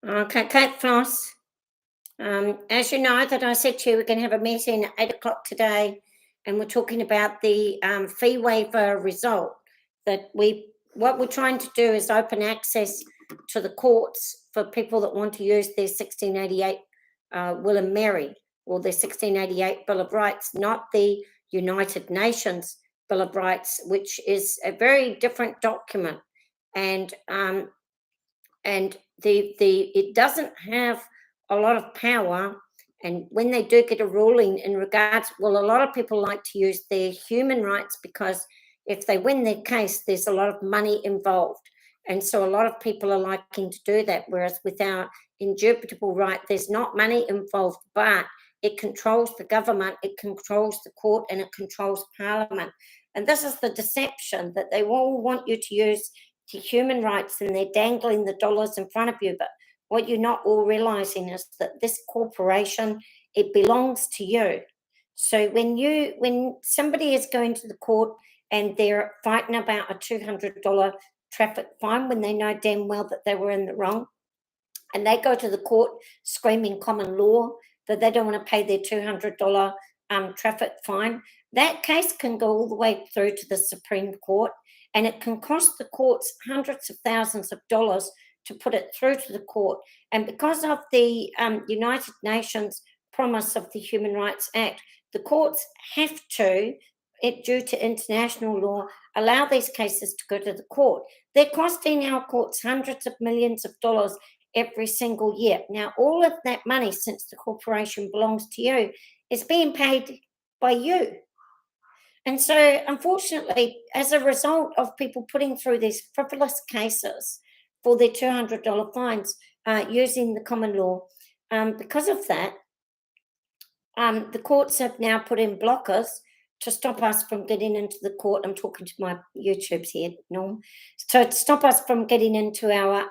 Okay, Kate Floss. As you know, that I said to you, we're going to have a meeting at 8 o'clock today, and we're talking about the fee waiver result. What we're trying to do is open access to the courts for people that want to use their 1688 will and Mary, or their 1688 Bill of Rights, not the United Nations Bill of Rights, which is a very different document, and it doesn't have a lot of power. And when they do get a ruling in regards, well, a lot of people like to use their human rights because if they win their case, there's a lot of money involved. And so a lot of people are liking to do that. Whereas with our indubitable right, there's not money involved, but it controls the government, it controls the court, and it controls Parliament. And this is the deception that they all want you to use to human rights, and they're dangling the dollars in front of you. But what you're not all realizing is that this corporation, it belongs to you. So when somebody is going to the court and they're fighting about a $200 traffic fine when they know damn well that they were in the wrong, and they go to the court screaming common law that they don't want to pay their $200 traffic fine, that case can go all the way through to the Supreme Court, and it can cost the courts hundreds of thousands of dollars to put it through to the court. And because of the United Nations promise of the Human Rights Act, the courts have to, due to international law, allow these cases to go to the court. They're costing our courts hundreds of millions of dollars every single year. Now, all of that money, since the corporation belongs to you, is being paid by you. And so, unfortunately, as a result of people putting through these frivolous cases for their $200 fines using the common law, because of that, the courts have now put in blockers to stop us from getting into the court. I'm talking to my YouTubes here, Norm. So to stop us from getting into our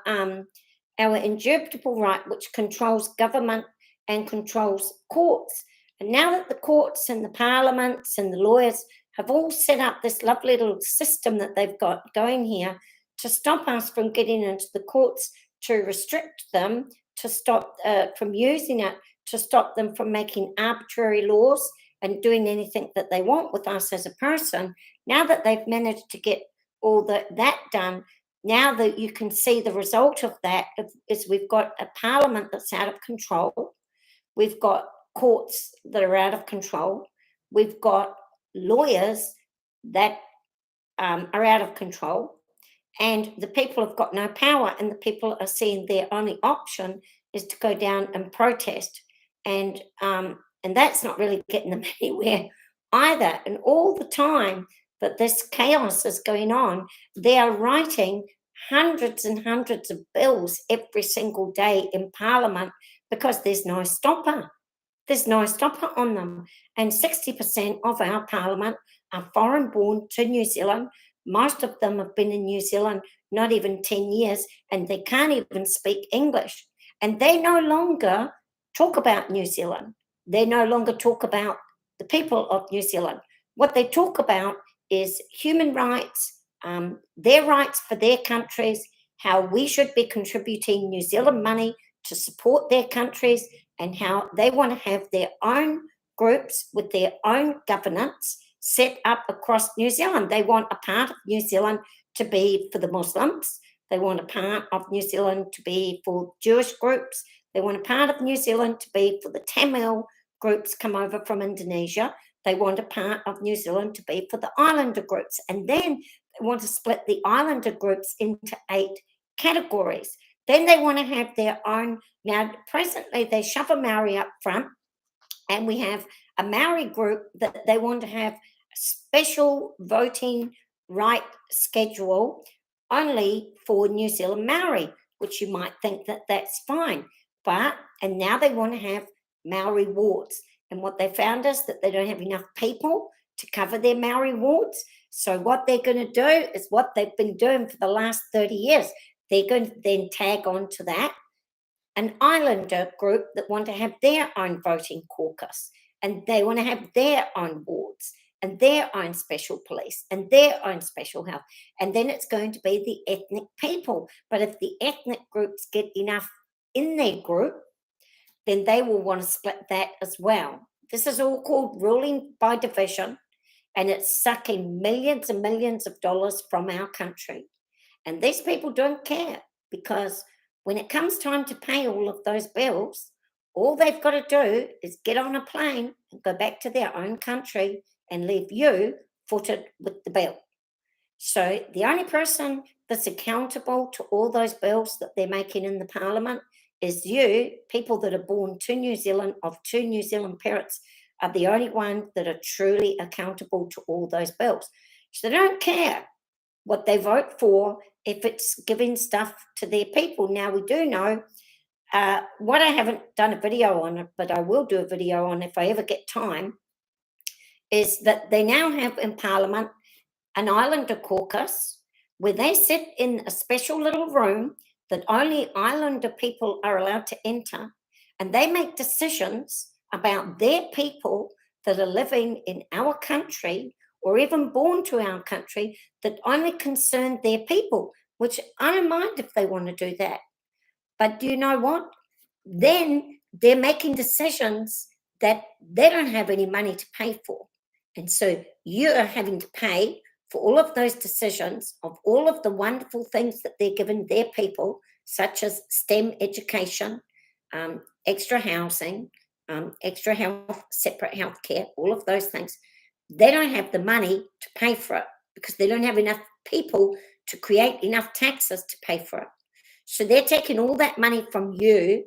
indubitable right, which controls government and controls courts. And now that the courts and the parliaments and the lawyers have all set up this lovely little system that they've got going here to stop us from getting into the courts, to restrict them, to stop from using it, to stop them from making arbitrary laws and doing anything that they want with us as a person. Now that they've managed to get all that done, now that you can see the result of that is we've got a parliament that's out of control. We've got courts that are out of control. We've got lawyers that are out of control. And the people have got no power, and the people are seeing their only option is to go down and protest. And that's not really getting them anywhere either. And all the time that this chaos is going on, they are writing hundreds and hundreds of bills every single day in Parliament because there's no stopper. There's no stopper on them. And 60% of our Parliament are foreign born to New Zealand. Most of them have been in New Zealand not even 10 years, and they can't even speak English. And they no longer talk about New Zealand. They no longer talk about the people of New Zealand. What they talk about is human rights, their rights for their countries, how we should be contributing New Zealand money to support their countries, and how they want to have their own groups with their own governance set up across New Zealand. They want a part of New Zealand to be for the Muslims. They want a part of New Zealand to be for Jewish groups. They want a part of New Zealand to be for the Tamil groups come over from Indonesia. They want a part of New Zealand to be for the Islander groups. And then they want to split the Islander groups into 8 categories. Then they want to have their own. Now, presently, they shove a Maori up front, and we have a Maori group that they want to have a special voting right schedule only for New Zealand Maori, which you might think that that's fine. And now they want to have Maori wards. And what they found is that they don't have enough people to cover their Maori wards. So what they're going to do is what they've been doing for the last 30 years. They're going to then tag on to that an Islander group that want to have their own voting caucus, and they want to have their own wards and their own special police and their own special health. And then it's going to be the ethnic people. But if the ethnic groups get enough in their group, then they will want to split that as well. This is all called ruling by division, and it's sucking millions and millions of dollars from our country. And these people don't care, because when it comes time to pay all of those bills, all they've got to do is get on a plane and go back to their own country and leave you footed with the bill. So the only person that's accountable to all those bills that they're making in the parliament is you. People that are born to New Zealand, of two New Zealand parents, are the only ones that are truly accountable to all those bills. So they don't care what they vote for if it's giving stuff to their people. Now, we do know, what I haven't done a video on it, but I will do a video on if I ever get time, is that they now have in Parliament an Islander caucus where they sit in a special little room that only Islander people are allowed to enter, and they make decisions about their people that are living in our country or even born to our country that only concern their people, which I don't mind if they want to do that. But do you know what? Then they're making decisions that they don't have any money to pay for. And so you are having to pay for all of those decisions of all of the wonderful things that they're giving their people, such as STEM education, extra housing, extra health, separate healthcare, all of those things. They don't have the money to pay for it because they don't have enough people to create enough taxes to pay for it. So they're taking all that money from you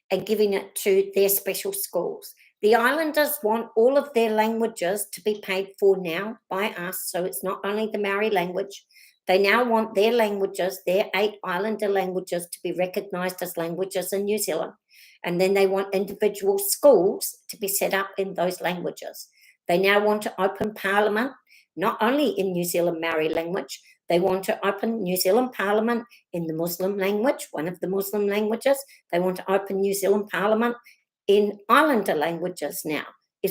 and giving it to their special schools. The Islanders want all of their languages to be paid for now by us. So it's not only the Maori language. They now want their languages, their 8 Islander languages, to be recognised as languages in New Zealand. And then they want individual schools to be set up in those languages. They now want to open Parliament, not only in New Zealand Maori language, they want to open New Zealand Parliament in the Muslim language, one of the Muslim languages. They want to open New Zealand Parliament in Islander languages now.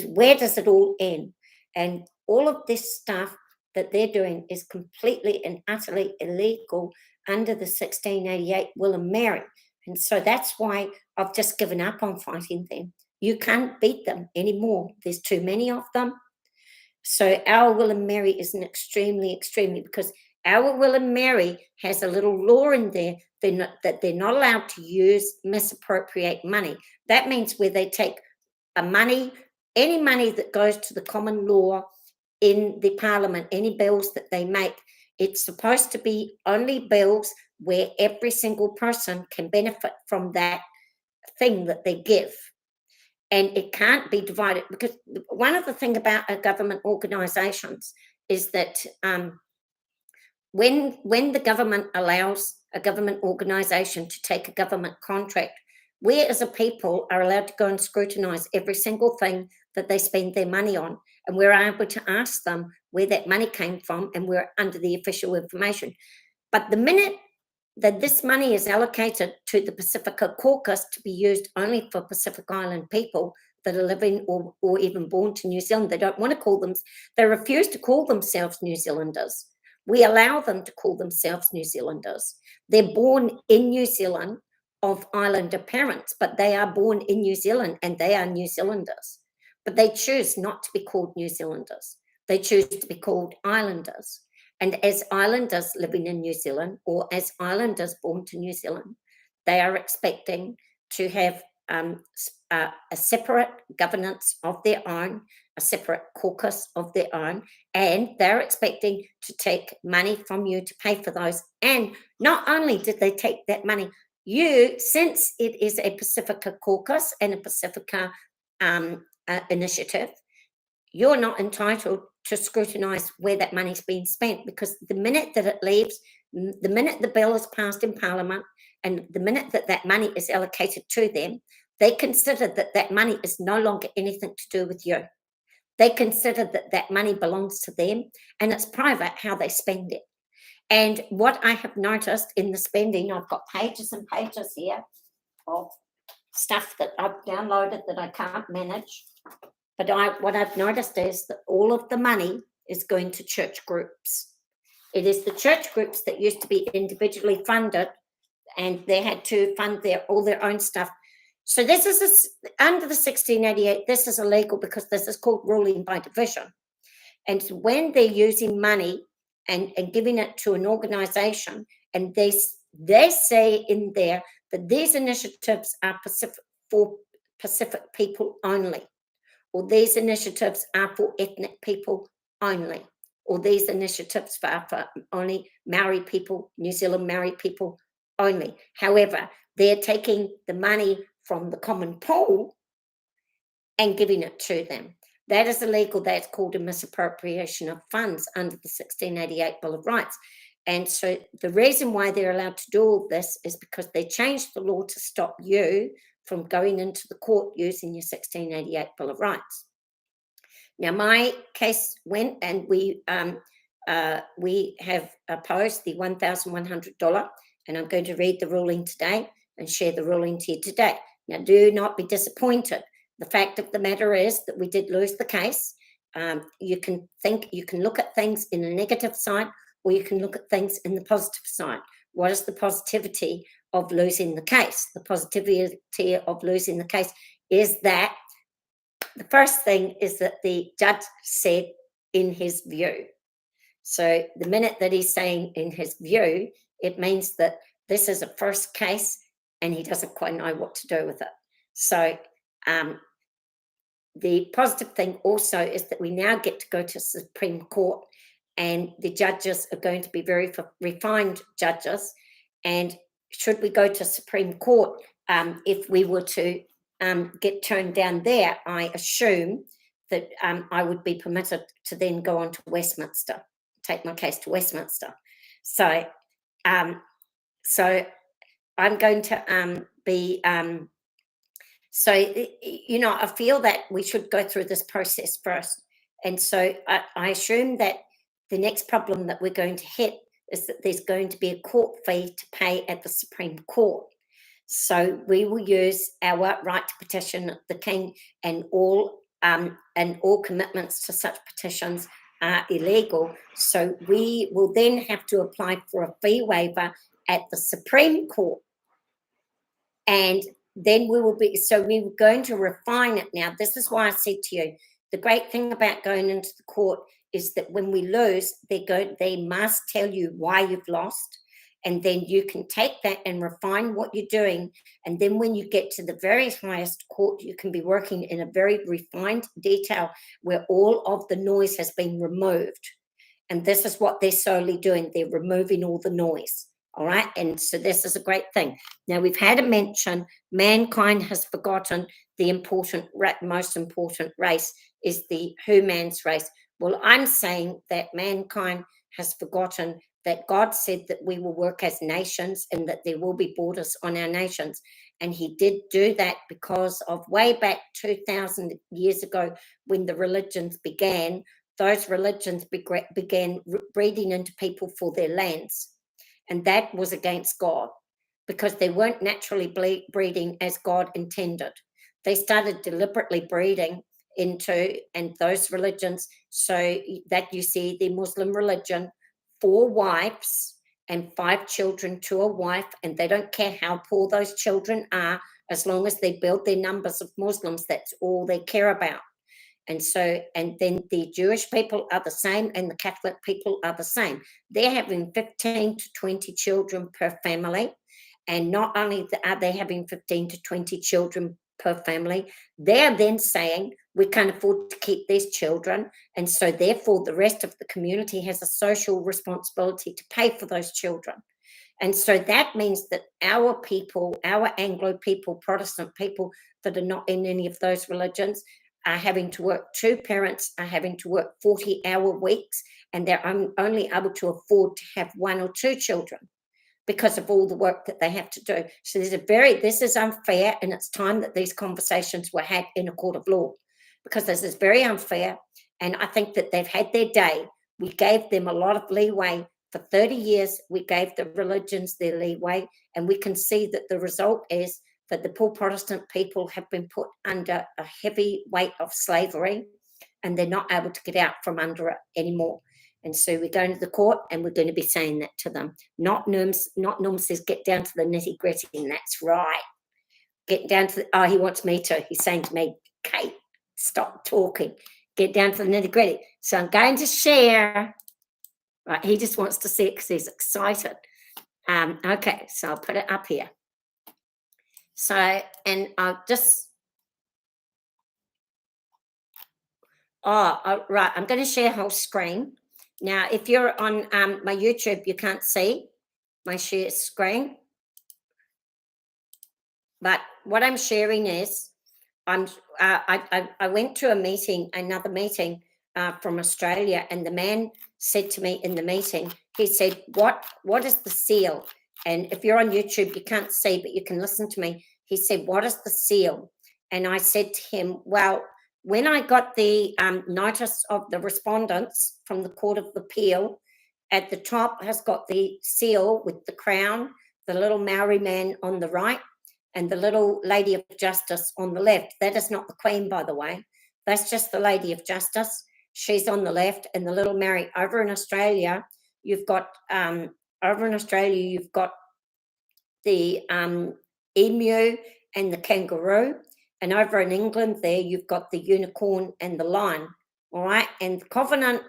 Where does it all end? And all of this stuff that they're doing is completely and utterly illegal under the 1688 Will and Mary. And so that's why I've just given up on fighting them. You can't beat them anymore. There's too many of them. So our Will and Mary is an extremely, because our Will and Mary has a little law in there that they're not allowed to misappropriate money. That means where they take any money that goes to the common law in the Parliament, any bills that they make, it's supposed to be only bills where every single person can benefit from that thing that they give. And it can't be divided, because one of the things about government organisations is that when the government allows a government organisation to take a government contract, we as a people are allowed to go and scrutinise every single thing that they spend their money on. And we're able to ask them where that money came from, and we're under the official information. But the minute that this money is allocated to the Pacifica Caucus to be used only for Pacific Island people that are living or even born to New Zealand, they refuse to call themselves New Zealanders. We allow them to call themselves New Zealanders. They're born in New Zealand of Islander parents, but they are born in New Zealand and they are New Zealanders. But they choose not to be called New Zealanders. They choose to be called Islanders. And as Islanders living in New Zealand, or as Islanders born to New Zealand, they are expecting to have a separate governance of their own, a separate caucus of their own, and they're expecting to take money from you to pay for those. And not only did they take that money, since it is a Pacifica Caucus and a Pacifica initiative, you're not entitled to scrutinise where that money's been spent, because the minute that it leaves, the minute the bill is passed in Parliament, and the minute that that money is allocated to them, they consider that that money is no longer anything to do with you. They consider that that money belongs to them, and it's private how they spend it. And what I have noticed in the spending, I've got pages and pages here of stuff that I've downloaded that I can't manage. But what I've noticed is that all of the money is going to church groups. It is the church groups that used to be individually funded and they had to fund all their own stuff. So this is under the 1688. This is illegal because this is called ruling by division. And when they're using money and giving it to an organisation, and they say in there that these initiatives are for Pacific people only, or these initiatives are for ethnic people only, or these initiatives are for only Maori people, New Zealand Maori people only. However, they're taking the money from the common pool and giving it to them. That is illegal. That's called a misappropriation of funds under the 1688 Bill of Rights. And so the reason why they're allowed to do all this is because they changed the law to stop you from going into the court using your 1688 Bill of Rights. Now, my case went, and we have opposed the $1,100, and I'm going to read the ruling today and share the ruling to you today. Now, do not be disappointed. The fact of the matter is that we did lose the case. You can look at things in a negative side, or you can look at things in the positive side. What is the positivity of losing the case? The positivity of losing the case is that the first thing is that the judge said in his view. So the minute that he's saying in his view, it means that this is a first case and he doesn't quite know what to do with it. So the positive thing also is that we now get to go to Supreme Court, and the judges are going to be very refined judges. And should we go to Supreme Court, if we were to get turned down there, I assume that I would be permitted to then go on to Westminster, take my case to Westminster. So I'm going to be... So, I feel that we should go through this process first. And so I assume that the next problem that we're going to hit is that there's going to be a court fee to pay at the Supreme Court. So we will use our right to petition the King, and all commitments to such petitions are illegal. So we will then have to apply for a fee waiver at the Supreme Court. And then we're going to refine it now. This is why I said to you, the great thing about going into the court is that when we lose, they must tell you why you've lost, and then you can take that and refine what you're doing. And then when you get to the very highest court, you can be working in a very refined detail where all of the noise has been removed. And this is what they're solely doing. They're removing all the noise. All right. And so this is a great thing. Now, we've had a mention, mankind has forgotten the most important race is the humans race. Well, I'm saying that mankind has forgotten that God said that we will work as nations and that there will be borders on our nations. And he did do that because of way back 2,000 years ago when the religions began. Those religions began breeding into people for their lands. And that was against God because they weren't naturally breeding as God intended. They started deliberately breeding into, and those religions, so that you see the Muslim religion, 4 wives and 5 children to a wife, and they don't care how poor those children are, as long as they build their numbers of Muslims, that's all they care about. And then the Jewish people are the same, and the Catholic people are the same. They're having 15 to 20 children per family. And not only are they having 15 to 20 children per family, they're then saying, we can't afford to keep these children. And so therefore, the rest of the community has a social responsibility to pay for those children. And so that means that our people, our Anglo people, Protestant people that are not in any of those religions, are having to work, 2 parents are having to work 40-hour weeks, and they're only able to afford to have 1 or 2 children because of all the work that they have to do. So this is unfair, and it's time that these conversations were had in a court of law, because this is very unfair, and I think that they've had their day. We gave them a lot of leeway. For 30 years, we gave the religions their leeway, and we can see that the result is that the poor Protestant people have been put under a heavy weight of slavery, and they're not able to get out from under it anymore. And so we're going to the court and we're going to be saying that to them. Not Norm says, get down to the nitty gritty. And that's right. Get down to the, he wants me to. He's saying to me, Kate, stop talking. Get down to the nitty gritty. So I'm going to share. Right, he just wants to see it because he's excited. Okay, so I'll put it up here. So, and I'll just, right, I'm going to share whole screen. Now, if you're on my YouTube, you can't see my share screen. But what I'm sharing is, I went to a meeting, another meeting from Australia, and the man said to me in the meeting, he said, what is the seal? And if you're on YouTube, you can't see, but you can listen to me. He said, what is the seal? And I said to him, well, when I got the notice of the respondents from the Court of Appeal, at the top has got the seal with the crown, the little Maori man on the right, and the little Lady of Justice on the left. That is not the Queen, by the way. That's just the Lady of Justice. She's on the left, and the little Mary. Over in Australia, you've got the emu and the kangaroo, and over in England there you've got the unicorn and the lion. All right, and the covenant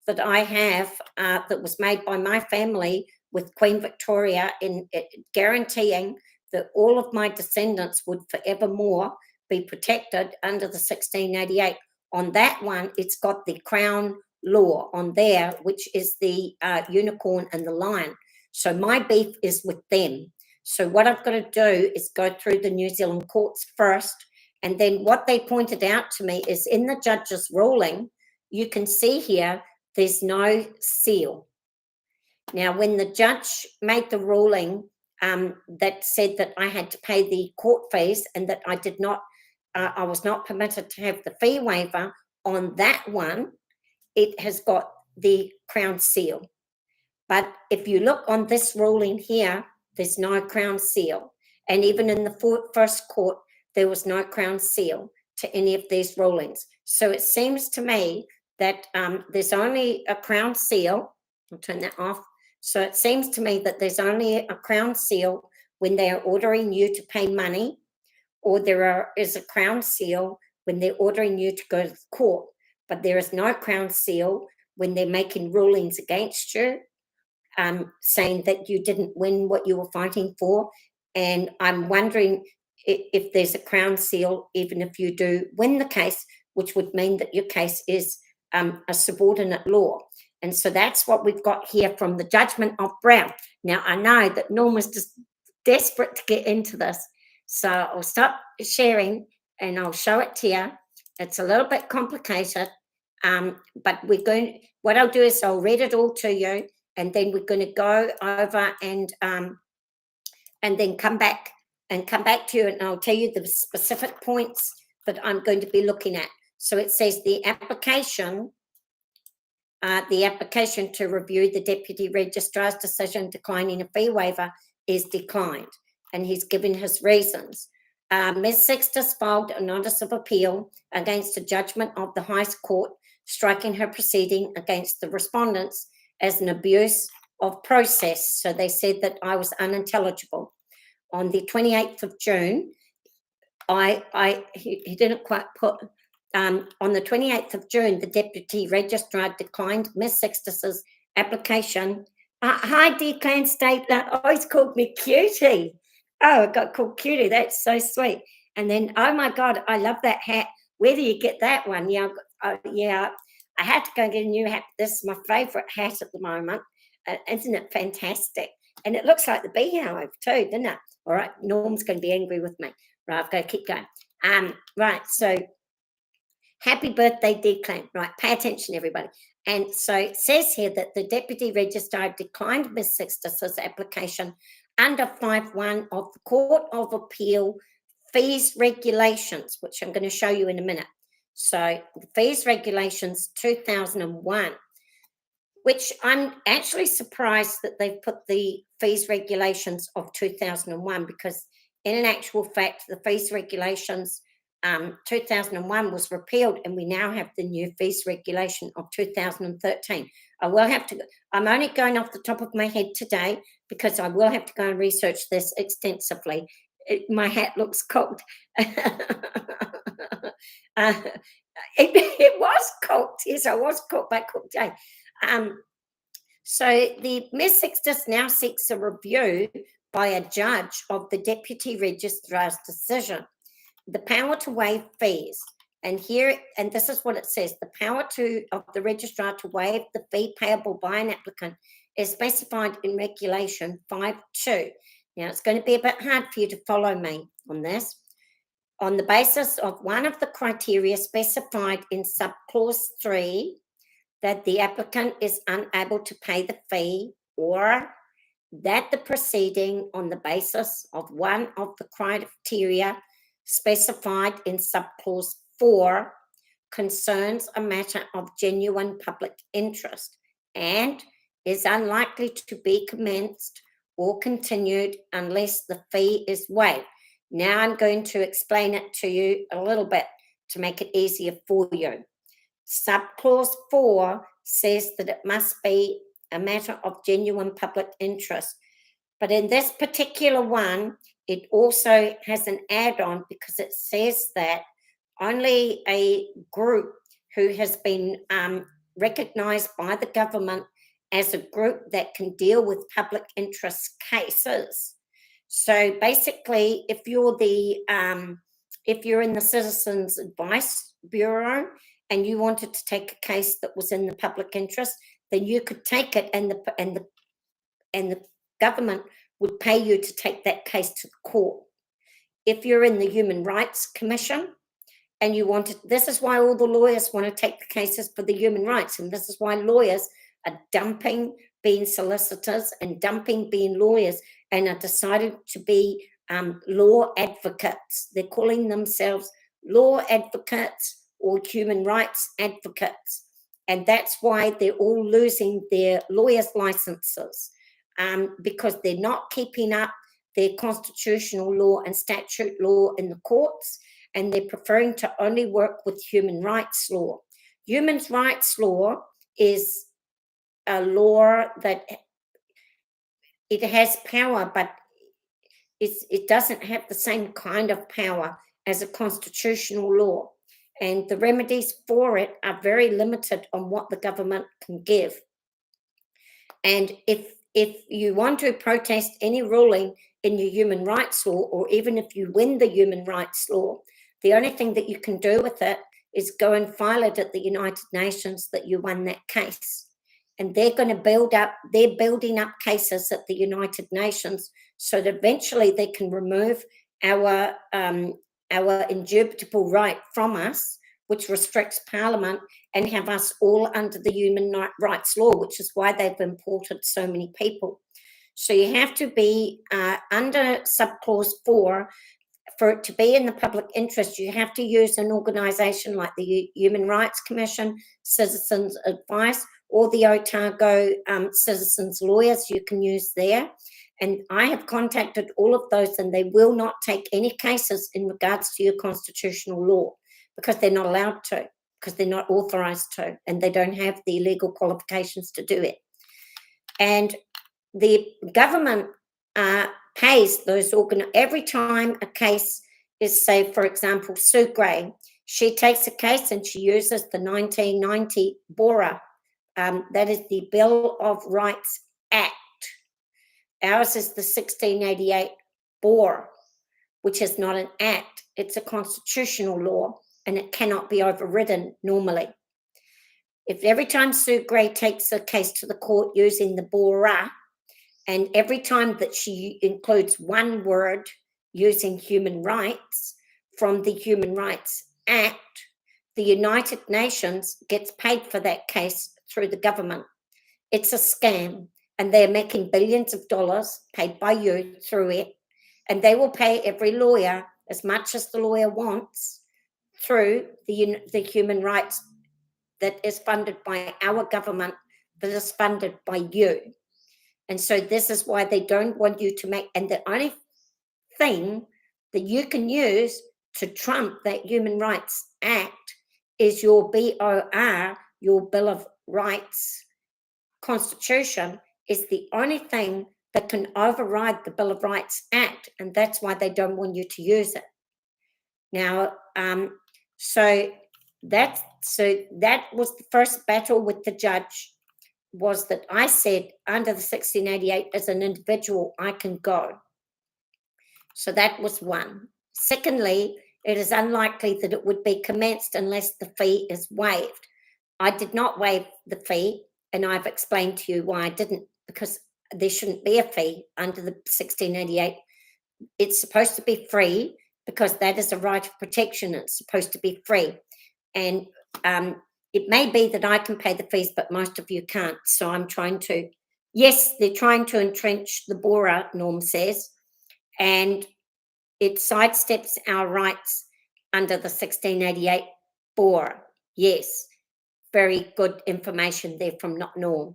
that I have that was made by my family with Queen Victoria in guaranteeing that all of my descendants would forevermore be protected under the 1688. On that one, it's got the Crown law on there, which is the unicorn and the lion. So my beef is with them. So what I've got to do is go through the New Zealand courts first. And then what they pointed out to me is in the judge's ruling, you can see here, there's no seal. Now, when the judge made the ruling that said that I had to pay the court fees and that I was not permitted to have the fee waiver on that one, it has got the Crown seal. But if you look on this ruling here, there's no Crown seal. And even in the first court, there was no Crown seal to any of these rulings. So it seems to me that there's only a Crown seal. I'll turn that off. So it seems to me that there's only a Crown seal when they are ordering you to pay money, or there is a Crown seal when they're ordering you to go to the court. But there is no Crown seal when they're making rulings against you, saying that you didn't win what you were fighting for. And I'm wondering if there's a Crown seal, even if you do win the case, which would mean that your case is a subordinate law. And so that's what we've got here from the judgment of Brown. Now, I know that Norma's just desperate to get into this. So I'll stop sharing and I'll show it to you. It's a little bit complicated, but what I'll do is I'll read it all to you, and then we're going to go over and then come back to you, and I'll tell you the specific points that I'm going to be looking at. So it says the application to review the Deputy Registrar's decision declining a fee waiver is declined, and he's given his reasons. Ms. Sextus filed a notice of appeal against a judgment of the High Court, striking her proceeding against the respondents as an abuse of process. So they said that I was unintelligible. On the 28th of June, he didn't quite put, on the 28th of June, the Deputy Registrar declined Ms. Sextus's application. Hi, Declan Statler. Oh, he's called me Cutie. Oh, I got called Cutie. That's so sweet. And then, oh my God, I love that hat. Where do you get that one? Yeah, I had to go and get a new hat. This is my favourite hat at the moment. Isn't it fantastic? And it looks like the beehive too, doesn't it? All right, Norm's going to be angry with me. Right, I've got to keep going. Right, so happy birthday, Declan. Right, pay attention, everybody. And so it says here that the Deputy Registrar declined Ms. Sextus's application under 5.1 of the Court of Appeal Fees Regulations, which I'm going to show you in a minute. So the Fees Regulations 2001, which I'm actually surprised that they've put the Fees Regulations of 2001, because in an actual fact, the Fees Regulations 2001 was repealed, and we now have the new fees regulation of 2013. I will have to, I'm only going off the top of my head today because I will have to go and research this extensively. My hat looks cold. It was cooked. Yes, I was cooked by Cook Day. So the Messex now seeks a review by a judge of the Deputy Registrar's decision. The power to waive fees. And this is what it says: the power of the registrar to waive the fee payable by an applicant is specified in Regulation 5.2. Now, it's going to be a bit hard for you to follow me on this. On the basis of one of the criteria specified in subclause 3, that the applicant is unable to pay the fee, or that the proceeding on the basis of one of the criteria specified in subclause 4 concerns a matter of genuine public interest and is unlikely to be commenced or continued unless the fee is waived. Now I'm going to explain it to you a little bit to make it easier for you. Subclause 4 says that it must be a matter of genuine public interest. But in this particular one, it also has an add-on because it says that only a group who has been recognised by the government as a group that can deal with public interest cases. So basically, if you're in the Citizens Advice Bureau and you wanted to take a case that was in the public interest, then you could take it, and the government would pay you to take that case to the court. If you're in the Human Rights Commission and this is why all the lawyers want to take the cases for the human rights, and this is why lawyers are dumping being solicitors and dumping being lawyers and are decided to be law advocates. They're calling themselves law advocates or human rights advocates. And that's why they're all losing their lawyers' licenses, because they're not keeping up their constitutional law and statute law in the courts, and they're preferring to only work with human rights law. Human rights law is a law that it has power, but it doesn't have the same kind of power as a constitutional law. And the remedies for it are very limited on what the government can give. And if you want to protest any ruling in your human rights law, or even if you win the human rights law, the only thing that you can do with it is go and file it at the United Nations that you won that case. And they're going to they're building up cases at the United Nations so that eventually they can remove our indubitable right from us, which restricts Parliament, and have us all under the human rights law, which is why they've imported so many people. So you have to be under subclause 4. For it to be in the public interest, you have to use an organisation like the Human Rights Commission, Citizens Advice, or the Otago Citizens Lawyers. You can use there. And I have contacted all of those, and they will not take any cases in regards to your constitutional law because they're not allowed to, because they're not authorised to, and they don't have the legal qualifications to do it. And the government pays those every time a case is, say, for example, Sue Gray, she takes a case and she uses the 1990 BORA, that is the Bill of Rights Act. Ours is the 1688 BOR, which is not an act, it's a constitutional law, and it cannot be overridden normally. If every time Sue Gray takes a case to the court using the BORA, and every time that she includes one word using human rights from the Human Rights Act, the United Nations gets paid for that case through the government. It's a scam, and they're making billions of dollars paid by you through it, and they will pay every lawyer as much as the lawyer wants through the human rights that is funded by our government, that is funded by you. And so this is why they don't want you to make, and the only thing that you can use to trump that Human Rights Act is your BOR, your Bill of Rights Constitution, is the only thing that can override the Bill of Rights Act, and that's why they don't want you to use it. Now, so that was the first battle with the judge, was that I said under the 1688 as an individual I can go. So that was one. Secondly, it is unlikely that it would be commenced unless the fee is waived. I did not waive the fee, and I've explained to you why I didn't, because there shouldn't be a fee under the 1688. It's supposed to be free because that is a right of protection. It's supposed to be free. And it may be that I can pay the fees, but most of you can't. So I'm trying to, yes, they're trying to entrench the BORA, Norm says, and it sidesteps our rights under the 1688 BORA. Yes, very good information there from Norm.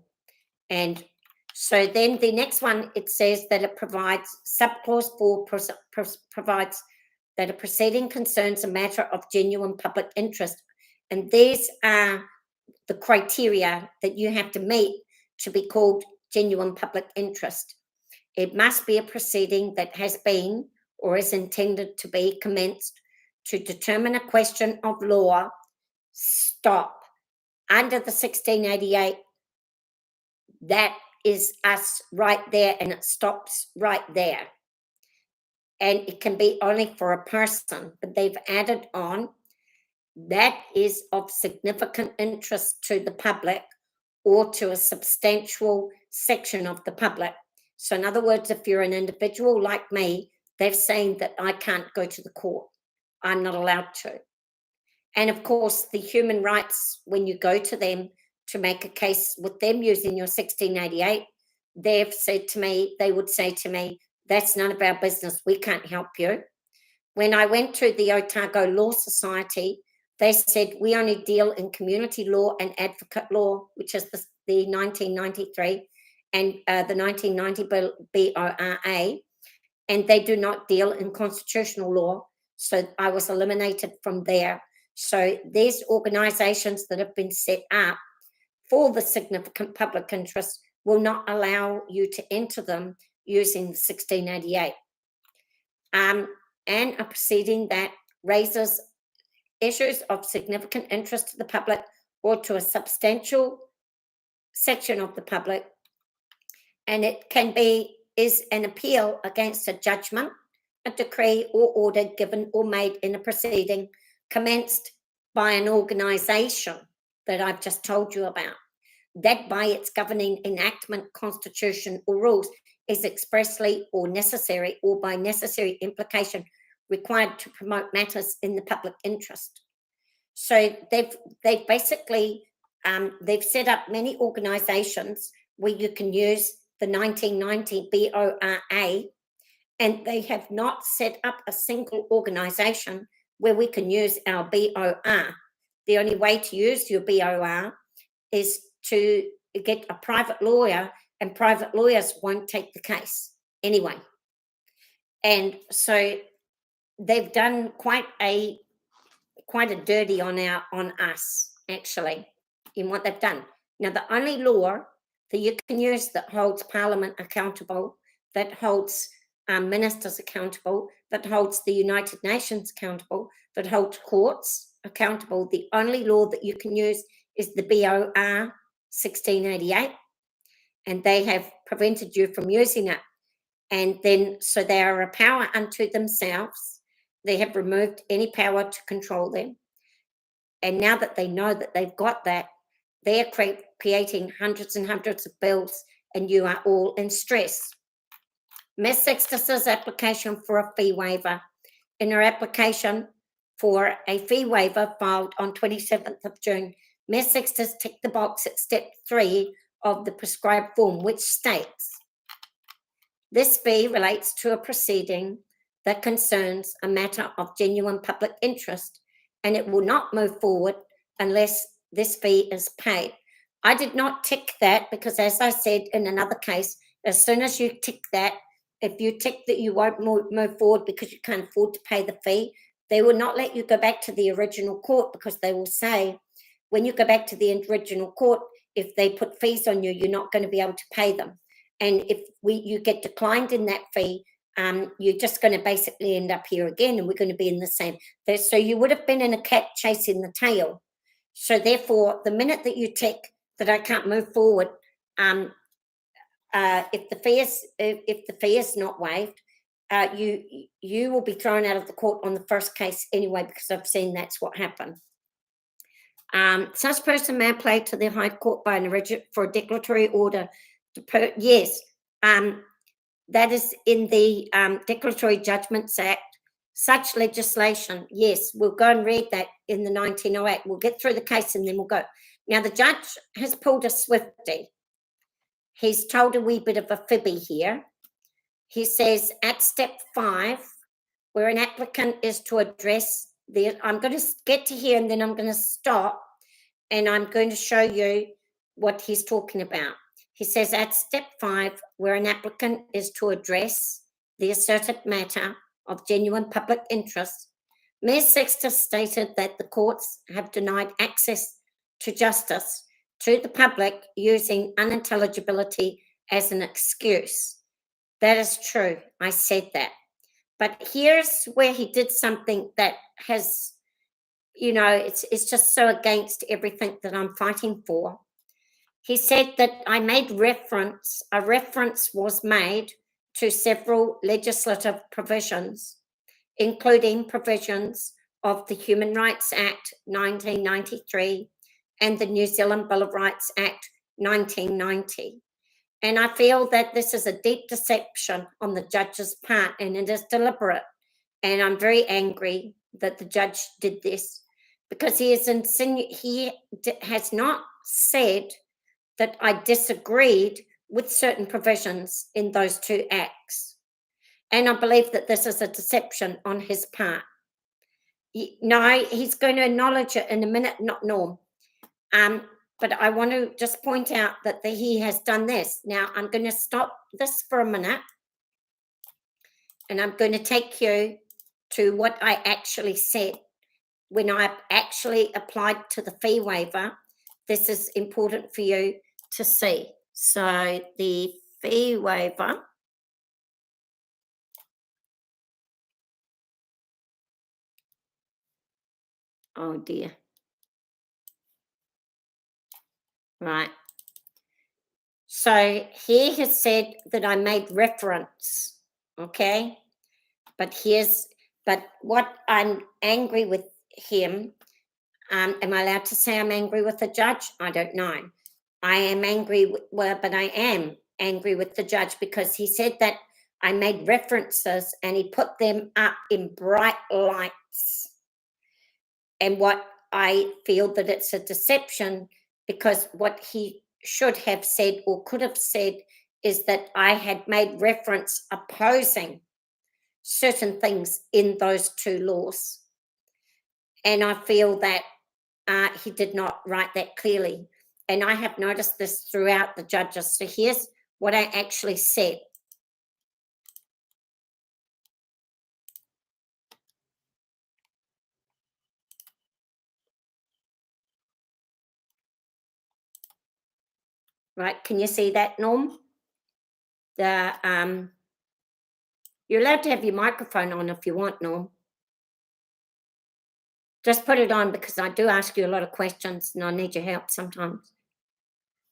And so then the next one, it says that it provides, subclause 4 provides that a proceeding concerns a matter of genuine public interest. And these are the criteria that you have to meet to be called genuine public interest. It must be a proceeding that has been or is intended to be commenced to determine a question of law. Stop. Under the 1688, that is us right there, and it stops right there. And it can be only for a person, but they've added on that is of significant interest to the public or to a substantial section of the public. So in other words, if you're an individual like me, they're saying that I can't go to the court. I'm not allowed to. And of course, the human rights, when you go to them to make a case with them using your 1688, they've said to me, they would say to me, that's none of our business. We can't help you. When I went to the Otago Law Society, they said we only deal in community law and advocate law, which is the 1993 and the 1990 BORA, and they do not deal in constitutional law. So I was eliminated from there. So there's organisations that have been set up for the significant public interest will not allow you to enter them using the 1688. And a proceeding that raises issues of significant interest to the public or to a substantial section of the public, and it can be is an appeal against a judgment, a decree or order given or made in a proceeding commenced by an organisation that I've just told you about, that by its governing enactment, constitution or rules is expressly or necessary or by necessary implication required to promote matters in the public interest. So they've basically they've set up many organisations where you can use the 1990 BORA, and they have not set up a single organisation where we can use our BOR. The only way to use your BOR is to get a private lawyer, and private lawyers won't take the case anyway. And so they've done quite a dirty on us, actually, in what they've done. Now, the only law that you can use that holds Parliament accountable, that holds ministers accountable, that holds the United Nations accountable, that holds courts accountable, the only law that you can use is the BOR 1688, and they have prevented you from using it. And then, so they are a power unto themselves. They have removed any power to control them. And now that they know that they've got that, they're creating hundreds and hundreds of bills, and you are all in stress. Ms. Sixtus's application for a fee waiver. In her application for a fee waiver filed on 27th of June, Ms. Sixtus ticked the box at step 3 of the prescribed form, which states, this fee relates to a proceeding that concerns a matter of genuine public interest, and it will not move forward unless this fee is paid. I did not tick that because, as I said in another case, as soon as you tick that, if you tick that you won't move forward because you can't afford to pay the fee, They will not let you go back to the original court because they will say, when you go back to the original court, if they put fees on you, you're not going to be able to pay them. And if you get declined in that fee, you're just going to basically end up here again, and we're going to be in the same. So you would have been in a cat chasing the tail. So therefore, the minute that you tick that I can't move forward, if the fee is not waived, you will be thrown out of the court on the first case anyway, because I've seen that's what happened. Such person may apply to the High Court by for a declaratory order. Yes, that is in the Declaratory Judgments Act. Such legislation, yes, we'll go and read that in the 1908. We'll get through the case and then we'll go. Now, the judge has pulled a Swiftie. He's told a wee bit of a fibby here. He says at step 5, where an applicant is to address I'm going to get to here and then I'm going to stop and I'm going to show you what he's talking about. He says at step 5, where an applicant is to address the asserted matter of genuine public interest, Mayor Sextus stated that the courts have denied access to justice to the public using unintelligibility as an excuse. That is true. I said that. But here's where he did something that has, it's just so against everything that I'm fighting for. He said that I made a reference was made to several legislative provisions, including provisions of the Human Rights Act 1993 and the New Zealand Bill of Rights Act 1990. And I feel that this is a deep deception on the judge's part, and it is deliberate. And I'm very angry that the judge did this, because he has not said that I disagreed with certain provisions in those 2 acts. And I believe that this is a deception on his part. No, he's going to acknowledge it in a minute, not Norm. But I want to just point out that he has done this. Now, I'm going to stop this for a minute, and I'm going to take you to what I actually said when I actually applied to the fee waiver. This is important for you to see. So the fee waiver. Oh dear. Right. So he has said that I made reference, okay? But what I'm angry with him, am I allowed to say I'm angry with the judge? I don't know. I am angry, but I am angry with the judge because he said that I made references and he put them up in bright lights. And what I feel that it's a deception, because what he should have said or could have said is that I had made reference opposing certain things in those 2 laws. And I feel that he did not write that clearly. And I have noticed this throughout the judges. So here's what I actually said. Right, can you see that, Norm? You're allowed to have your microphone on if you want, Norm. Just put it on, because I do ask you a lot of questions and I need your help sometimes.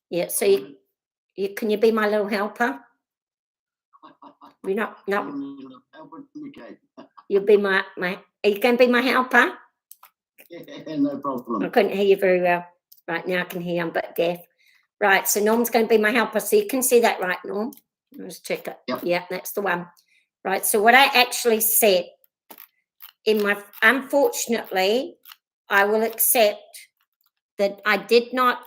Yeah, so can you be my little helper? You're not, no. You'll be my, are you going to be my helper? Yeah, no problem. I couldn't hear you very well. Right, now I can hear you, I'm a bit deaf. Right, so Norm's going to be my helper. So you can see that, right, Norm? Let's check it. Yep. Yeah, that's the one. Right, so what I actually said in my, unfortunately, I will accept that I did not,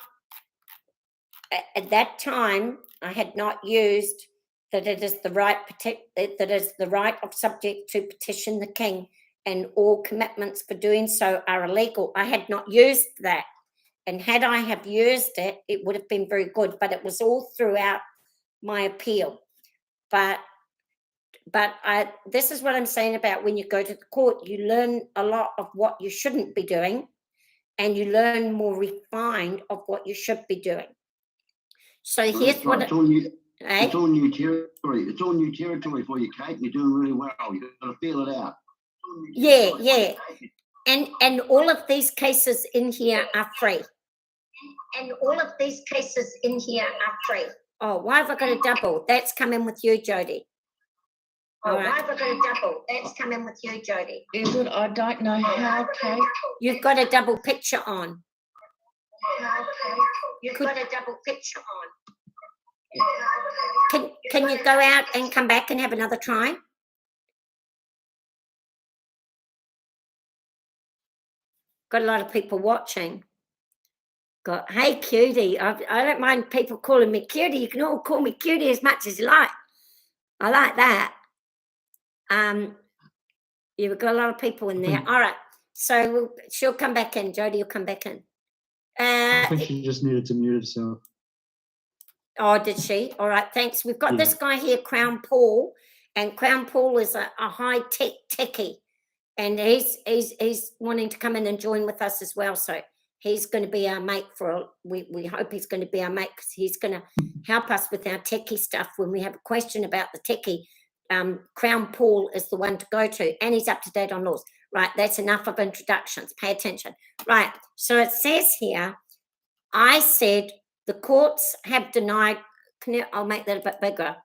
at that time, I had not used that it is the right, that is the right of subject to petition the king, and all commitments for doing so are illegal. I had not used that. And had I have used it, it would have been very good, but it was all throughout my appeal. But But this is what I'm saying about when you go to the court, you learn a lot of what you shouldn't be doing, and you learn more refined of what you should be doing. So here's That's what right. It's all eh? new territory. It's all new territory for you, Kate. You're doing really well. You've got to feel it out. Yeah. And all of these cases in here are free. And all of these cases in here are free. Oh, why have I got a double? That's coming with you, Jody. Oh, why have I got a double? That's coming with you, Jody. Is it? I don't know how, Kate. You've got a double picture on. You've got a double picture on. Can you go out and come back and have another try? Got a lot of people watching. Hey, cutie. I don't mind people calling me cutie. You can all call me cutie as much as you like. I like that. You've got a lot of people in there. All right. So she'll come back in. Jody will come back in. I think she just needed to mute herself. Oh, did she? All right, thanks. We've got this guy here, Crown Paul, and Crown Paul is a high-tech techie, and he's wanting to come in and join with us as well. So he's going to be our mate we hope he's going to be our mate, because he's going to help us with our techie stuff. When we have a question about the techie, Crown Paul is the one to go to, and he's up to date on laws. Right, that's enough of introductions. Pay attention. Right, so it says here, I said the courts have denied, I'll make that a bit bigger.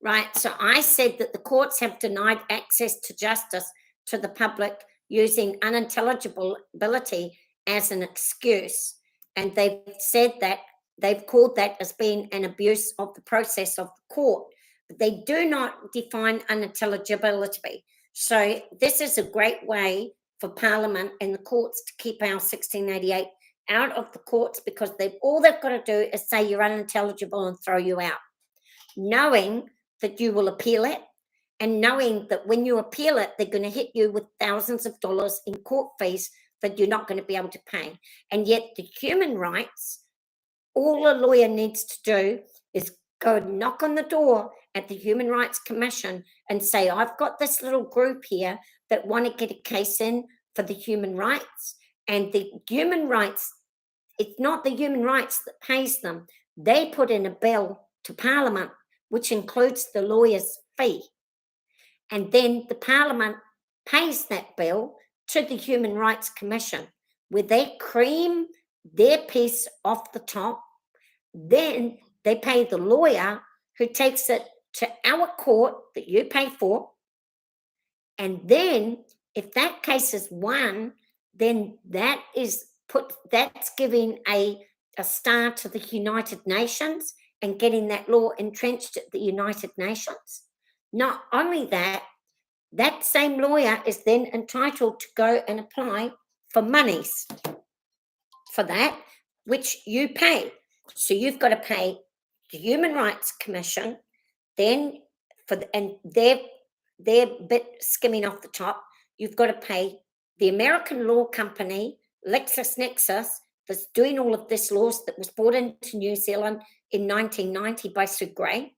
Right, so I said that the courts have denied access to justice to the public using unintelligibility as an excuse. And they've said that, they've called that as being an abuse of the process of the court. But they do not define unintelligibility. So this is a great way for Parliament and the courts to keep our 1688 out of the courts, because all they've got to do is say you're unintelligible and throw you out, knowing that you will appeal it, and knowing that when you appeal it, they're going to hit you with thousands of dollars in court fees that you're not going to be able to pay. And yet the human rights, all a lawyer needs to do is go knock on the door at the Human Rights Commission and say, I've got this little group here that want to get a case in for the human rights. And the human rights, it's not the human rights that pays them. They put in a bill to Parliament, which includes the lawyer's fee. And then the Parliament pays that bill to the Human Rights Commission, where they cream their piece off the top. Then they pay the lawyer who takes it to our court that you pay for. And then if that case is won, then that's giving a star to the United Nations and getting that law entrenched at the United Nations. Not only that, that same lawyer is then entitled to go and apply for monies for that, which you pay. So you've got to pay the Human Rights Commission, then and their bit skimming off the top, you've got to pay the American law company, LexisNexis, that's doing all of this laws, that was brought into New Zealand in 1990 by Sue Gray.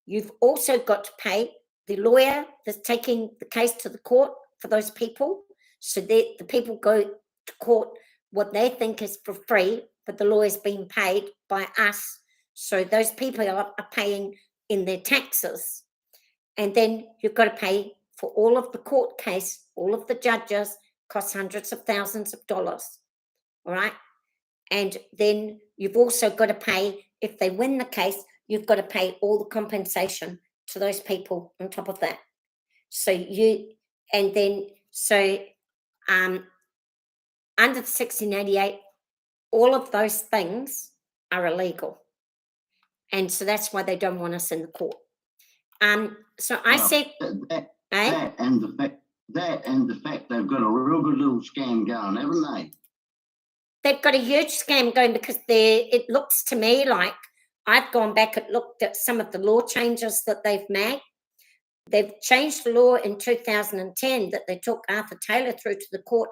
You've also got to pay the lawyer that's taking the case to the court for those people. So the people go to court what they think is for free, but the lawyer's being paid by us. So those people are paying in their taxes. And then you've got to pay for all of the court case, all of the judges, costs hundreds of thousands of dollars. All right. And then you've also got to pay, if they win the case, you've got to pay all the compensation to those people on top of that. So under the 1688, all of those things are illegal. And so that's why they don't want us in the court. So I said that and the fact they've got a real good little scam going, haven't they? They've got a huge scam going, because it looks to me like, I've gone back and looked at some of the law changes that they've made. They've changed the law in 2010 that they took Arthur Taylor through to the court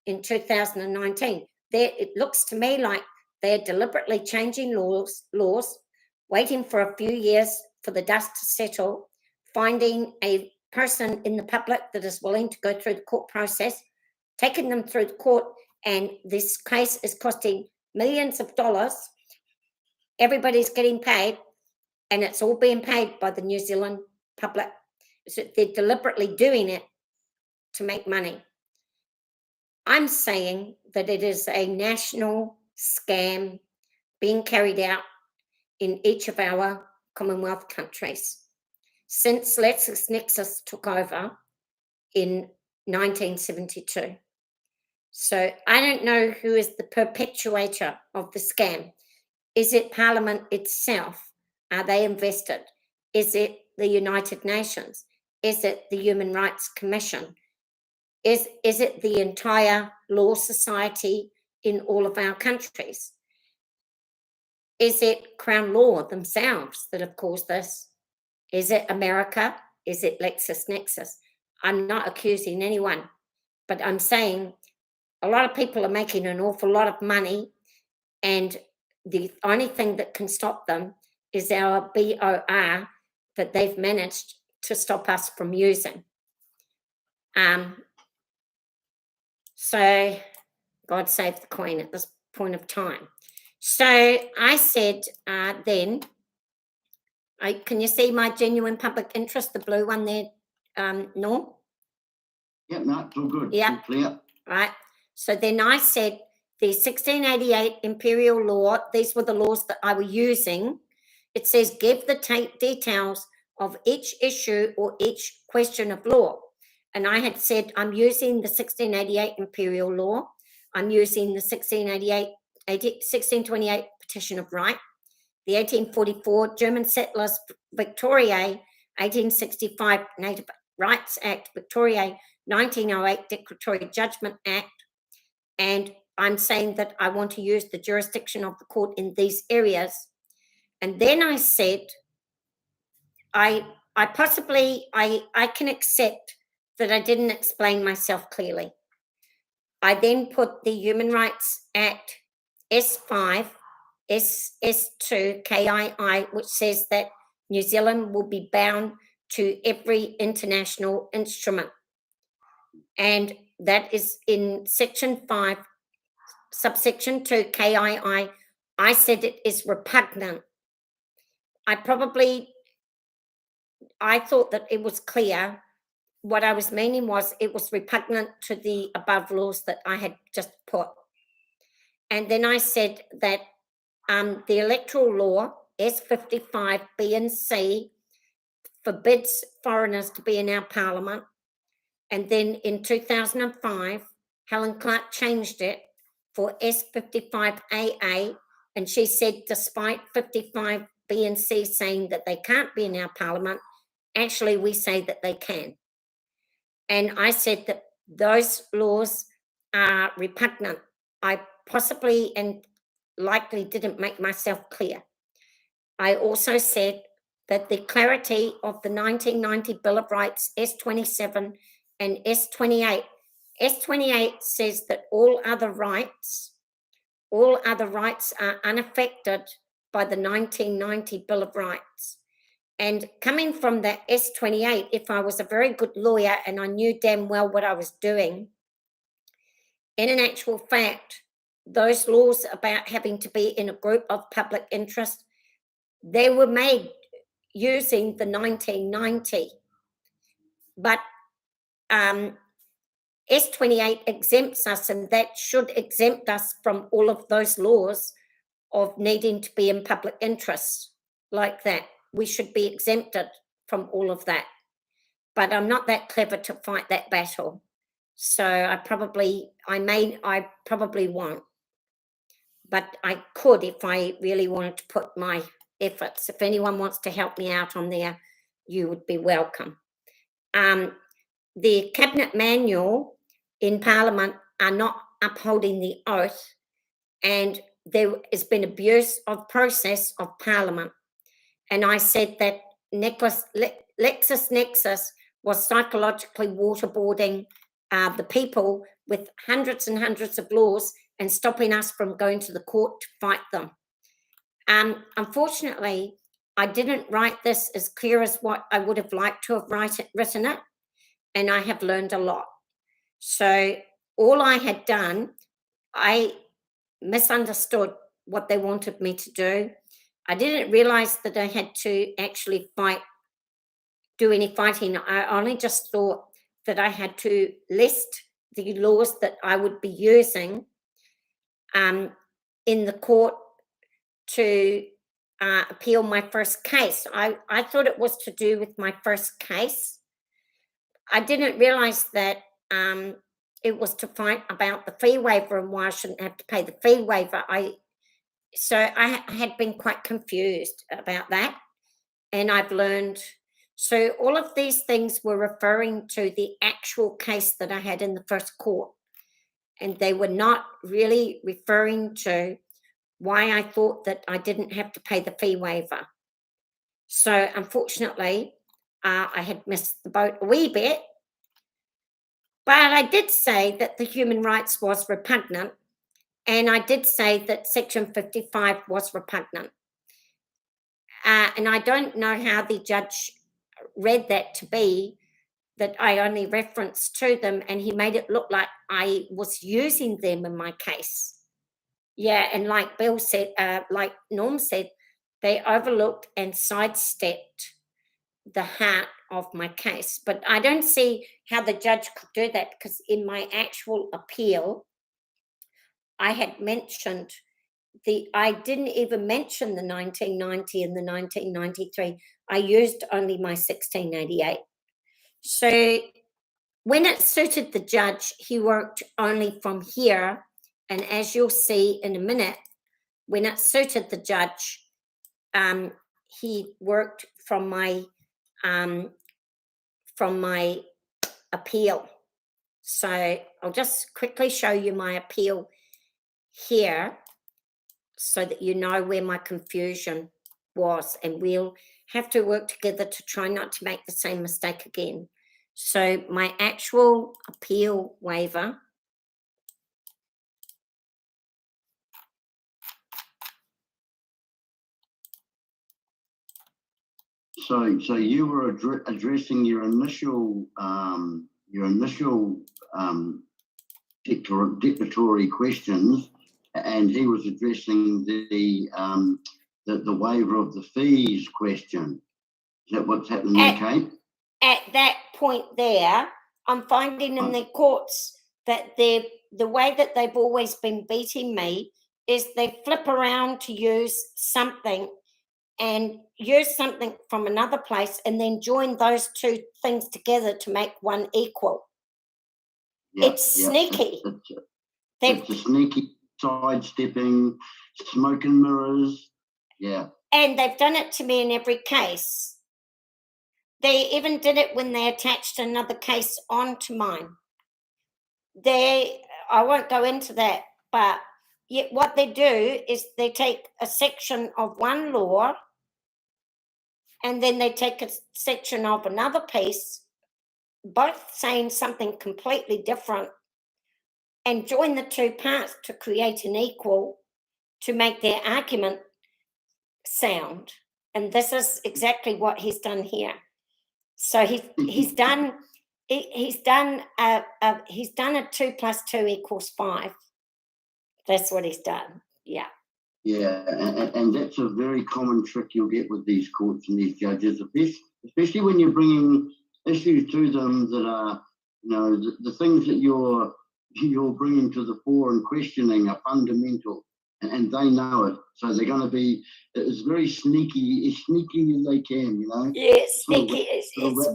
in 2019. It looks to me like they're deliberately changing laws, waiting for a few years for the dust to settle, finding a person in the public that is willing to go through the court process, taking them through the court, and this case is costing millions of dollars. Everybody's getting paid, and it's all being paid by the New Zealand public. So they're deliberately doing it to make money. I'm saying that it is a national scam being carried out in each of our Commonwealth countries since LexisNexis took over in 1972. So I don't know who is the perpetuator of the scam. Is it Parliament itself? Are they invested? Is it the United Nations? Is it the Human Rights Commission? Is it the entire law society in all of our countries? Is it Crown Law themselves that have caused this? Is it America? Is it LexisNexis? I'm not accusing anyone, but I'm saying a lot of people are making an awful lot of money, and the only thing that can stop them is our BOR that they've managed to stop us from using. So God save the Queen at this point of time. So I said then, can you see my genuine public interest, the blue one there, Norm? Yep, no, it's all good. Yep. All clear. Right. So then I said the 1688 Imperial Law, these were the laws that I were using. It says give the details of each issue or each question of law. And I had said I'm using the 1688 Imperial Law. I'm using the 1628 Petition of Right, the 1844 German Settlers Victoriae, 1865 Native Rights Act, Victoriae, 1908 Declaratory Judgment Act, and I'm saying that I want to use the jurisdiction of the court in these areas. And then I said, I can accept that I didn't explain myself clearly. I then put the Human Rights Act S5, S2, KII, which says that New Zealand will be bound to every international instrument. And that is in Section 5, subsection 2, KII. I said it is repugnant. I thought that it was clear. What I was meaning was it was repugnant to the above laws that I had just put. And then I said that the electoral law, S55, B and C, forbids foreigners to be in our parliament. And then in 2005, Helen Clark changed it for S55AA, and she said despite 55B and C saying that they can't be in our parliament, actually we say that they can. And I said that those laws are repugnant. I possibly and likely didn't make myself clear. I also said that the clarity of the 1990 Bill of Rights, S27 and S28, S28 says that all other rights are unaffected by the 1990 Bill of Rights. And coming from that S28, if I was a very good lawyer and I knew damn well what I was doing, in an actual fact, those laws about having to be in a group of public interest, they were made using the 1990. But S28 exempts us, and that should exempt us from all of those laws of needing to be in public interest like that. We should be exempted from all of that. But I'm not that clever to fight that battle. So I probably won't. But I could if I really wanted to put my efforts. If anyone wants to help me out on there, you would be welcome. The Cabinet Manual in Parliament are not upholding the oath, and there has been abuse of process of Parliament. And I said that LexisNexis was psychologically waterboarding the people with hundreds and hundreds of laws and stopping us from going to the court to fight them. Unfortunately, I didn't write this as clear as what I would have liked to have written it, and I have learned a lot. So all I had done, I misunderstood what they wanted me to do. I didn't realize that I had to actually do any fighting. I only just thought that I had to list the laws that I would be using in the court to appeal my first case. I thought it was to do with my first case. I didn't realize that it was to fight about the fee waiver and why I shouldn't have to pay the fee waiver. So I had been quite confused about that, and I've learned. So all of these things were referring to the actual case that I had in the first court, and they were not really referring to why I thought that I didn't have to pay the fee waiver. So unfortunately, I had missed the boat a wee bit, but I did say that the human rights was repugnant, and I did say that Section 55 was repugnant. And I don't know how the judge read that to be that I only referenced to them, and he made it look like I was using them in my case. Yeah, and like Bill said, like Norm said, they overlooked and sidestepped the heart of my case. But I don't see how the judge could do that, because in my actual appeal, I had mentioned I didn't even mention the 1990 and the 1993. I used only my 1688. So when it suited the judge, he worked only from here. And as you'll see in a minute, when it suited the judge, he worked from my appeal. So I'll just quickly show you my appeal here so that you know where my confusion was, and we'll have to work together to try not to make the same mistake again. So my actual appeal waiver. So you were addressing your initial declaratory questions, and he was addressing the waiver of the fees question. Is that what's happening there, Kate? At that point there, I'm finding in the courts that the way that they've always been beating me is they flip around to use something and use something from another place and then join those two things together to make one equal. It's sneaky. It's a sneaky sidestepping, smoke and mirrors. Yeah. And they've done it to me in every case. They even did it when they attached another case onto mine. I won't go into that, but yet what they do is they take a section of one law and then they take a section of another piece, both saying something completely different, and join the two parts to create an equal to make their argument sound. And this is exactly what he's done here. So he's done a 2 + 2 = 5. That's what he's done. Yeah. Yeah, and that's a very common trick you'll get with these courts and these judges, especially when you're bringing issues to them that are, the things that you're bringing to the fore and questioning are fundamental, and they know it. So they're going to be as very sneaky as they can, Yeah, sneaky. It's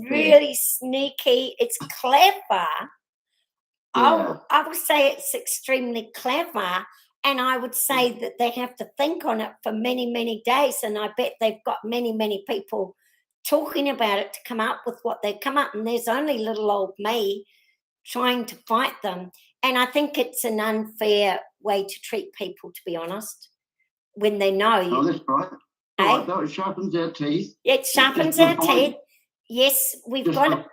really sneaky. It's clever. Yeah. I would say it's extremely clever. And I would say that they have to think on it for many, many days. And I bet they've got many, many people talking about it to come up with what they come up. And there's only little old me trying to fight them. And I think it's an unfair way to treat people, to be honest, when they know you. Oh, that's right. Eh? It sharpens our teeth. It sharpens our teeth. Yes, we've got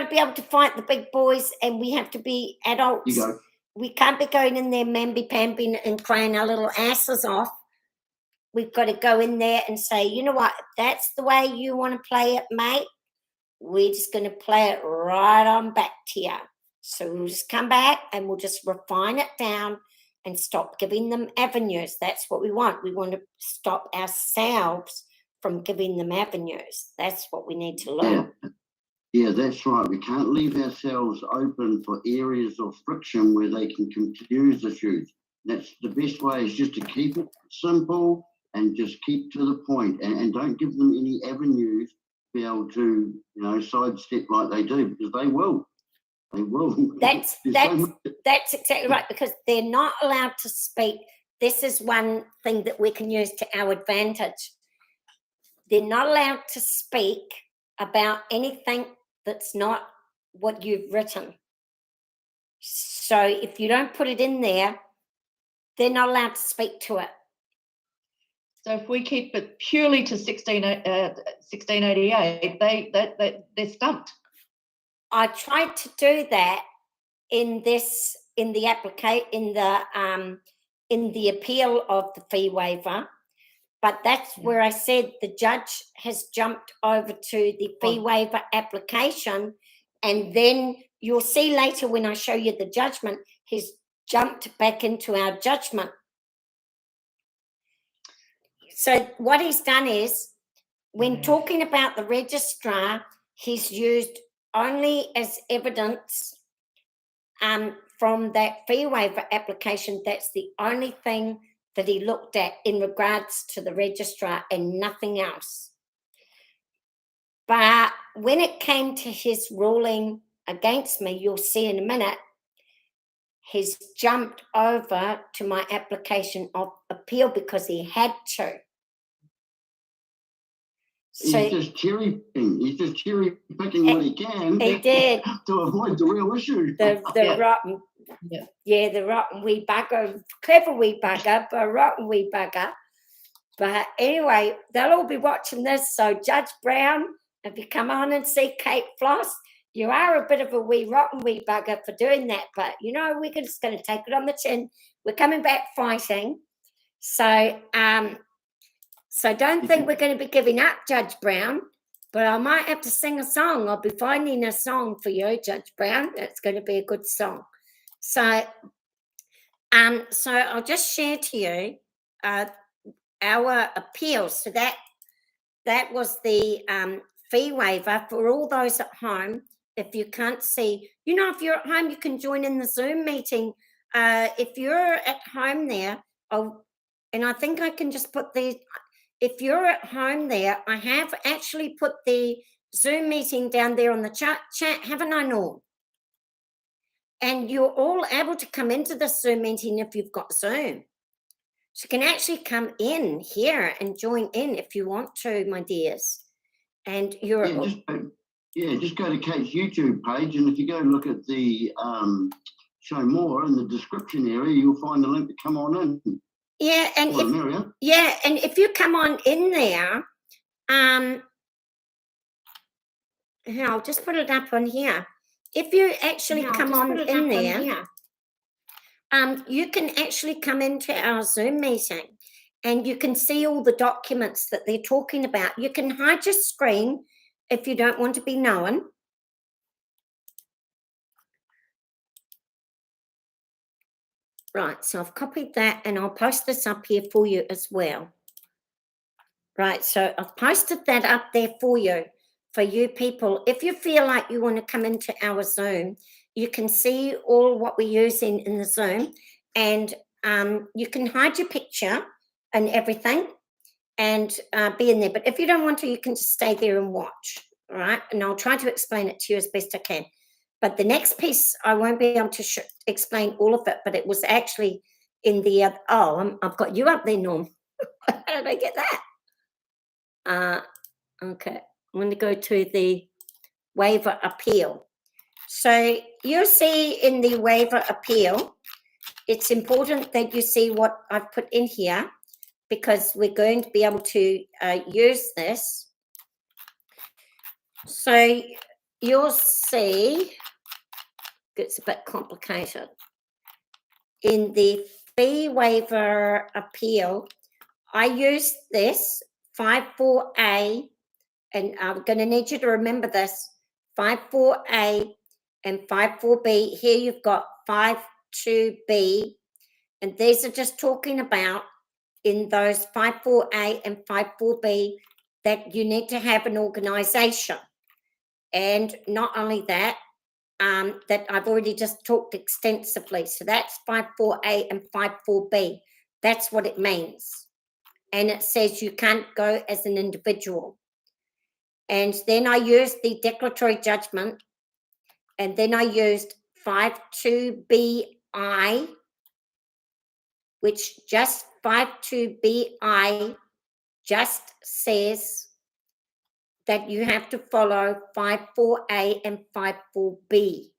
to be able to fight the big boys, and we have to be adults. We can't be going in there mamby-pamping and crying our little asses off we've got to go in there and say, you know what, if that's the way you want to play it, mate, we're just going to play it right on back to you. So we'll just come back and we'll just refine it down and stop giving them avenues. That's what we want. We want to stop ourselves from giving them avenues. That's what we need to learn. Yeah, that's right. We can't leave ourselves open for areas of friction where they can confuse issues. That's the best way, is just to keep it simple and just keep to the point, and don't give them any avenues to be able to, you know, sidestep like they do, because they will. They will. That's exactly right, because they're not allowed to speak. This is one thing that we can use to our advantage. They're not allowed to speak about anything that's not what you've written. So if you don't put it in there, they're not allowed to speak to it. So if we keep it purely to 1688, they're stumped. I tried to do that in the appeal of the fee waiver, but that's where I said the judge has jumped over to the fee waiver application, and then you'll see later when I show you the judgment, he's jumped back into our judgment. So what he's done is, when talking about the registrar, he's used only as evidence from that fee waiver application. That's the only thing that he looked at in regards to the registrar and nothing else. But when it came to his ruling against me, you'll see in a minute, he's jumped over to my application of appeal because he had to. So he's just cherry picking. He's just cherry picking what he can. He did to avoid the real issue. the rotten, the rotten wee bugger, clever wee bugger, but a rotten wee bugger. But anyway, they'll all be watching this. So Judge Brown, if you come on and see Kate Floss, you are a bit of a wee rotten wee bugger for doing that. But you know, we're just going to take it on the chin. We're coming back fighting. So so don't think we're going to be giving up, Judge Brown, but I might have to sing a song. I'll be finding a song for you, Judge Brown. It's going to be a good song. So I'll just share to you our appeal. So that was the fee waiver for all those at home. If you can't see, you know, if you're at home, you can join in the Zoom meeting. If you're at home there, and I think I can just put the... If you're at home there, I have actually put the Zoom meeting down there on the chat, haven't I, Norm? And you're all able to come into the Zoom meeting if you've got Zoom. So you can actually come in here and join in if you want to, my dears. And you're... just go to Kate's YouTube page, and if you go look at the show more in the description area, you'll find the link to come on in. Yeah, and if you come on in there, here, I'll just put it up on here. If you actually come on in there, you can actually come into our Zoom meeting and you can see all the documents that they're talking about. You can hide your screen if you don't want to be known. Right, so I've copied that and I'll post this up here for you as well. Right, so I've posted that up there for you people. If you feel like you want to come into our Zoom, you can see all what we're using in the Zoom, and you can hide your picture and everything and be in there. But if you don't want to, you can just stay there and watch, all right? And I'll try to explain it to you as best I can. But the next piece, I won't be able to explain all of it, but it was actually in the... I've got you up there, Norm. How did I get that? Okay, I'm going to go to the waiver appeal. So you'll see in the waiver appeal, it's important that you see what I've put in here, because we're going to be able to use this. So you'll see... It's a bit complicated. In the fee waiver appeal, I used this 54A, and I'm going to need you to remember this, 54A and 54B. Here you've got 52B, and these are just talking about in those 54A and 54B that you need to have an organisation. And not only that, that I've already just talked extensively. So that's 54A and 54B. That's what it means. And it says you can't go as an individual. And then I used the declaratory judgment, and then I used 52BI, which just 52BI just says that you have to follow 54A and 54B.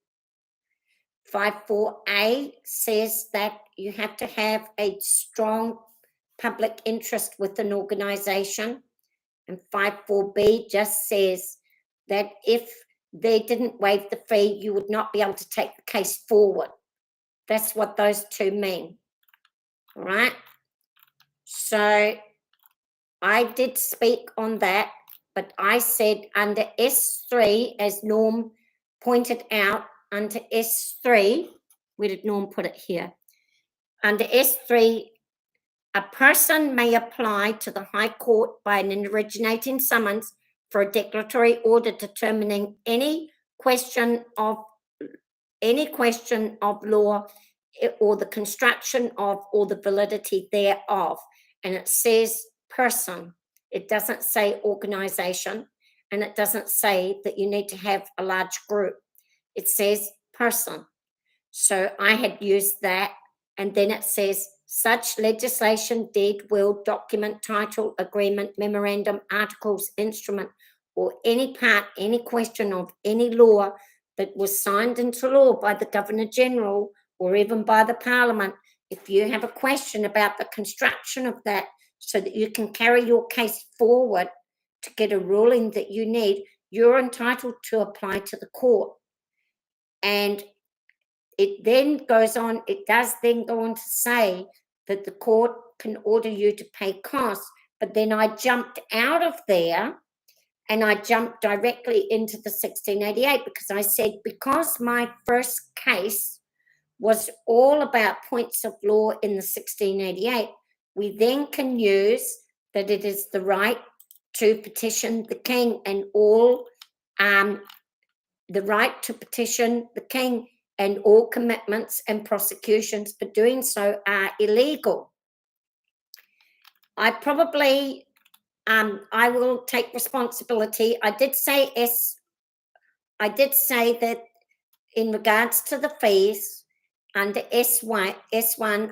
54A says that you have to have a strong public interest with an organisation, and 54B just says that if they didn't waive the fee, you would not be able to take the case forward. That's what those two mean. All right. So I did speak on that, but I said under S3, as Norm pointed out, under S3, where did Norm put it here? Under S3, a person may apply to the High Court by an originating summons for a declaratory order determining any question of law or the construction of or the validity thereof. And it says person. It doesn't say organisation, and it doesn't say that you need to have a large group. It says person. So I had used that, and then it says such legislation, deed, will, document, title, agreement, memorandum, articles, instrument, or any part, any question of any law that was signed into law by the Governor-General or even by the Parliament, if you have a question about the construction of that so that you can carry your case forward to get a ruling that you need, you're entitled to apply to the court. And it then goes on, it does then go on to say that the court can order you to pay costs, but then I jumped out of there and I jumped directly into the 1688 because I said, because my first case was all about points of law in the 1688, we then can use that it is the right to petition the king and all, the right to petition the king and all commitments and prosecutions for doing so are illegal. I probably, I will take responsibility. I did say that in regards to the fees under S1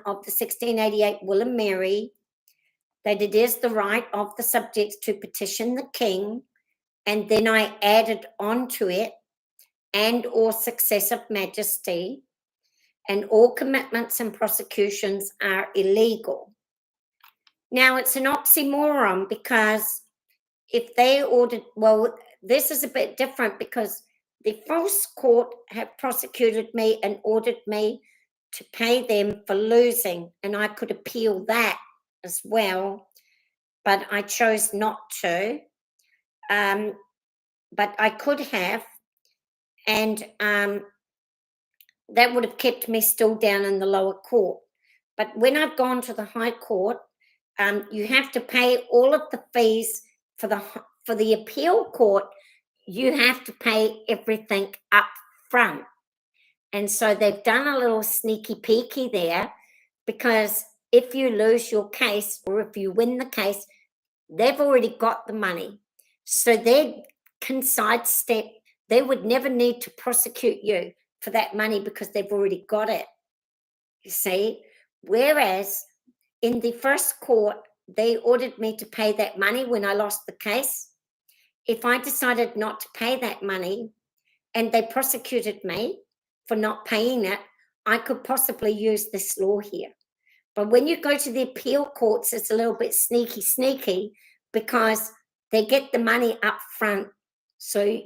of the 1688 Will and Mary, that it is the right of the subjects to petition the king, and then I added on to it, and or successive majesty, and all commitments and prosecutions are illegal. Now, it's an oxymoron because if they ordered, well, this is a bit different because the false court have prosecuted me and ordered me to pay them for losing, and I could appeal that as well, but I chose not to. But I could have, and that would have kept me still down in the lower court. But when I've gone to the High Court, you have to pay all of the fees for the appeal court. You have to pay everything up front. And so they've done a little sneaky peeky there, because if you lose your case or if you win the case, they've already got the money. So they can sidestep. They would never need to prosecute you for that money because they've already got it, you see. Whereas in the first court, they ordered me to pay that money when I lost the case. If I decided not to pay that money and they prosecuted me for not paying it, I could possibly use this law here. But when you go to the appeal courts, it's a little bit sneaky because they get the money up front. So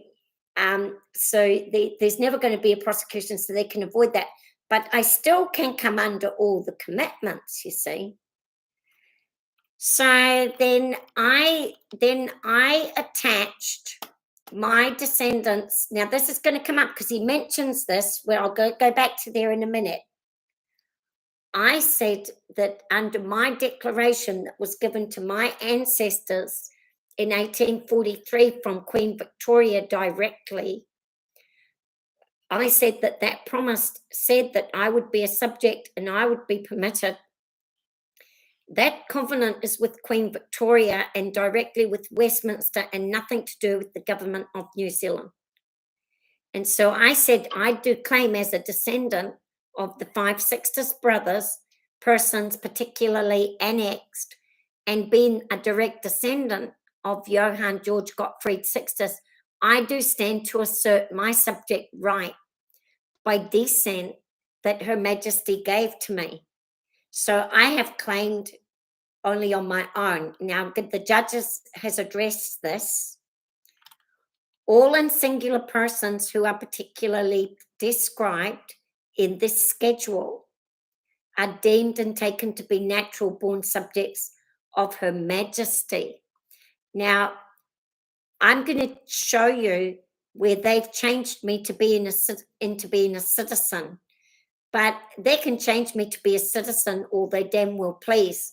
there's never going to be a prosecution, so they can avoid that. But I still can come under all the commitments, you see. So then I attached my descendants. Now this is going to come up because he mentions this, where I'll go back to there in a minute. I said that under my declaration that was given to my ancestors in 1843 from Queen Victoria directly, I said that that promise said that I would be a subject and I would be permitted. That covenant is with Queen Victoria and directly with Westminster and nothing to do with the government of New Zealand. And so I said I do claim as a descendant of the 5 Sixtus brothers, persons particularly annexed, and being a direct descendant of Johann George Gottfried Sixtus, I do stand to assert my subject right by descent that Her Majesty gave to me. So I have claimed only on my own. Now, the judges has addressed this. All in singular persons who are particularly described in this schedule are deemed and taken to be natural born subjects of Her Majesty. Now, I'm going to show you where they've changed me to being into being a citizen, but they can change me to be a citizen all they damn well please.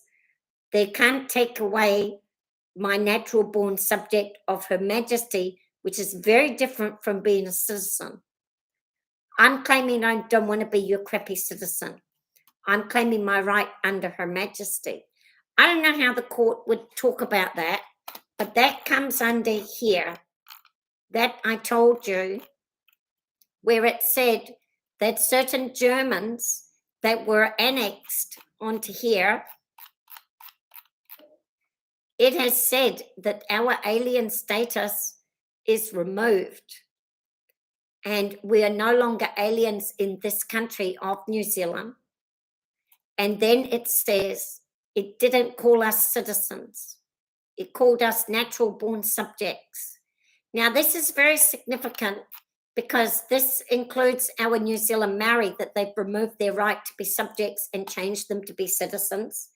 They can't take away my natural born subject of Her Majesty, which is very different from being a citizen. I'm claiming I don't want to be your crappy citizen. I'm claiming my right under Her Majesty. I don't know how the court would talk about that, but that comes under here. That I told you, where it said that certain Germans that were annexed onto here, it has said that our alien status is removed and we are no longer aliens in this country of New Zealand. And then it says it didn't call us citizens. It called us natural born subjects. Now, this is very significant because this includes our New Zealand Maori, that they've removed their right to be subjects and changed them to be citizens.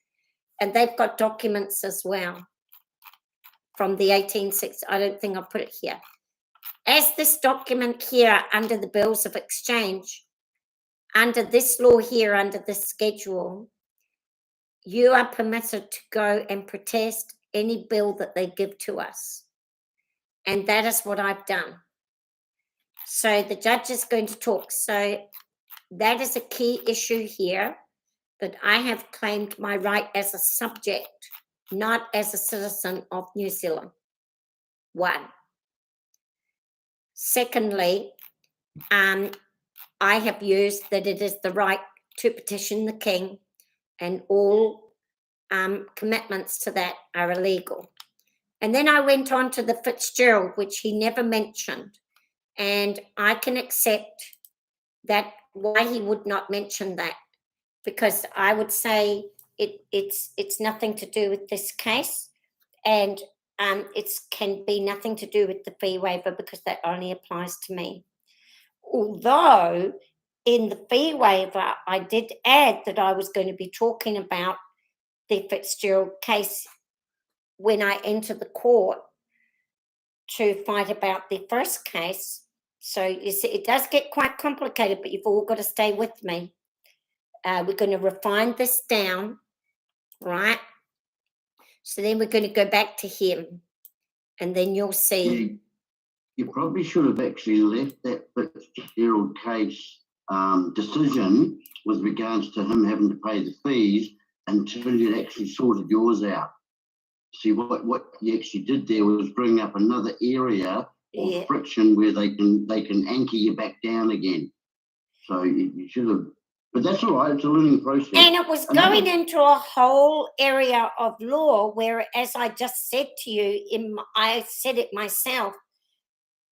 And they've got documents as well from the 1860s. I don't think I'll put it here. As this document here under the Bills of Exchange, under this law here, under this schedule, you are permitted to go and protest any bill that they give to us. And that is what I've done. So the judge is going to talk. So that is a key issue here, that I have claimed my right as a subject, not as a citizen of New Zealand. One. Secondly, I have used that it is the right to petition the king, and all commitments to that are illegal. And then I went on to the Fitzgerald, which he never mentioned. And I can accept that, why he would not mention that, because I would say it's nothing to do with this case, and it can be nothing to do with the fee waiver, because that only applies to me. Although in the fee waiver, I did add that I was going to be talking about the Fitzgerald case when I enter the court to fight about the first case. So you see, it does get quite complicated, but you've all got to stay with me. We're going to refine this down, right? So then we're going to go back to him, and then you'll see. You probably should have actually left that Fitzgerald case decision with regards to him having to pay the fees until you'd actually sorted yours out. See, what you actually did there was bring up another area of friction where they can anchor you back down again. So you should have, but that's all right. It's a learning process. And it was going into a whole area of law where, as I just said to you, I said it myself,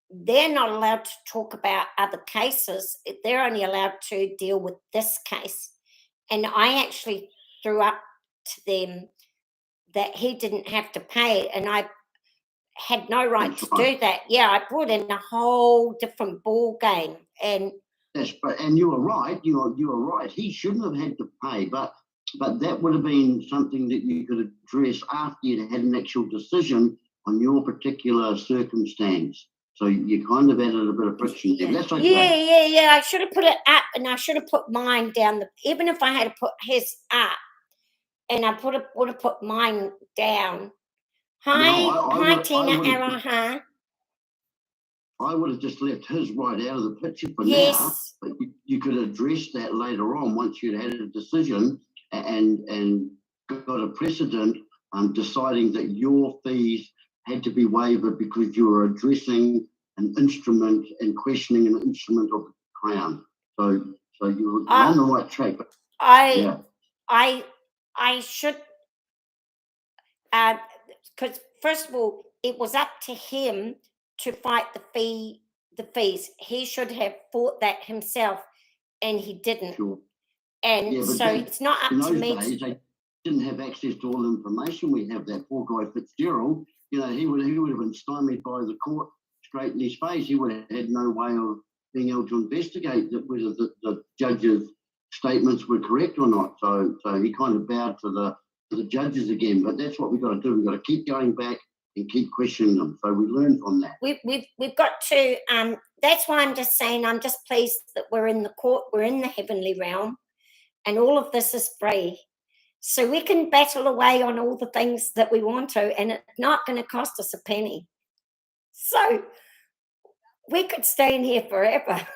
they're not allowed to talk about other cases. They're only allowed to deal with this case. And I actually threw up to them that he didn't have to pay, and I had no right to do that. Yeah, I brought in a whole different ball game. And and you were right. You were right. He shouldn't have had to pay, but but that would have been something that you could address after you'd had an actual decision on your particular circumstance. So you kind of added a bit of friction there. That's okay. Yeah. I should have put it up, and I should have put mine down. Even if I had to put his up, and I would have put mine down. Hi, Tina. Aloha. I would have just left his right out of the picture for now, Yes. but you could address that later on once you'd had a decision and got a precedent deciding that your fees had to be waived because you were addressing an instrument and questioning an instrument of the Crown. So you were on the right track. I should, because first of all, it was up to him to fight the fees. He should have fought that himself, and he didn't. Sure. And so it's not up to me. Days, they didn't have access to all the information we have. That poor guy Fitzgerald, you know, he would have been stymied by the court straight in his face. He would have had no way of being able to investigate whether the judge's statements were correct or not. So he kind of bowed to the judges again. But that's what we've got to do. We've got to keep going back and keep questioning them. So we learn from that. We've got to. That's why I'm just saying. I'm just pleased that we're in the court. We're in the heavenly realm, and all of this is free. So we can battle away on all the things that we want to, and it's not going to cost us a penny. So we could stay in here forever.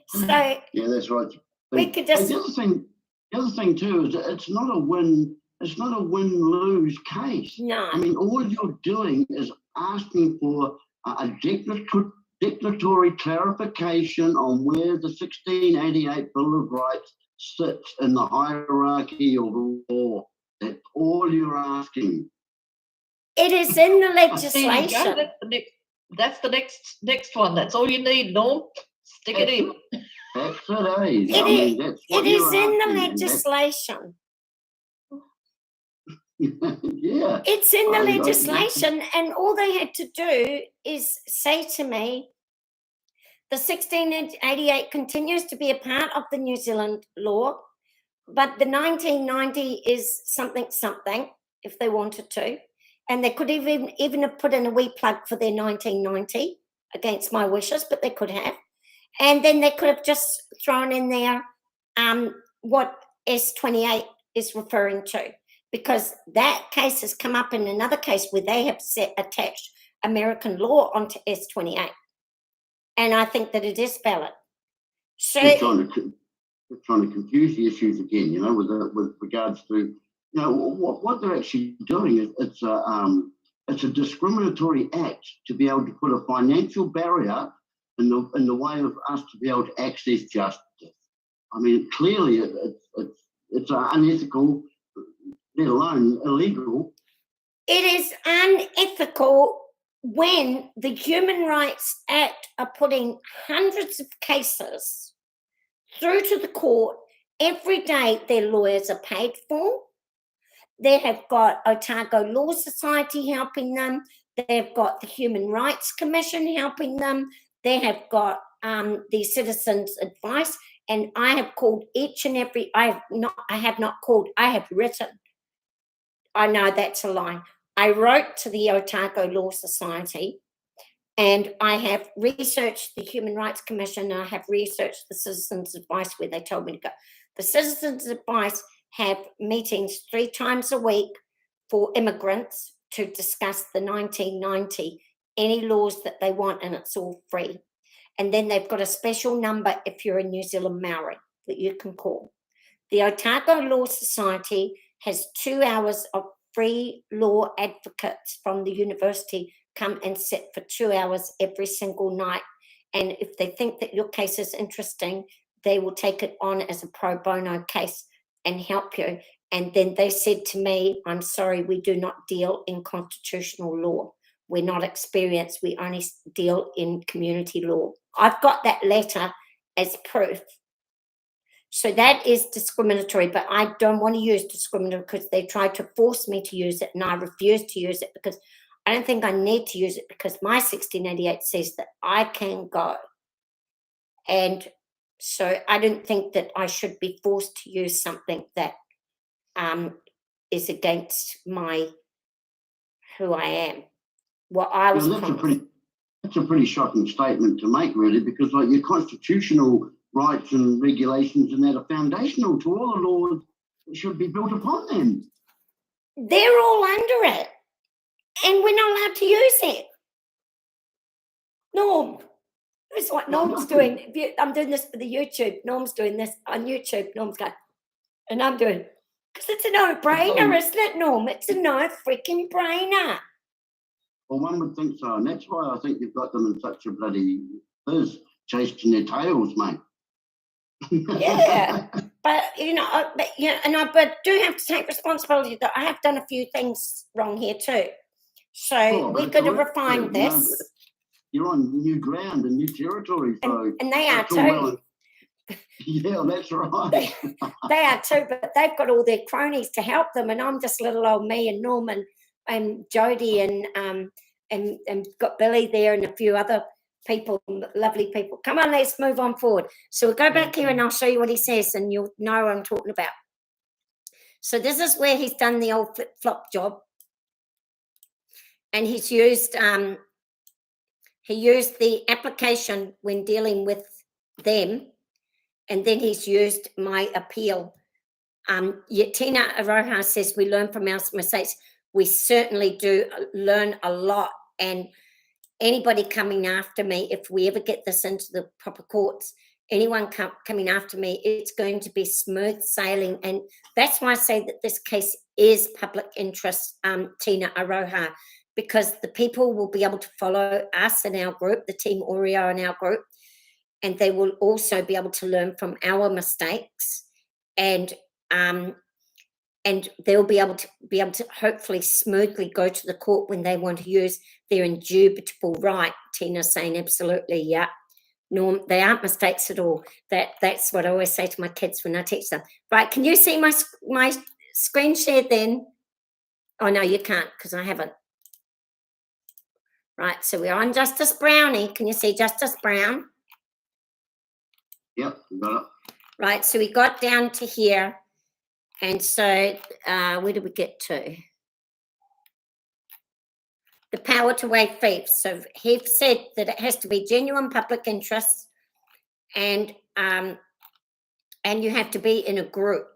So yeah, that's right. We could just. The other thing too is it's not a win. It's not a win-lose case. No. I mean, all you're doing is asking for a declaratory clarification on where the 1688 Bill of Rights sits in the hierarchy of law. That's all you're asking. It is in the legislation. That's the next one. That's all you need, Norm. Stick it in. That's it, It is in the legislation. Yeah. It's in the legislation, and all they had to do is say to me, the 1688 continues to be a part of the New Zealand law, but the 1990 is something, if they wanted to. And they could even have put in a wee plug for their 1990 against my wishes, but they could have. And then they could have just thrown in there what S28 is referring to, because that case has come up in another case where they have attached American law onto S28. And I think that it is valid. So they're trying to confuse the issues again, you know, with regards to, you know, what they're actually doing is it's a discriminatory act to be able to put a financial barrier in the way of us to be able to access justice. I mean, clearly it's unethical, let alone illegal. it is unethical when the Human Rights Act are putting hundreds of cases through to the court every day. Their lawyers are paid for. They have got Otago Law Society helping them. They've got the Human Rights Commission helping them. They have got the Citizens Advice. And I have called each and every, I have written. I know that's a lie. I wrote to the Otago Law Society, and I have researched the Human Rights Commission, and I have researched the Citizens Advice where they told me to go. The Citizens Advice have meetings 3 times a week for immigrants to discuss the 1990, any laws that they want, and it's all free. And then they've got a special number if you're a New Zealand Maori that you can call. The Otago Law Society has 2 hours of free law advocates from the university come and sit for 2 hours every single night. And if they think that your case is interesting, they will take it on as a pro bono case and help you. And then they said to me, I'm sorry, we do not deal in constitutional law. We're not experienced. We only deal in community law. I've got that letter as proof. So that is discriminatory, but I don't want to use discriminatory because they tried to force me to use it, and I refuse to use it because I don't think I need to use it, because my 1688 says that I can go and So I don't think that I should be forced to use something that is against who I am. What I was promised. That's a pretty shocking statement to make, really, because like your constitutional rights and regulations and that are foundational to all the laws that should be built upon them. They're all under it, and we're not allowed to use it. Norm, this is what Norm's doing. I'm doing this for the YouTube. Norm's doing this on YouTube. Norm's going, and I'm doing, because it's a no-brainer, isn't it, Norm? It's a no-freaking brainer. Well, one would think so, and that's why I think you've got them in such a bloody fizz, chasing their tails, mate. Yeah, but and I do have to take responsibility that I have done a few things wrong here too. So we're going to refine this. You're on new ground and new territory, so and they are too. Yeah, that's right. They are too, but they've got all their cronies to help them, and I'm just little old me and Norman and Jody and got Billy there and a few other people, lovely people. Come on, let's move on forward. So we'll go back here and I'll show you what he says and you'll know what I'm talking about. So this is where he's done the old flip-flop job, and he's used the application when dealing with them, and then he's used my appeal. Tina Aroha says we learn from our mistakes. We certainly do learn a lot, and anybody coming after me, if we ever get this into the proper courts, anyone coming after me, it's going to be smooth sailing. And that's why I say that this case is public interest, Tina Aroha, because the people will be able to follow us in our group, the Team Oreo in our group, and they will also be able to learn from our mistakes, and they'll be able to hopefully smoothly go to the court when they want to use their indubitable right. Tina's saying absolutely, yeah. Norm, they aren't mistakes at all. That's what I always say to my kids when I teach them. Right, can you see my screen share then? Oh, no, you can't because I haven't. Right, so we're on Justice Brownie. Can you see Justice Brown? Yep, got it. Right, so we got down to here. And so where did we get to? The power to waive fees. So he said that it has to be genuine public interest, and you have to be in a group.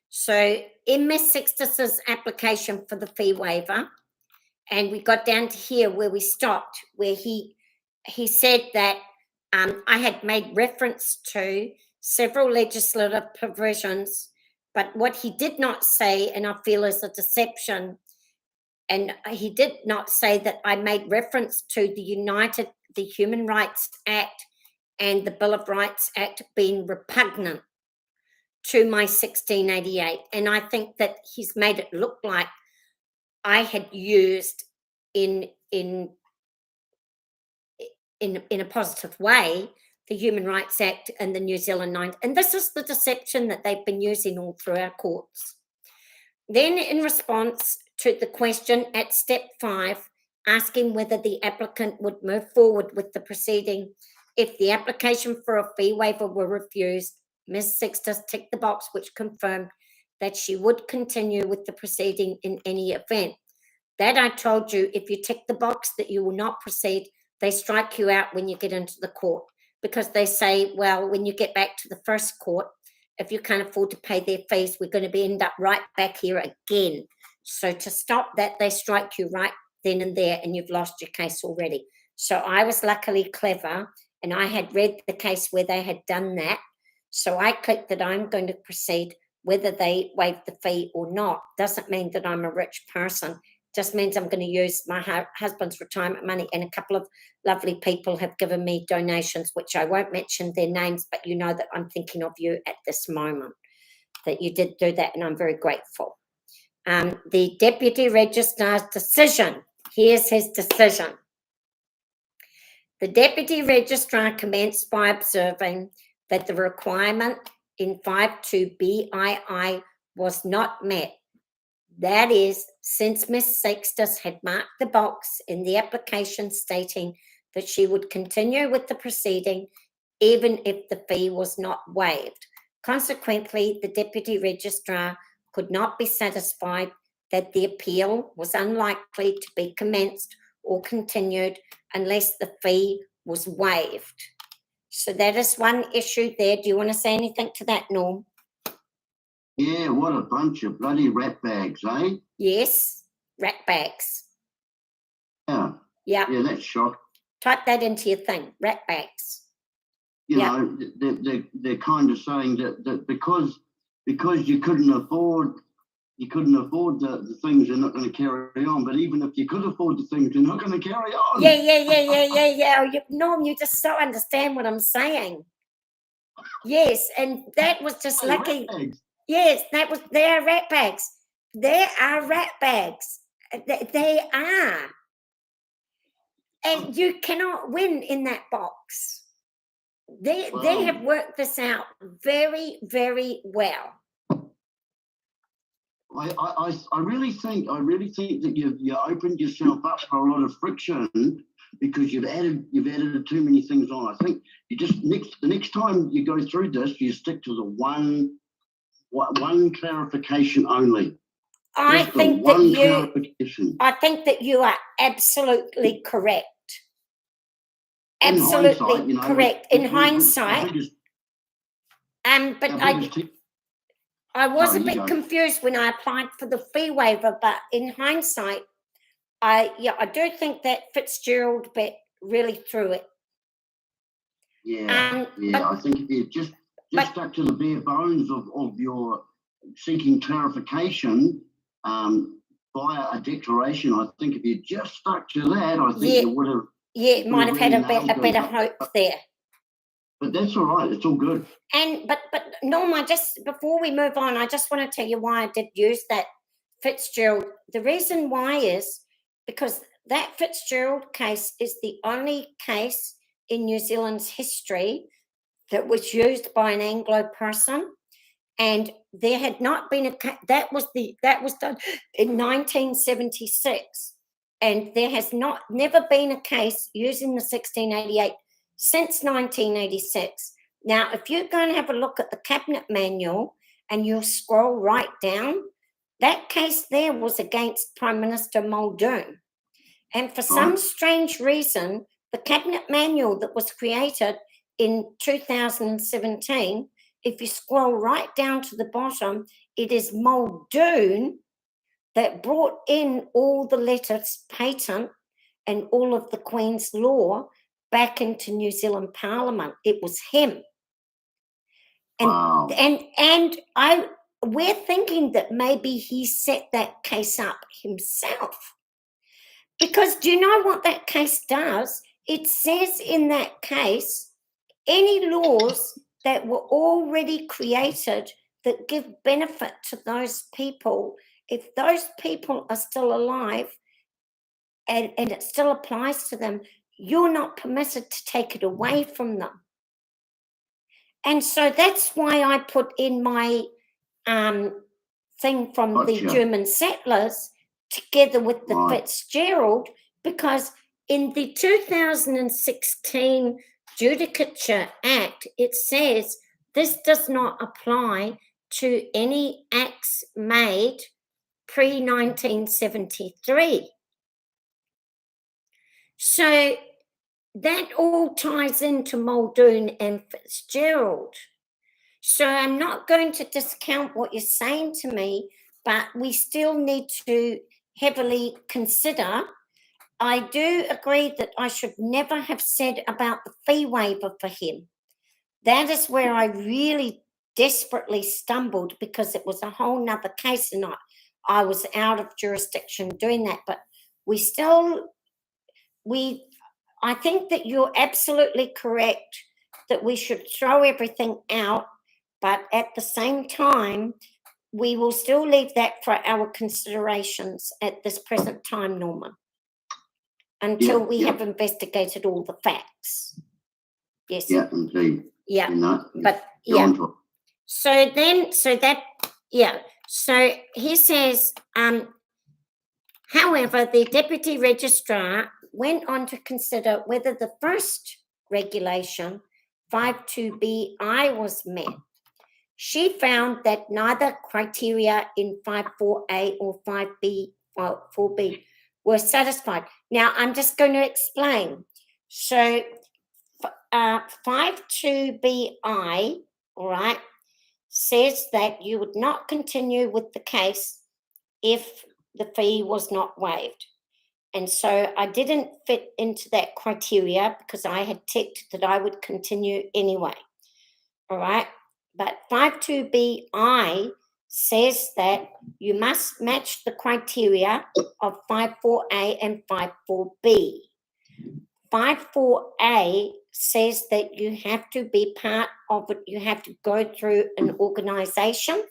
So in Miss Sixtus's application for the fee waiver, and we got down to here where we stopped, where he said that I had made reference to several legislative provisions, but what he did not say, and I feel is a deception, and he did not say that I made reference to the Human Rights Act and the Bill of Rights Act being repugnant to my 1688. And I think that he's made it look like I had used in a positive way the Human Rights Act and the New Zealand 9. And this is the deception that they've been using all through our courts. Then in response to the question at step 5, asking whether the applicant would move forward with the proceeding if the application for a fee waiver were refused, Ms. Sixtus ticked the box which confirmed that she would continue with the proceeding in any event. That I told you, if you tick the box that you will not proceed, they strike you out when you get into the court, because they say, well, when you get back to the first court, if you can't afford to pay their fees, we're going to end up right back here again. So to stop that, they strike you right then and there, and you've lost your case already. So I was luckily clever, and I had read the case where they had done that. So I clicked that I'm going to proceed whether they waive the fee or not. Doesn't mean that I'm a rich person. Just means I'm going to use my husband's retirement money, and a couple of lovely people have given me donations, which I won't mention their names, but you know that I'm thinking of you at this moment, that you did do that, and I'm very grateful. The Deputy Registrar's decision. Here's his decision. The Deputy Registrar commenced by observing that the requirement in 5.2 BII was not met. That is, since Miss Sixtus had marked the box in the application stating that she would continue with the proceeding even if the fee was not waived. Consequently, the Deputy Registrar could not be satisfied that the appeal was unlikely to be commenced or continued unless the fee was waived. So that is one issue there. Do you want to say anything to that, Norm? Yeah, what a bunch of bloody rat bags, eh? Yes, rat bags. Yeah. Yeah, Yeah, that's shocking. type that into your thing, rat bags. You Yeah. know, they're kind of saying that because you couldn't afford the things, you're not going to carry on. But even if you could afford the things, you're not going to carry on. Yeah. Norm, you just so understand what I'm saying. Yes, and that was just Hey, lucky. rat bags. Yes, they are rat bags. They are rat bags. They are. And you cannot win in that box. They have worked this out very, very well. I really think that you opened yourself up for a lot of friction because you've added too many things on. I think you just the next time you go through this, you stick to the one clarification only. I think that you are absolutely correct. Absolutely correct. In hindsight, but I was a bit confused when I applied for the fee waiver, but in hindsight, I do think that Fitzgerald bit really threw it. Yeah, I think if you just stuck to the bare bones of your seeking clarification via a declaration, I think if you just stuck to that, I think you would have. Yeah, it might have had a better hope there. But that's all right. It's all good. And but Norm, before we move on, I just want to tell you why I did use that Fitzgerald. The reason why is because that Fitzgerald case is the only case in New Zealand's history that was used by an Anglo person, and there had not been that was done in 1976, and there has never been a case using the 1688 since 1986. Now, if you're going to have a look at the Cabinet Manual and you'll scroll right down, that case there was against Prime Minister Muldoon. And for some strange reason, the Cabinet Manual that was created in 2017, if you scroll right down to the bottom, it is Muldoon that brought in all the letters patent and all of the Queen's law back into New Zealand Parliament. It was him. And we're thinking that maybe he set that case up himself. Because do you know what that case does? It says in that case, any laws that were already created that give benefit to those people, if those people are still alive and it still applies to them, you're not permitted to take it away from them. And so that's why I put in my thing from the German settlers together with the Fitzgerald, because in the 2016 Judicature Act, it says this does not apply to any acts made pre-1973. So that all ties into Muldoon and Fitzgerald. So I'm not going to discount what you're saying to me, but we still need to heavily consider. I do agree that I should never have said about the fee waiver for him. That is where I really desperately stumbled, because it was a whole nother case and I was out of jurisdiction doing that. But I think that you're absolutely correct that we should throw everything out, but at the same time, we will still leave that for our considerations at this present time, Norman, until we have investigated all the facts. Yes. Yeah, indeed. Yeah. But So he says, however, the Deputy Registrar went on to consider whether the first regulation 52BI was met. She found that neither criteria in 54A or 4B were satisfied. Now, I'm just going to explain. So, 52BI, all right, says that you would not continue with the case if the fee was not waived. And so I didn't fit into that criteria because I had ticked that I would continue anyway. All right. But 52BI says that you must match the criteria of 54A and 54B. 54A says that you have to be part of it, you have to go through an organisation.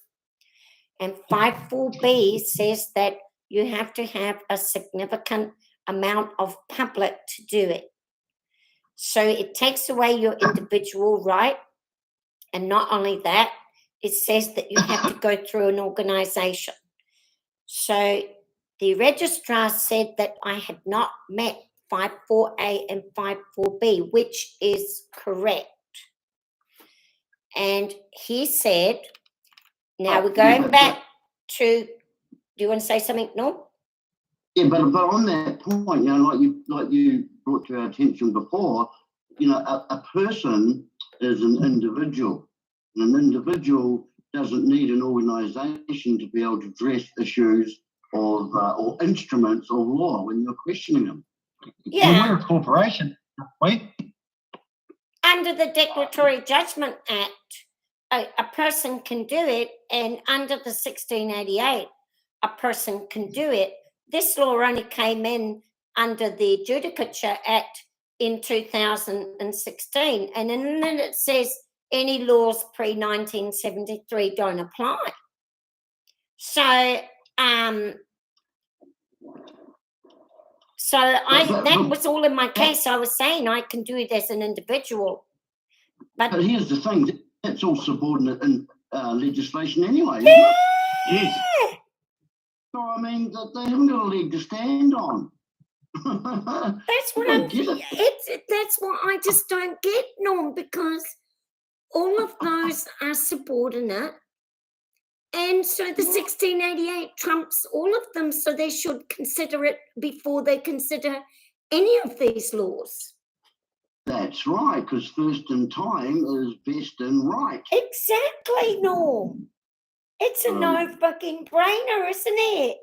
And 54B says that you have to have a significant amount of public to do it. So it takes away your individual right. And not only that, it says that you have to go through an organisation. So the registrar said that I had not met 54A and 54B, which is correct. And he said, now we're going back to, do you want to say something, Norm? Yeah, but on that point, like you brought to our attention before, a person is an individual. And an individual doesn't need an organisation to be able to address issues of or instruments of law when you're questioning them. Yeah. We're a corporation, right? Under the Declaratory Judgment Act, a person can do it, and under the 1688, a person can do it. This law only came in under the Judicature Act in 2016, and then it says any laws pre-1973 don't apply. So, that was all in my case. I was saying I can do it as an individual. But here's the thing, that's all subordinate in legislation anyway, isn't it? Yes. So, I mean, they haven't got a leg to stand on. That's what that's what I just don't get, Norm, because all of those are subordinate. And so the 1688 trumps all of them, so they should consider it before they consider any of these laws. That's right, because first in time is best in right. Exactly, Norm. It's a no fucking brainer, isn't it?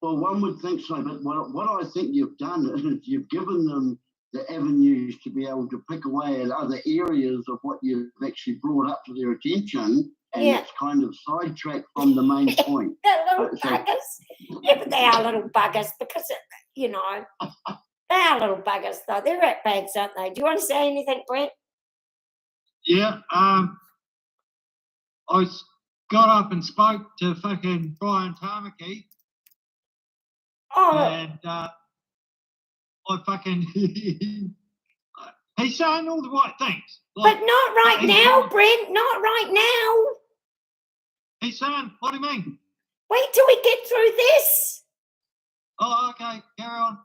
Well, one would think so, but what I think you've done is you've given them the avenues to be able to pick away at other areas of what you've actually brought up to their attention, and it's kind of sidetracked from the main point. They're little buggers. Yeah, but they are little buggers because, they are little buggers, though. They're ratbags, aren't they? Do you want to say anything, Brent? Yeah, I got up and spoke to fucking Brian Tamaki. Oh. And I fucking, he's saying all the right things. But not right now, Brent, not right now. He's saying, what do you mean? Wait till we get through this. Oh, okay, carry on.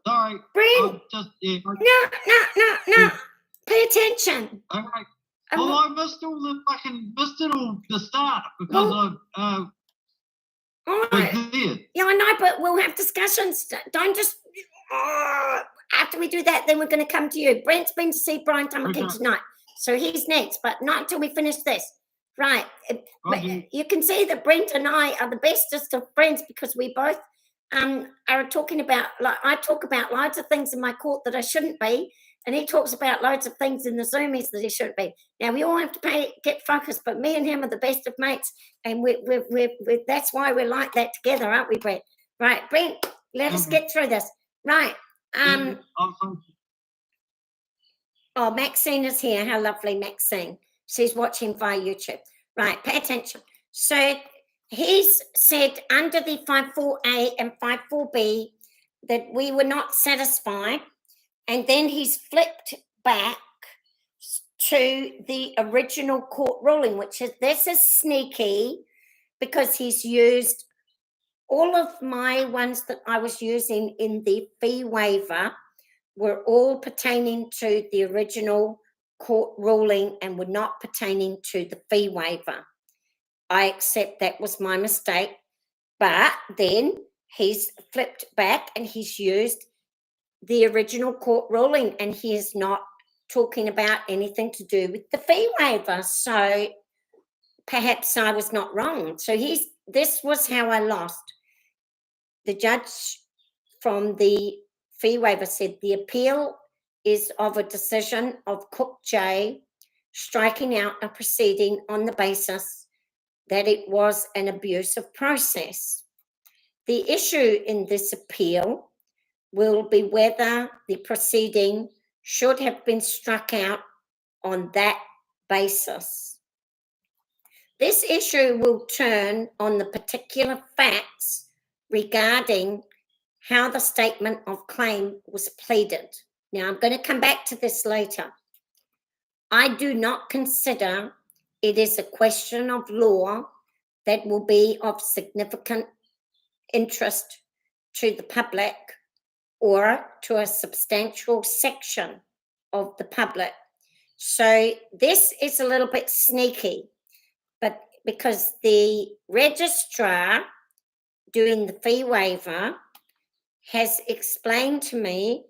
Sorry. Brent. No. Pay attention. Okay. Well, I missed it all the start because all right. Yeah, I know, but we'll have discussions. Don't just after we do that, then we're going to come to you. Brent's been to see Brian Tamaki tonight, so he's next, but not until we finish this. Right. You can see that Brent and I are the bestest of friends because we both are talking about, like, I talk about loads of things in my court that I shouldn't be, and he talks about loads of things in the Zoomies that he shouldn't be. Now, we all have to get focused, but me and him are the best of mates, and we're that's why we're like that together, aren't we, Brent? Right, Brent, let us get through this. Right. Oh, Maxine is here. How lovely, Maxine. She's watching via YouTube. Right, pay attention. So he's said under the 54A and 54B that we were not satisfied, and then he's flipped back to the original court ruling, which is, this is sneaky because he's used all of my ones that I was using in the fee waiver were all pertaining to the original court ruling and were not pertaining to the fee waiver. I accept that was my mistake, but then he's flipped back and he's used the original court ruling, and he is not talking about anything to do with the fee waiver. So perhaps I was not wrong. So this was how I lost. The judge from the fee waiver said the appeal is of a decision of Cook J striking out a proceeding on the basis that it was an abusive process. The issue in this appeal will be whether the proceeding should have been struck out on that basis. This issue will turn on the particular facts regarding how the statement of claim was pleaded. Now, I'm going to come back to this later. I do not consider it is a question of law that will be of significant interest to the public or to a substantial section of the public. So this is a little bit sneaky, but because the registrar doing the fee waiver has explained to me,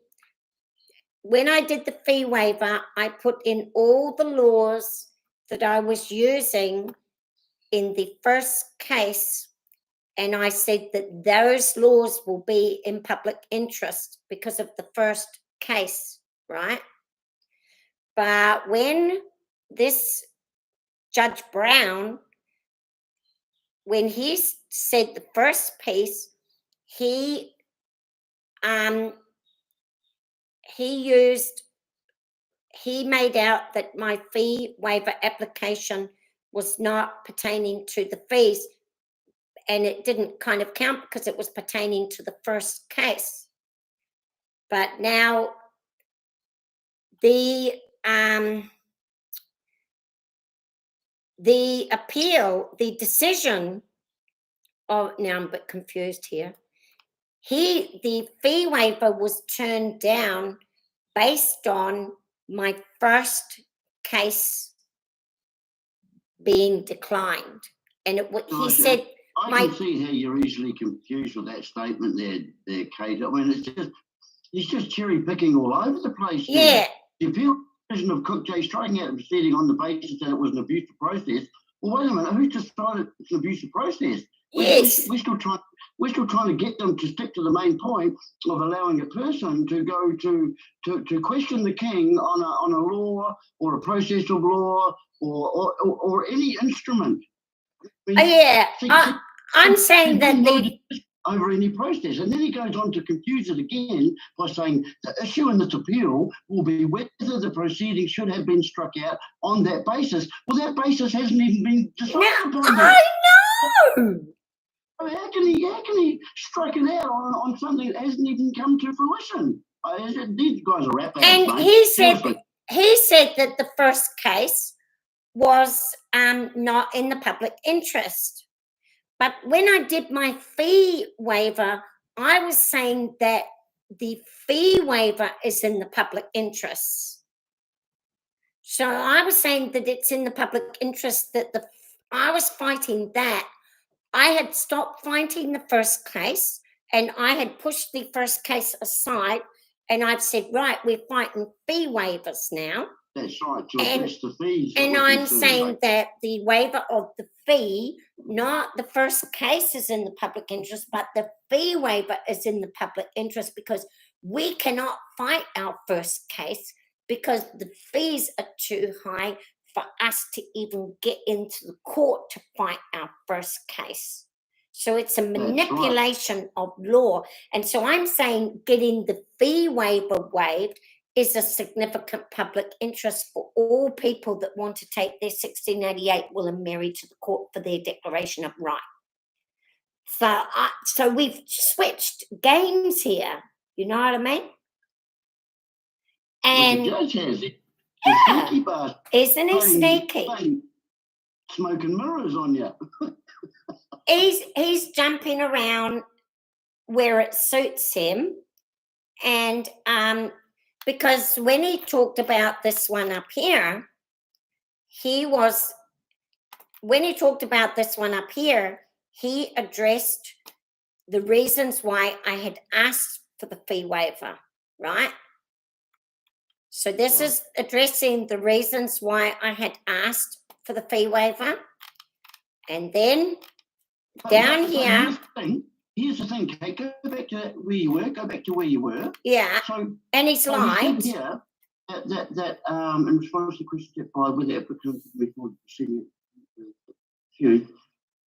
when I did the fee waiver, I put in all the laws that I was using in the first case, and I said that those laws will be in public interest because of the first case, right? But when this Judge Brown, when he said the first piece, he made out that my fee waiver application was not pertaining to the fees, and it didn't kind of count because it was pertaining to the first case. But now the appeal, the decision of, now I'm a bit confused here. The fee waiver was turned down based on my first case being declined. And he said, I can see how you're easily confused with that statement there, Kate. I mean, he's just cherry picking all over the place. Yeah. The appeal decision of Cook J striking out the proceeding on the basis that it was an abusive process. Well, wait a minute, who's decided it's an abusive process? Yes. We're still trying to get them to stick to the main point of allowing a person to go to question the king on a law or a process of law or any instrument. I'm saying that over any process, and then he goes on to confuse it again by saying the issue in this appeal will be whether the proceeding should have been struck out on that basis. Well, that basis hasn't even been decided upon yet. I know. I mean, how can he strike it out on something that hasn't even come to fruition? These guys are rap ass, And mate. he said that the first case was not in the public interest. But when I did my fee waiver, I was saying that the fee waiver is in the public interest. So I was saying that it's in the public interest that I was fighting that. I had stopped fighting the first case and I had pushed the first case aside, and I've said, right, we're fighting fee waivers now. That's right, to address the fees. And I'm saying that the waiver of the fee, not the first case is in the public interest, but the fee waiver is in the public interest because we cannot fight our first case because the fees are too high for us to even get into the court to fight our first case. So it's a manipulation of law. And so I'm saying getting the fee waiver waived is a significant public interest for all people that want to take their 1688 will and Mary to the court for their declaration of right. So we've switched games here. You know what I mean? And the judge has it. Yeah. Isn't he sneaky? Smoking mirrors on you. He's jumping around where it suits him, and because when he talked about this one up here, he addressed the reasons why I had asked for the fee waiver, right? So this is addressing the reasons why I had asked for the fee waiver. And then down here. Here's the thing, Kate, go back to where you were, Yeah, So, and he's so lied. you said here that in response to question step 5, with the applicant record proceeding.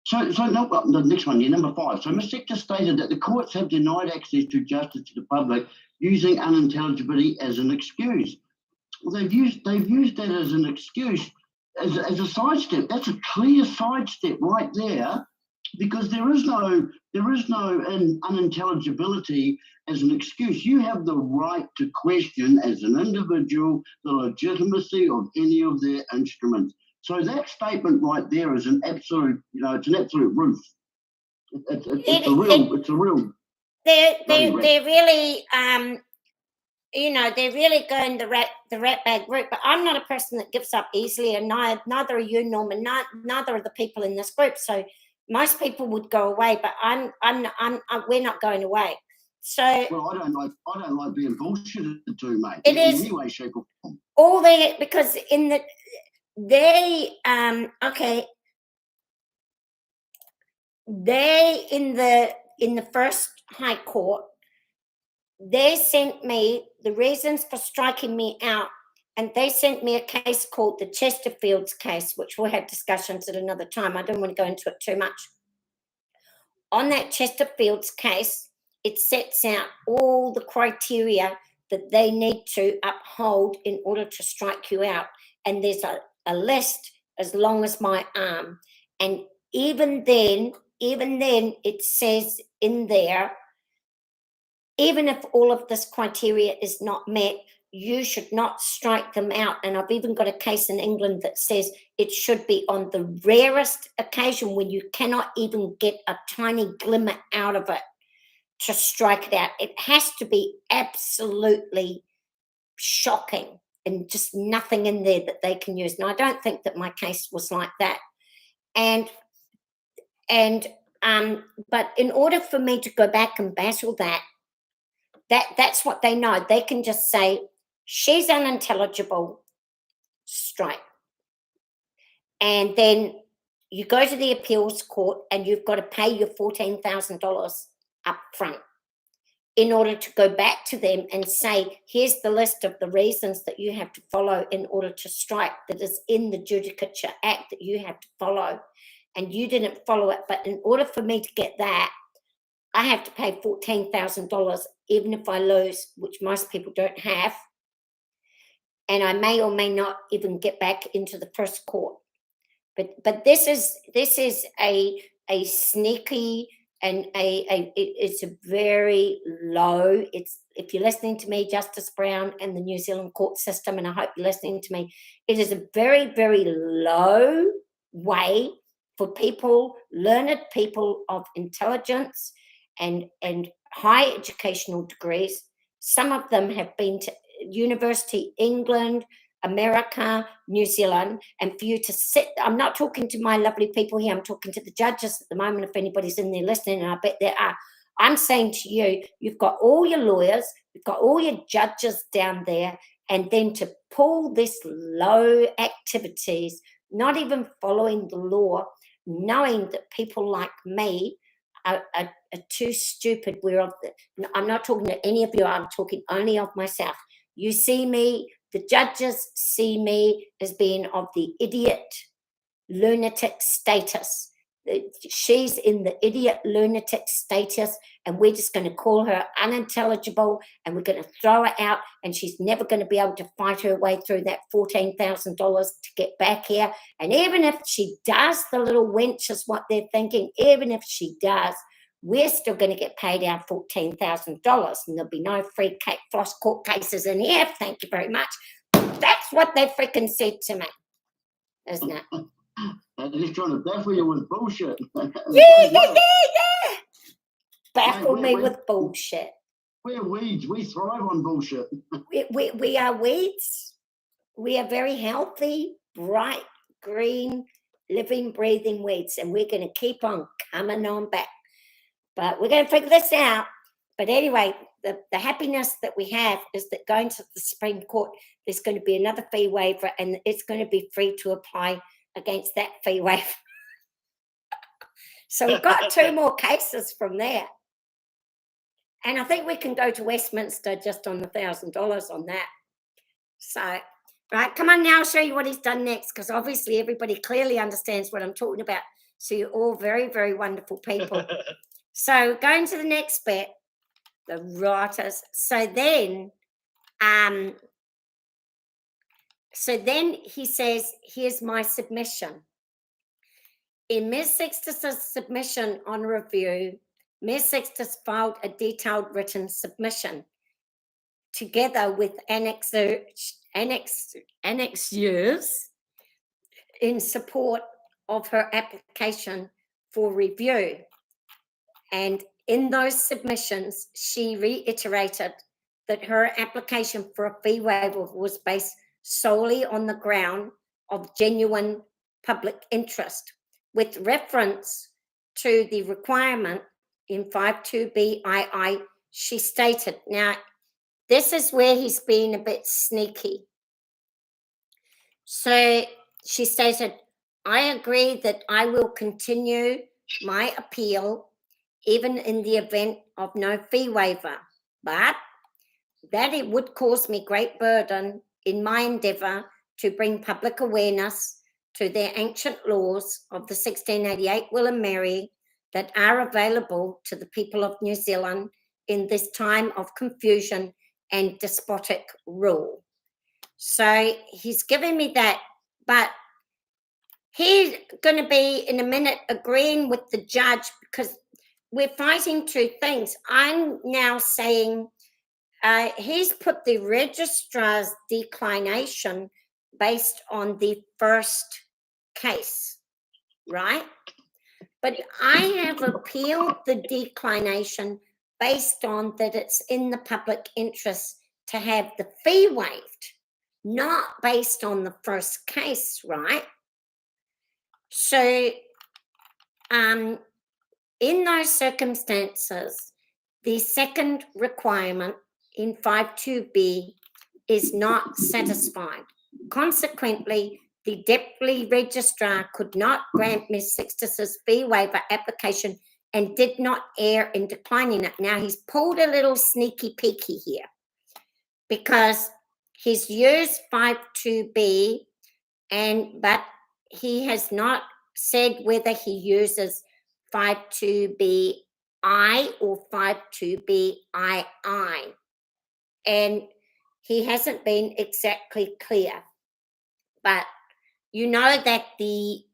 So no, the next one, number 5. So Ms. Sector stated that the courts have denied access to justice to the public using unintelligibility as an excuse. Well, they've used that as an excuse, as a sidestep. That's a clear sidestep right there, because there is no unintelligibility as an excuse. You have the right to question as an individual the legitimacy of any of their instruments. So that statement right there is an absolute, it's an absolute roof. It's a real. They're really, they're really going the rat bag route. But I'm not a person that gives up easily, and neither are you, Norman. Neither are the people in this group. So most people would go away, but we're not going away. So well, I don't like being bullshitted too, mate. It is in any way, shape, or form. All they, because in the they in the first High Court, they sent me the reasons for striking me out, and they sent me a case called the Chesterfield's case, which we'll have discussions at another time. I don't want to go into it too much. On that Chesterfield's case, it sets out all the criteria that they need to uphold in order to strike you out, and there's a list as long as my arm. And even then it says in there, even if all of this criteria is not met, you should not strike them out. And I've even got a case in England that says it should be on the rarest occasion when you cannot even get a tiny glimmer out of it to strike it out. It has to be absolutely shocking and just nothing in there that they can use. Now, I don't think that my case was like that. But in order for me to go back and battle that's what they know. They can just say, she's unintelligible, strike. And then you go to the appeals court and you've got to pay your $14,000 up front in order to go back to them and say, here's the list of the reasons that you have to follow in order to strike, that is in the Judicature Act that you have to follow. And you didn't follow it. But in order for me to get that, I have to pay $14,000, even if I lose, which most people don't have. And I may or may not even get back into the first court. But this is a sneaky, and it's a very low. It's, if you're listening to me, Justice Brown and the New Zealand court system, and I hope you're listening to me, it is a very, very low way for people, learned people of intelligence and high educational degrees. Some of them have been to University, England, America, New Zealand, and for you to sit, I'm not talking to my lovely people here, I'm talking to the judges at the moment, if anybody's in there listening, and I bet there are. I'm saying to you, you've got all your lawyers, you've got all your judges down there, and then to pull this low activities, not even following the law, knowing that people like me are too stupid. I'm not talking to any of you, I'm talking only of myself. You see me, the judges see me as being of the idiot, lunatic status. She's in the idiot, lunatic status, and we're just going to call her unintelligible, and we're going to throw her out, and she's never going to be able to fight her way through that $14,000 to get back here. And even if she does, the little wench is what they're thinking, even if she does, we're still going to get paid our $14,000, and there'll be no free Floss court cases in here. Thank you very much. That's what they freaking said to me, isn't it? They're just trying to baffle you with bullshit. Yeah. Baffle me with bullshit. We're weeds. We thrive on bullshit. We are weeds. We are very healthy, bright, green, living, breathing weeds, and we're going to keep on coming on back. But we're going to figure this out. But anyway, the happiness that we have is that going to the Supreme Court, there's going to be another fee waiver, and it's going to be free to apply against that fee waiver. So we've got 2 more cases from there. And I think we can go to Westminster just on the $1,000 on that. So, right, come on now, I'll show you what he's done next, because obviously everybody clearly understands what I'm talking about. So you're all very, very wonderful people. So going to the next bit, the writers. So then he says, here's my submission. In Ms. Sixtus's submission on review, Ms. Sixtus filed a detailed written submission together with annexures in support of her application for review. And in those submissions, she reiterated that her application for a fee waiver was based solely on the ground of genuine public interest, with reference to the requirement in 52BII, she stated. Now, this is where he's been a bit sneaky. So she stated, I agree that I will continue my appeal even in the event of no fee waiver, but that it would cause me great burden in my endeavour to bring public awareness to their ancient laws of the 1688 Will and Mary that are available to the people of New Zealand in this time of confusion and despotic rule. So he's giving me that, but he's going to be in a minute agreeing with the judge, because we're fighting 2 things. I'm now saying he's put the registrar's declination based on the first case, right? But I have appealed the declination based on that it's in the public interest to have the fee waived, not based on the first case, right? So in those circumstances, the second requirement in 52B is not satisfied. Consequently, the Deputy Registrar could not grant Ms. Sixtus's fee waiver application and did not err in declining it. Now, he's pulled a little sneaky peeky here, because he's used 52B, but he has not said whether he uses 52BI or 52BII. And he hasn't been exactly clear. But you know that the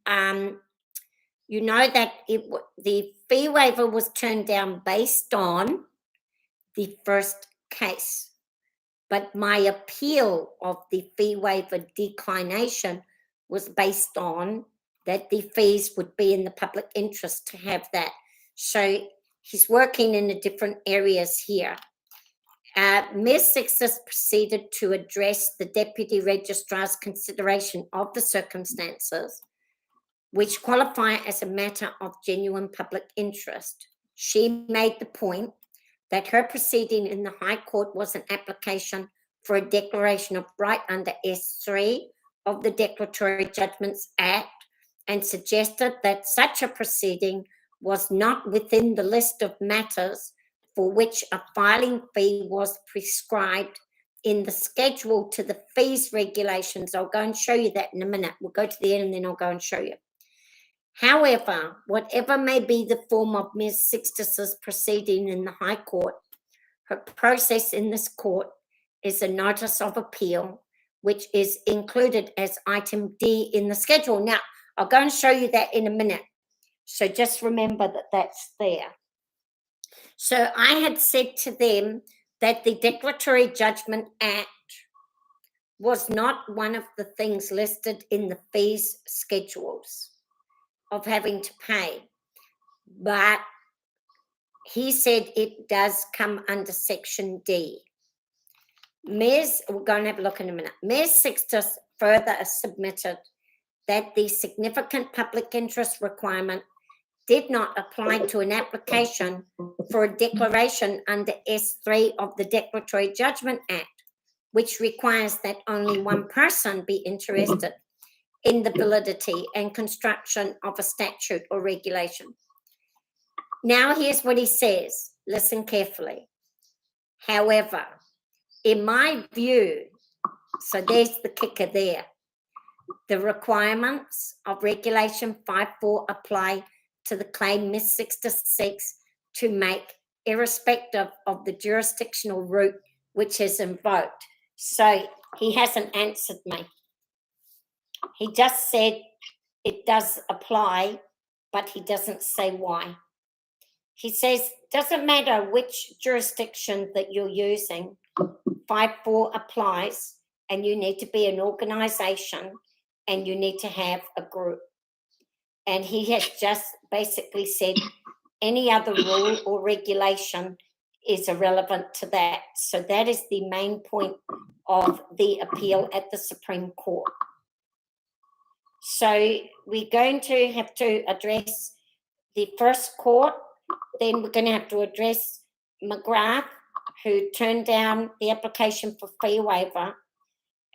fee waiver was turned down based on the first case. But my appeal of the fee waiver declination was based on that the fees would be in the public interest to have that. So he's working in the different areas here. Ms. Sixtus proceeded to address the Deputy Registrar's consideration of the circumstances which qualify as a matter of genuine public interest. She made the point that her proceeding in the High Court was an application for a declaration of right under S3 of the Declaratory Judgments Act, and suggested that such a proceeding was not within the list of matters for which a filing fee was prescribed in the schedule to the fees regulations. I'll go and show you that in a minute. We'll go to the end and then I'll go and show you. However, whatever may be the form of Ms. Sixtus's proceeding in the High Court, her process in this court is a notice of appeal, which is included as item D in the schedule. Now, I'll go and show you that in a minute. So just remember that that's there. So I had said to them that the Declaratory Judgment Act was not one of the things listed in the fees schedules of having to pay. But he said it does come under Section D. Ms. We're going to have a look in a minute. Ms. Sixtus further submitted that the significant public interest requirement did not apply to an application for a declaration under S3 of the Declaratory Judgment Act, which requires that only one person be interested in the validity and construction of a statute or regulation. Now, here's what he says. Listen carefully. However, in my view, so there's the kicker there, the requirements of Regulation 5.4 apply to the claim Ms. Sixtus seeks to make, irrespective of the jurisdictional route which is invoked. So he hasn't answered me. He just said it does apply, but he doesn't say why. He says, doesn't matter which jurisdiction that you're using, 5.4 applies, and you need to be an organisation and you need to have a group. And he has just basically said any other rule or regulation is irrelevant to that. So that is the main point of the appeal at the Supreme Court. So we're going to have to address the first court, then we're going to have to address McGrath, who turned down the application for fee waiver,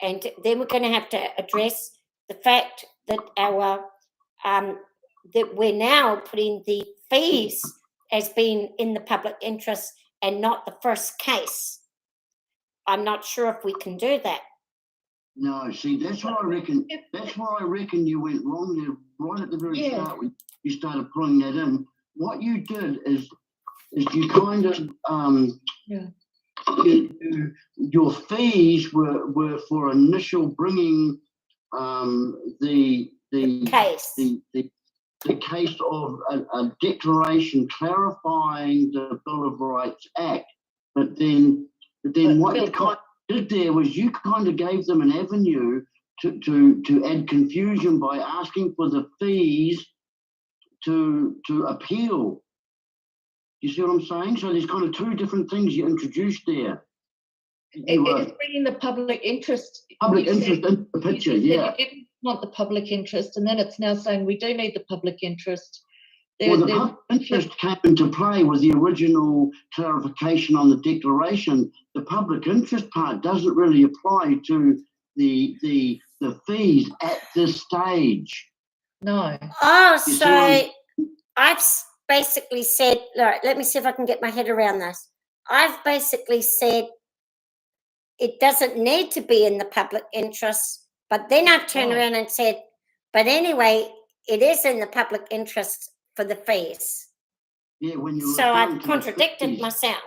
and then we're going to have to address the fact that our that we're now putting the fees as being in the public interest and not the first case. I'm not sure if we can do that. No, see, that's what I reckon. That's where I reckon you went wrong there, right at the very start when you started pulling that in. What you did is you kind of your fees were for initial bringing the case of a declaration clarifying the Bill of Rights Act, but then what you kind of did there was you kind of gave them an avenue to add confusion by asking for the fees to appeal. You see what I'm saying? So there's kind of two different things you introduced there. It is bringing the public interest. Public interest in the picture, yeah. It not the public interest, and then it's now saying we do need the public interest. Well, the public interest came into play with the original clarification on the declaration. The public interest part doesn't really apply to the fees at this stage. No. Oh, so I've basically said, all right, let me see if I can get my head around this. I've basically said it doesn't need to be in the public interest, but then I've turned around and said, but anyway, it is in the public interest for the fees. Yeah, when you so I've contradicted myself.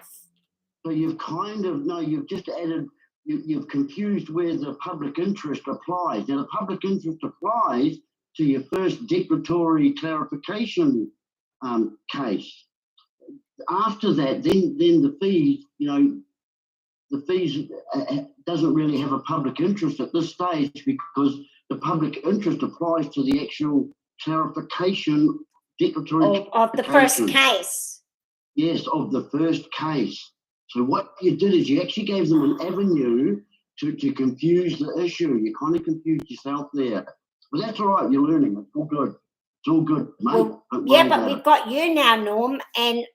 So you've kind of, no, you've just added, you've confused where the public interest applies. Now, the public interest applies to your first declaratory clarification case. After that, then the fees, the fees doesn't really have a public interest at this stage because the public interest applies to the actual clarification declaratory of the first case. Yes, of the first case. So what you did is you actually gave them an avenue to confuse the issue. You kind of confused yourself there. But that's all right, you're learning. It's all good. It's all good, mate. Well, yeah, but we've got you now, Norm, and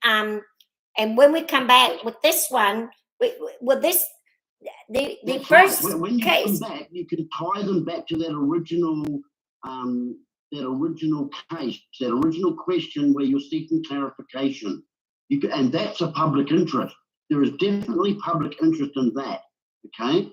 when we come back with this one, with this the first right. When you case, come back, you can tie them back to that original case, that original question where you're seeking clarification. And that's a public interest. There is definitely public interest in that. Okay.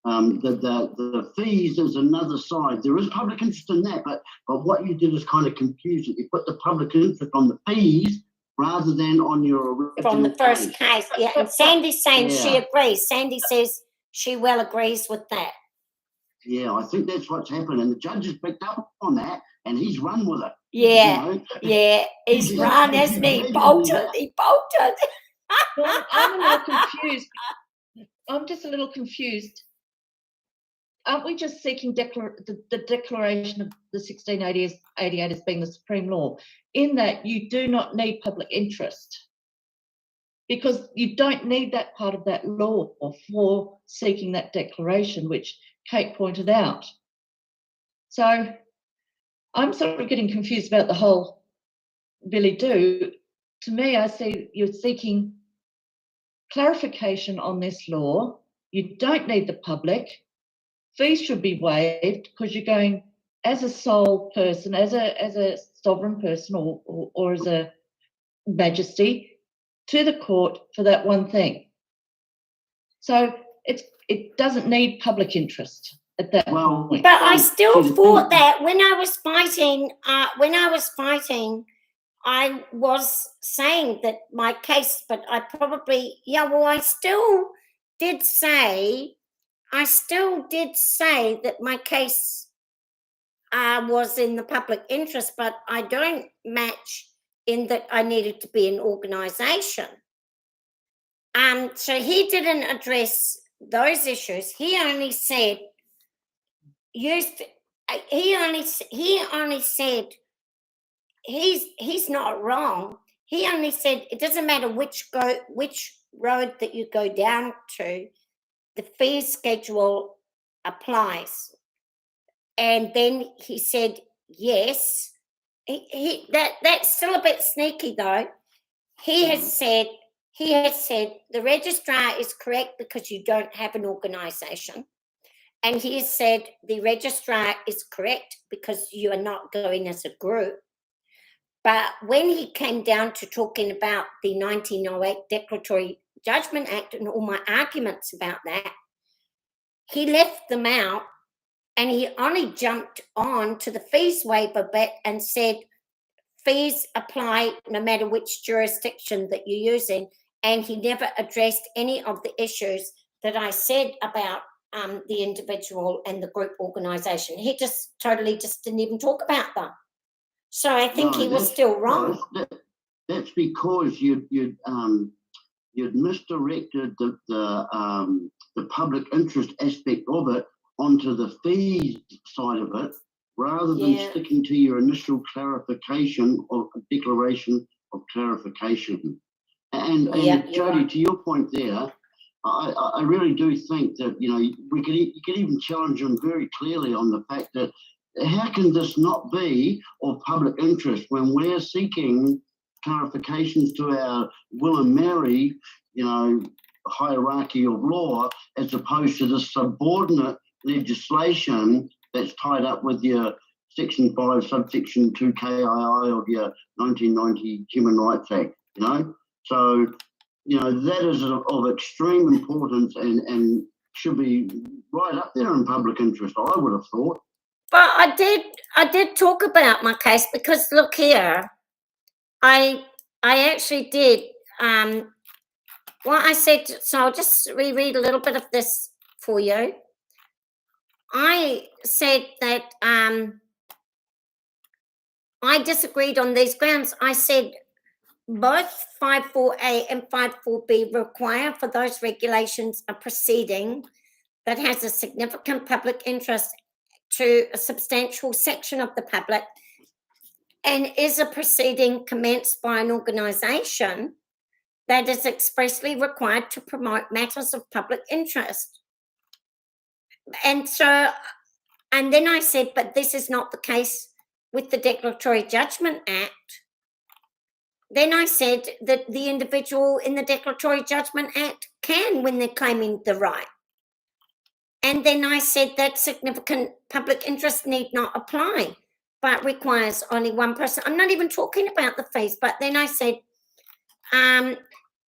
The fees is another side. There is public interest in that, but what you did is kind of confuse it. You put the public interest on the fees rather than on your original from the first case. Yeah, and Sandy's saying she Yeah. agrees. Sandy says she well agrees with that. Yeah, I think that's what's happened, and the judge has picked up on that, and he's run with it. Yeah, You know? yeah, he's run, hasn't he? He bolted. Well, I'm a little confused. I'm just a little confused. Aren't we just seeking the declaration of the 1688 as being the supreme law, in that you do not need public interest? because you don't need that part of that law for seeking that declaration, which Kate pointed out. So I'm sort of getting confused about the whole Billy Do. To me, I see you're seeking clarification on this law. You don't need the public. Fees should be waived because you're going as a sole person, as a sovereign person or as a majesty to the court for that one thing. So it doesn't need public interest at that point. But I still thought that when I was fighting, I was saying that my case, but I probably, I still did say that my case was in the public interest, but I don't match in that I needed to be an organisation. So he didn't address those issues. He only said he's not wrong. He only said it doesn't matter which road that you go down to, the fee schedule applies. And then he said yes. That's still a bit sneaky though. He has said the registrar is correct because you don't have an organisation. And he has said the registrar is correct because you are not going as a group. But when he came down to talking about the 1908 Declaratory Judgment Act and all my arguments about that, he left them out and he only jumped on to the fees waiver bit and said fees apply no matter which jurisdiction that you're using. And he never addressed any of the issues that I said about the individual and the group organisation. He just didn't even talk about them. So I think he was still wrong. That's because you'd misdirected the public interest aspect of it onto the fees side of it, rather than sticking to your initial clarification of a declaration of clarification. And Jodie, right. To your point there, I really do think that you could even challenge them very clearly on the fact that how can this not be of public interest when we're seeking clarifications to our will and marry, hierarchy of law, as opposed to the subordinate legislation that's tied up with your Section 5, Subsection 2 KII of your 1990 Human Rights Act, So, that is of extreme importance and should be right up there in public interest, I would have thought. But I did talk about my case because look here, I actually did what I said, so I'll just reread a little bit of this for you. I said that I disagreed on these grounds. I said both 54A and 54B require for those regulations a proceeding that has a significant public interest to a substantial section of the public and is a proceeding commenced by an organisation that is expressly required to promote matters of public interest. And then I said, but this is not the case with the Declaratory Judgment Act. Then I said that the individual in the Declaratory Judgment Act can when they're claiming the right. And then I said that significant public interest need not apply, but requires only one person. I'm not even talking about the fees, but then I said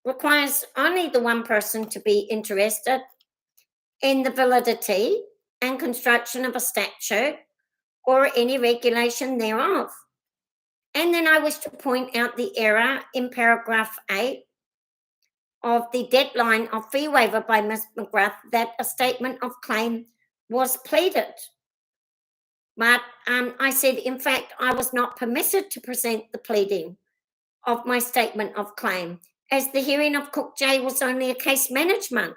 requires only the one person to be interested in the validity and construction of a statute or any regulation thereof. And then I wish to point out the error in paragraph 8 of the deadline of fee waiver by Ms. McGrath that a statement of claim was pleaded. But I said, in fact, I was not permitted to present the pleading of my statement of claim, as the hearing of Cook J was only a case management,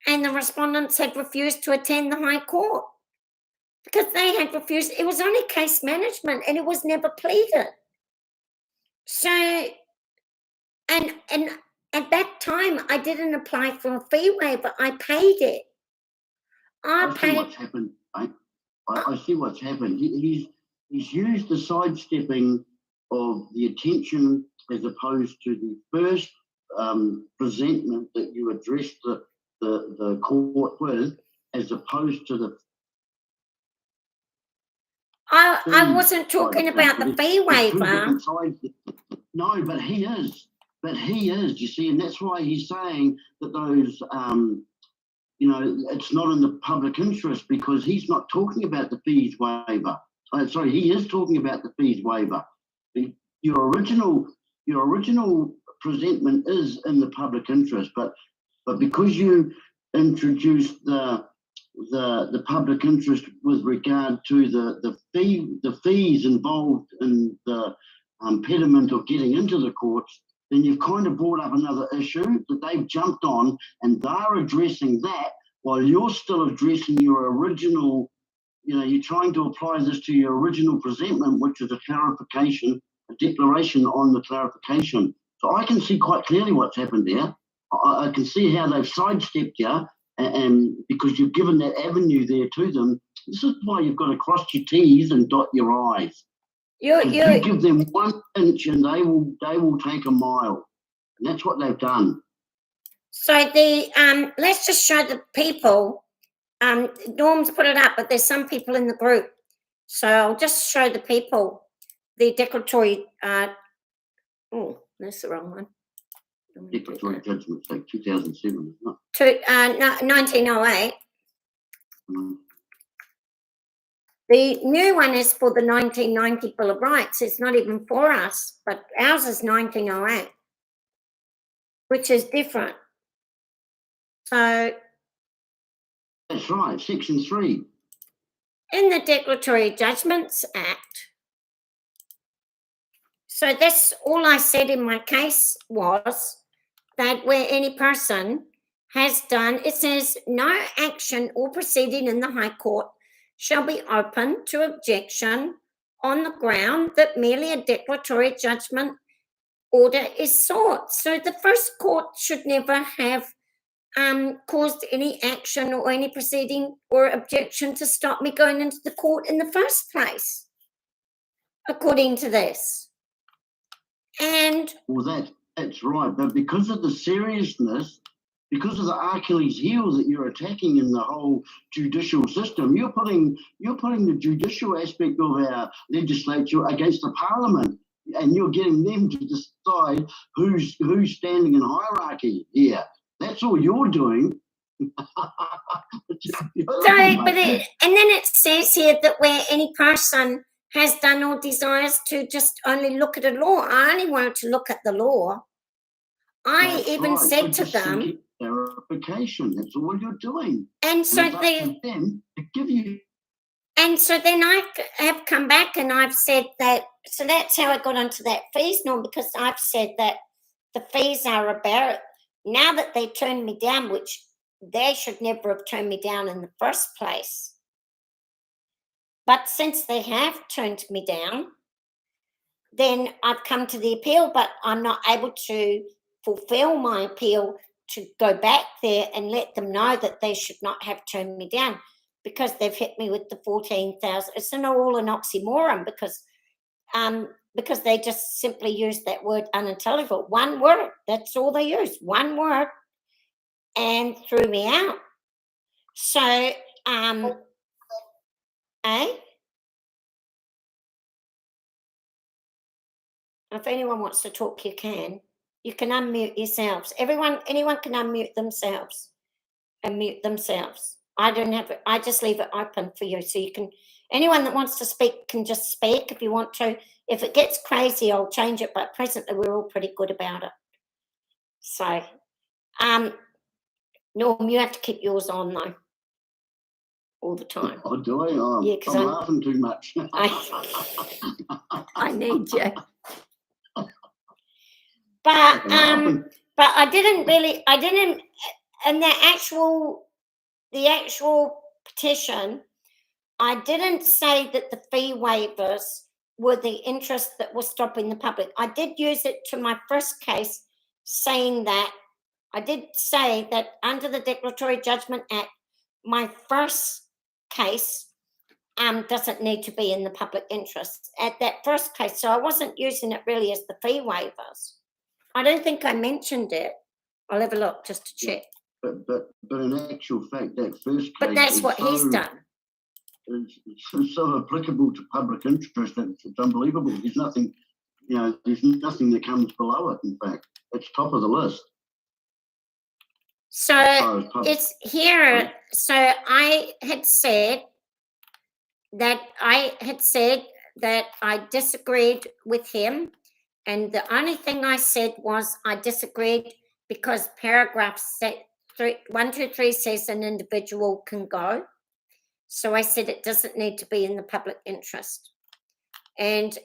and the respondents had refused to attend the High Court because they had refused. It was only case management, and it was never pleaded. So, and at that time, I didn't apply for a fee waiver. I paid it. I see paid. what's happened, mate. I see what's happened. He's used the sidestepping of the attention as opposed to the first presentment that you addressed the court with, as opposed to the. I wasn't talking about the fee waiver. No, but he is. You see, and that's why he's saying that those, you know, it's not in the public interest, because he's not talking about the fees waiver. Sorry, he is talking about the fees waiver. Your original presentment is in the public interest, but because you introduced the public interest with regard to the fees involved in the impediment of getting into the courts, then you've kind of brought up another issue that they've jumped on, and they're addressing that while you're still addressing your original. You know, you're trying to apply this to your original presentment, which is a clarification, a declaration on the clarification. So I can see quite clearly what's happened there. I can see how they've sidestepped you, and because you've given that avenue there to them. This is why you've got to cross your T's and dot your I's. You give them 1 inch and they will take a mile. And that's what they've done. So the let's just show the people. Norm's put it up, but there's some people in the group. So I'll just show the people the declaratory. Oh, that's the wrong one. Declaratory judgment, like 2007, isn't it? 1908. The new one is for the 1990 Bill of Rights. It's not even for us, but ours is 1908, which is different. So that's right, Section 3. In the Declaratory Judgments Act. So that's all I said in my case was that where any person has done, it says no action or proceeding in the High Court shall be open to objection on the ground that merely a declaratory judgment order is sought. So the first court should never have caused any action or any proceeding or objection to stop me going into the court in the first place, according to this. And well, that's right, but because of the seriousness, because of the Achilles heel that you're attacking in the whole judicial system, you're putting the judicial aspect of our legislature against the parliament, and you're getting them to decide who's standing in hierarchy here. That's all you're doing. Sorry, and then it says here that where any person has done or desires to just only look at a law. I only wanted to look at the law. That's even right. said to them, clarification. That's all you're doing. And so them to give you. And so then I have come back and I've said that. So that's how I got onto that fees norm, because I've said that the fees are about now that they turned me down, which they should never have turned me down in the first place. But since they have turned me down, then I've come to the appeal, but I'm not able to fulfill my appeal to go back there and let them know that they should not have turned me down, because they've hit me with the 14,000. It's all an oxymoron, because they just simply use that word unintelligible. One word, that's all they use, one word, and threw me out. So, if anyone wants to talk, you can. You can unmute yourselves. Anyone can unmute themselves and mute themselves. I don't have it. I just leave it open for you. So you can, anyone that wants to speak can just speak if you want to. If it gets crazy, I'll change it. But presently, we're all pretty good about it. So, Norm, you have to keep yours on, though, all the time. Oh, do I? Yeah, because I'm laughing too much. I need you. But I didn't, in the actual petition, I didn't say that the fee waivers were the interest that was stopping the public. I did use it to my first case saying that I did say that under the Declaratory Judgment Act, my first case doesn't need to be in the public interest at that first case. So I wasn't using it really as the fee waivers. I don't think I mentioned it. I'll have a look just to check. But in actual fact, that first case. But that's what he's done. It's so applicable to public interest that it's unbelievable. There's nothing, there's nothing that comes below it. In fact, it's top of the list. So it's here. So I had said that I disagreed with him, and the only thing I said was I disagreed because paragraph 123 says an individual can go. So I said it doesn't need to be in the public interest. And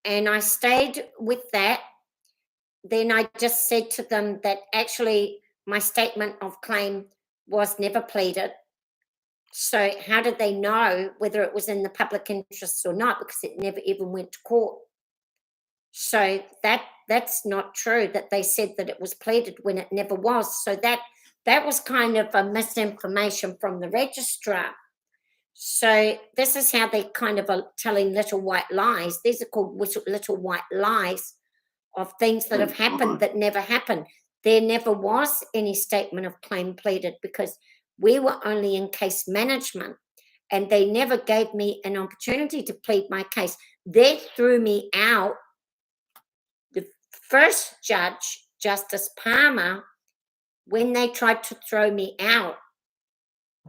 I stayed with that. Then I just said to them that actually my statement of claim was never pleaded. So how did they know whether it was in the public interest or not? Because it never even went to court. So that's not true that they said that it was pleaded when it never was. So that was kind of a misinformation from the registrar. So this is how they kind of are telling little white lies. These are called little white lies of things that have happened that never happened. There never was any statement of claim pleaded because we were only in case management and they never gave me an opportunity to plead my case. They threw me out. The first judge, Justice Palmer, when they tried to throw me out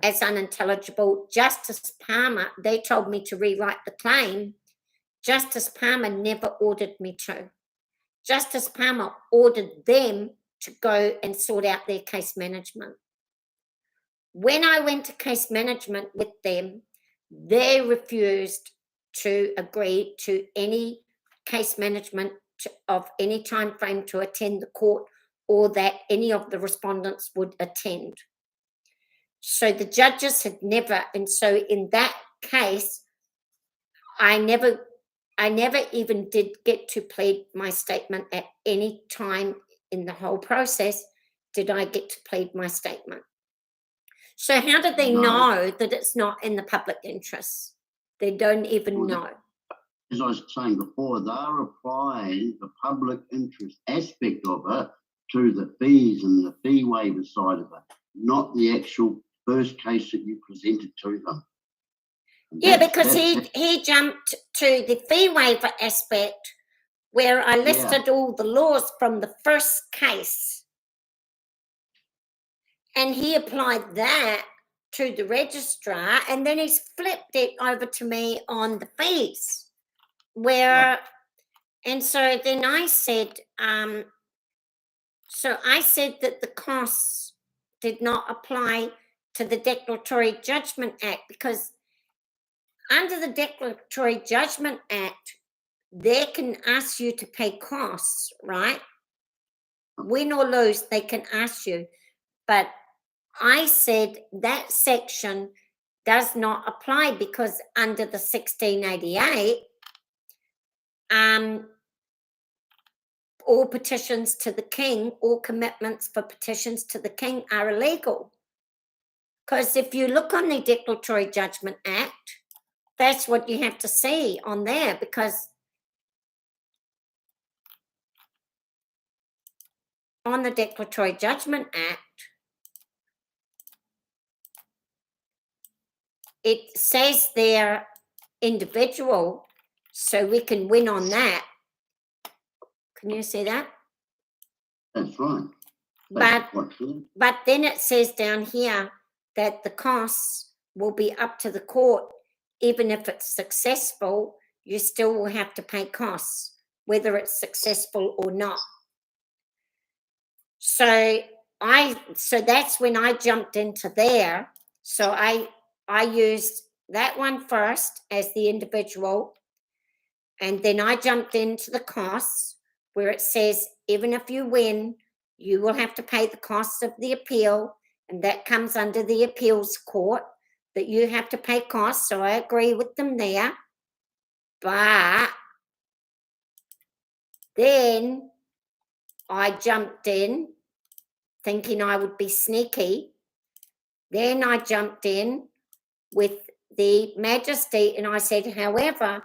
as unintelligible, Justice Palmer, they told me to rewrite the claim. Justice Palmer never ordered me to. Justice Palmer ordered them to go and sort out their case management. When I went to case management with them, they refused to agree to any case management of any time frame to attend the court or that any of the respondents would attend. So the judges had never, and so in that case, I never even did get to plead my statement at any time in the whole process. Did I get to plead my statement? So how did they know that it's not in the public interest? They don't even know. As I was saying before, they're applying the public interest aspect of it to the fees and the fee waiver side of it, not the actual first case that you presented to them. Yeah, because he jumped to the fee waiver aspect where I listed all the laws from the first case. And he applied that to the registrar, and then he's flipped it over to me on the fees. And so then I said, that the costs did not apply to the Declaratory Judgment Act because under the Declaratory Judgment Act, they can ask you to pay costs, right? Win or lose, they can ask you. But I said that section does not apply because under the 1688, all petitions to the king, all commitments for petitions to the king are illegal. Because if you look on the Declaratory Judgment Act, that's what you have to see on there, because on the Declaratory Judgment Act, it says they're individual, so we can win on that. Can you see that? That's right. But then it says down here that the costs will be up to the court. Even if it's successful, you still will have to pay costs, whether it's successful or not. So that's when I jumped into there. So I used that one first as the individual, and then I jumped into the costs where it says even if you win, you will have to pay the costs of the appeal, and that comes under the appeals court, that you have to pay costs. So I agree with them there. But then I jumped in thinking I would be sneaky. Then I jumped in with the Majesty and I said, however,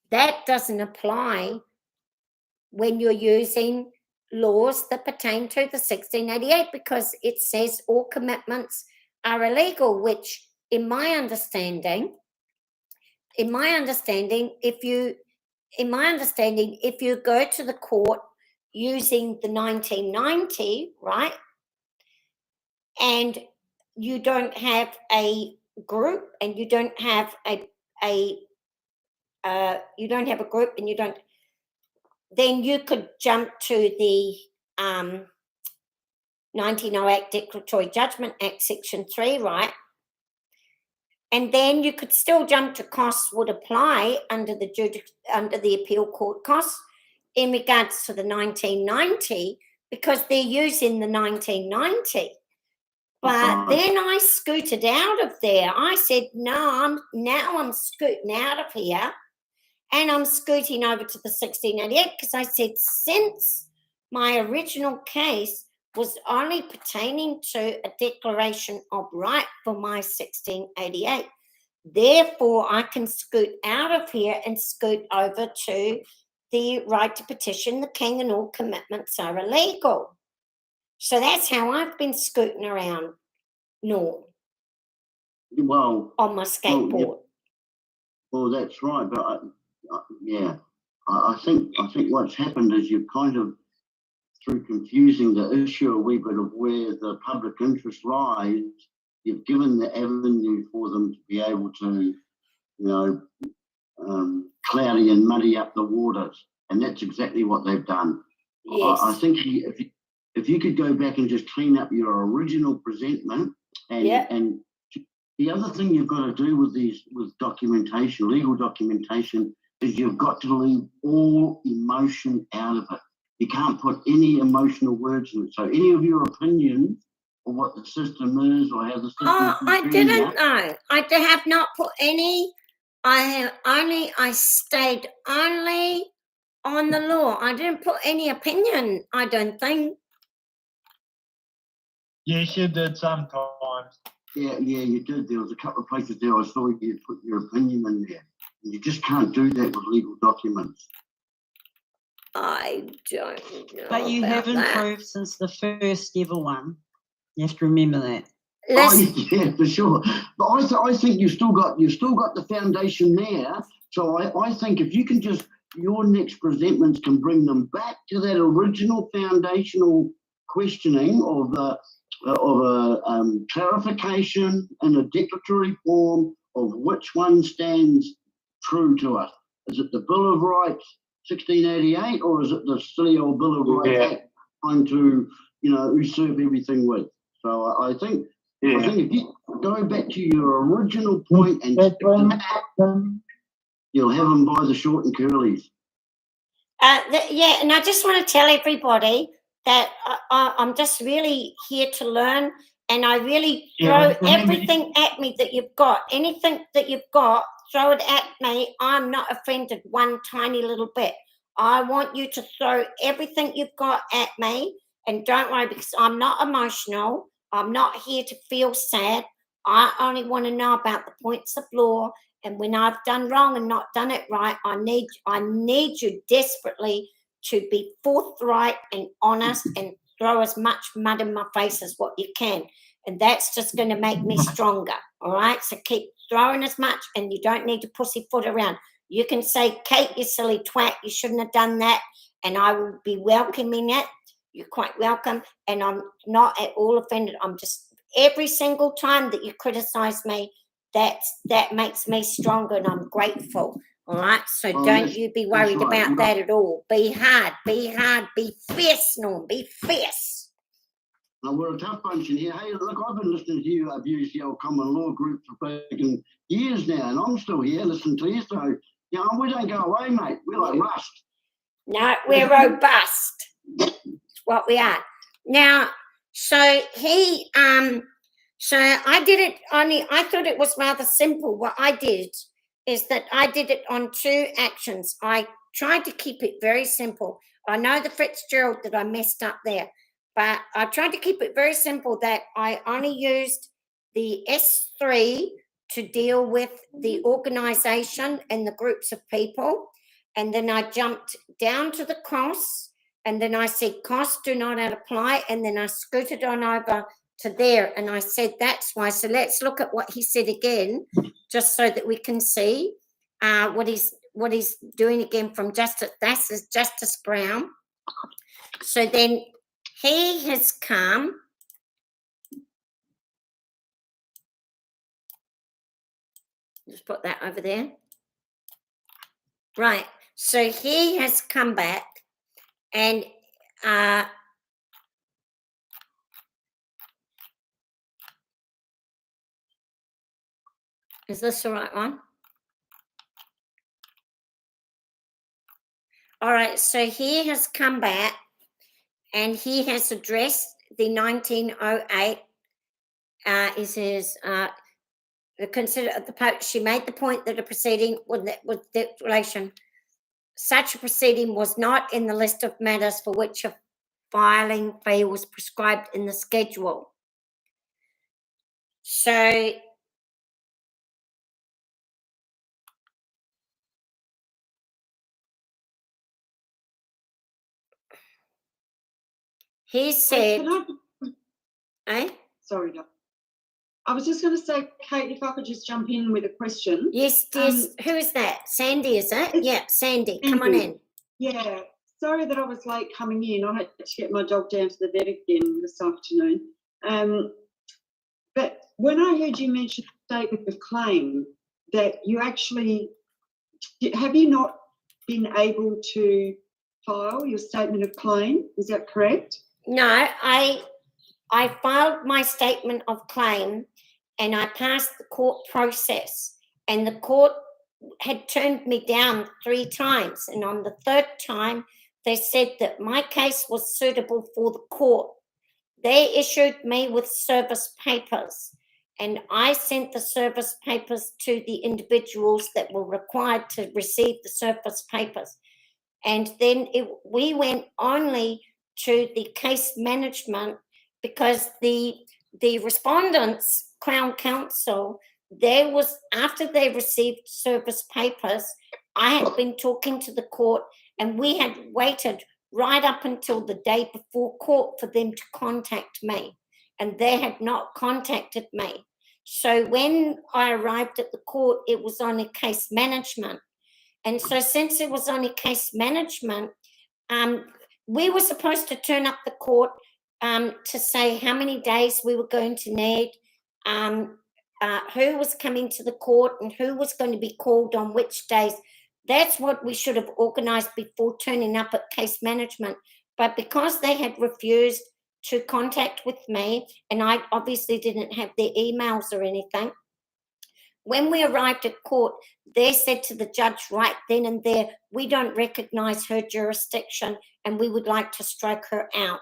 that doesn't apply when you're using laws that pertain to the 1688 because it says all commitments are illegal, which in my understanding, if you go to the court using the 1990, right, and you don't have a group and you don't have a group and you don't, then you could jump to the 1908 Declaratory Judgment Act, Section 3, right? And then you could still jump to costs would apply under the appeal court costs in regards to the 1990 because they're using the 1990. But then I scooted out of there. I said, no, I'm scooting out of here and I'm scooting over to the 1688 because I said, since my original case was only pertaining to a declaration of right for my 1688, therefore I can scoot out of here and scoot over to the right to petition the king and all commitments are illegal. So that's how I've been scooting around, Norm. Well, on my skateboard. Well, that's right, but I think what's happened is you've kind of, through confusing the issue a wee bit of where the public interest lies, you've given the avenue for them to be able to, cloudy and muddy up the waters, and that's exactly what they've done. Yes. I think if you could go back and just clean up your original presentment, and the other thing you've got to do with documentation, legal documentation, is you've got to leave all emotion out of it. You can't put any emotional words in it. So any of your opinions or what the system is or how the system is. I didn't know. I have not put any. I stayed only on the law. I didn't put any opinion, I don't think. Yes, you did sometimes. Yeah, you did. There was a couple of places there I saw you put your opinion in there. You just can't do that with legal documents. I don't know. But you have improved since the first ever one. You have to remember that. Yeah, for sure. But I think you still got the foundation there. So I think if you can just, your next presentments can bring them back to that original foundational questioning of a clarification in a declaratory form of which one stands true to us. Is it the Bill of Rights 1688 or is it the silly old Bill of Rights Act trying to usurp everything with? So I think if you go back to your original point and stick to that, you'll have them by the short and curlies. And I just want to tell everybody that I'm just really here to learn, and I really throw everything at me that you've got. Anything that you've got, throw it at me. I'm not offended one tiny little bit. I want you to throw everything you've got at me, and don't worry, because I'm not emotional. I'm not here to feel sad. I only want to know about the points of law, and when I've done wrong and not done it right, I need you desperately to be forthright and honest and throw as much mud in my face as what you can. And that's just going to make me stronger, all right? So keep throwing as much, and you don't need to pussyfoot around. You can say, Kate, you silly twat, you shouldn't have done that, and I will be welcoming it. You're quite welcome, and I'm not at all offended. I'm just, every single time that you criticise me, that makes me stronger, and I'm grateful. All right, so don't you be worried about that at all. Be hard, be fierce, Norm, be fierce. Now, we're a tough bunch in here. Hey, look, I've been listening to you. I've used the old common law group for fucking years now, and I'm still here listening to you. So, we don't go away, mate. We're like rust. No, we're robust. That's what we are. Now, so I did it I thought it was rather simple. What I did is that I did it on 2 actions. I tried to keep it very simple. I know the Fitzgerald that I messed up there, but I tried to keep it very simple that I only used the S3 to deal with the organisation and the groups of people. And then I jumped down to the cross, and then I said, costs do not apply. And then I scooted on over to there, and I said, that's why. So let's look at what he said again, just so that we can see what he's doing again from Justice. That's Justice Brown. So then he has come. Just put that over there. Right. So he has come back, and is this the right one? All right. So he has come back, and he has addressed the 1908. He says, she made the point that a proceeding with declaration, such a proceeding was not in the list of matters for which a filing fee was prescribed in the schedule. So he said, Sorry, Doc. I was just going to say, Kate, if I could just jump in with a question. Yes. Who is that? Sandy, is it? Yeah, Sandy. Come on in. Yeah. Sorry that I was late coming in. I had to get my dog down to the vet again this afternoon. But when I heard you mention the statement of claim, that you actually, have you not been able to file your statement of claim? Is that correct? No, I filed my statement of claim, and I passed the court process, and the court had turned me down 3 times. And on the 3rd time, they said that my case was suitable for the court. They issued me with service papers, and I sent the service papers to the individuals that were required to receive the service papers. And then we went only to the case management, because the respondents, Crown Counsel, after they received service papers, I had been talking to the court, and we had waited right up until the day before court for them to contact me, and they had not contacted me. So when I arrived at the court, it was only case management. And so since it was only case management, we were supposed to turn up the court to say how many days we were going to need, who was coming to the court, and who was going to be called on which days. That's what we should have organised before turning up at case management. But because they had refused to contact with me, and I obviously didn't have their emails or anything, when we arrived at court, they said to the judge right then and there, we don't recognise her jurisdiction and we would like to strike her out.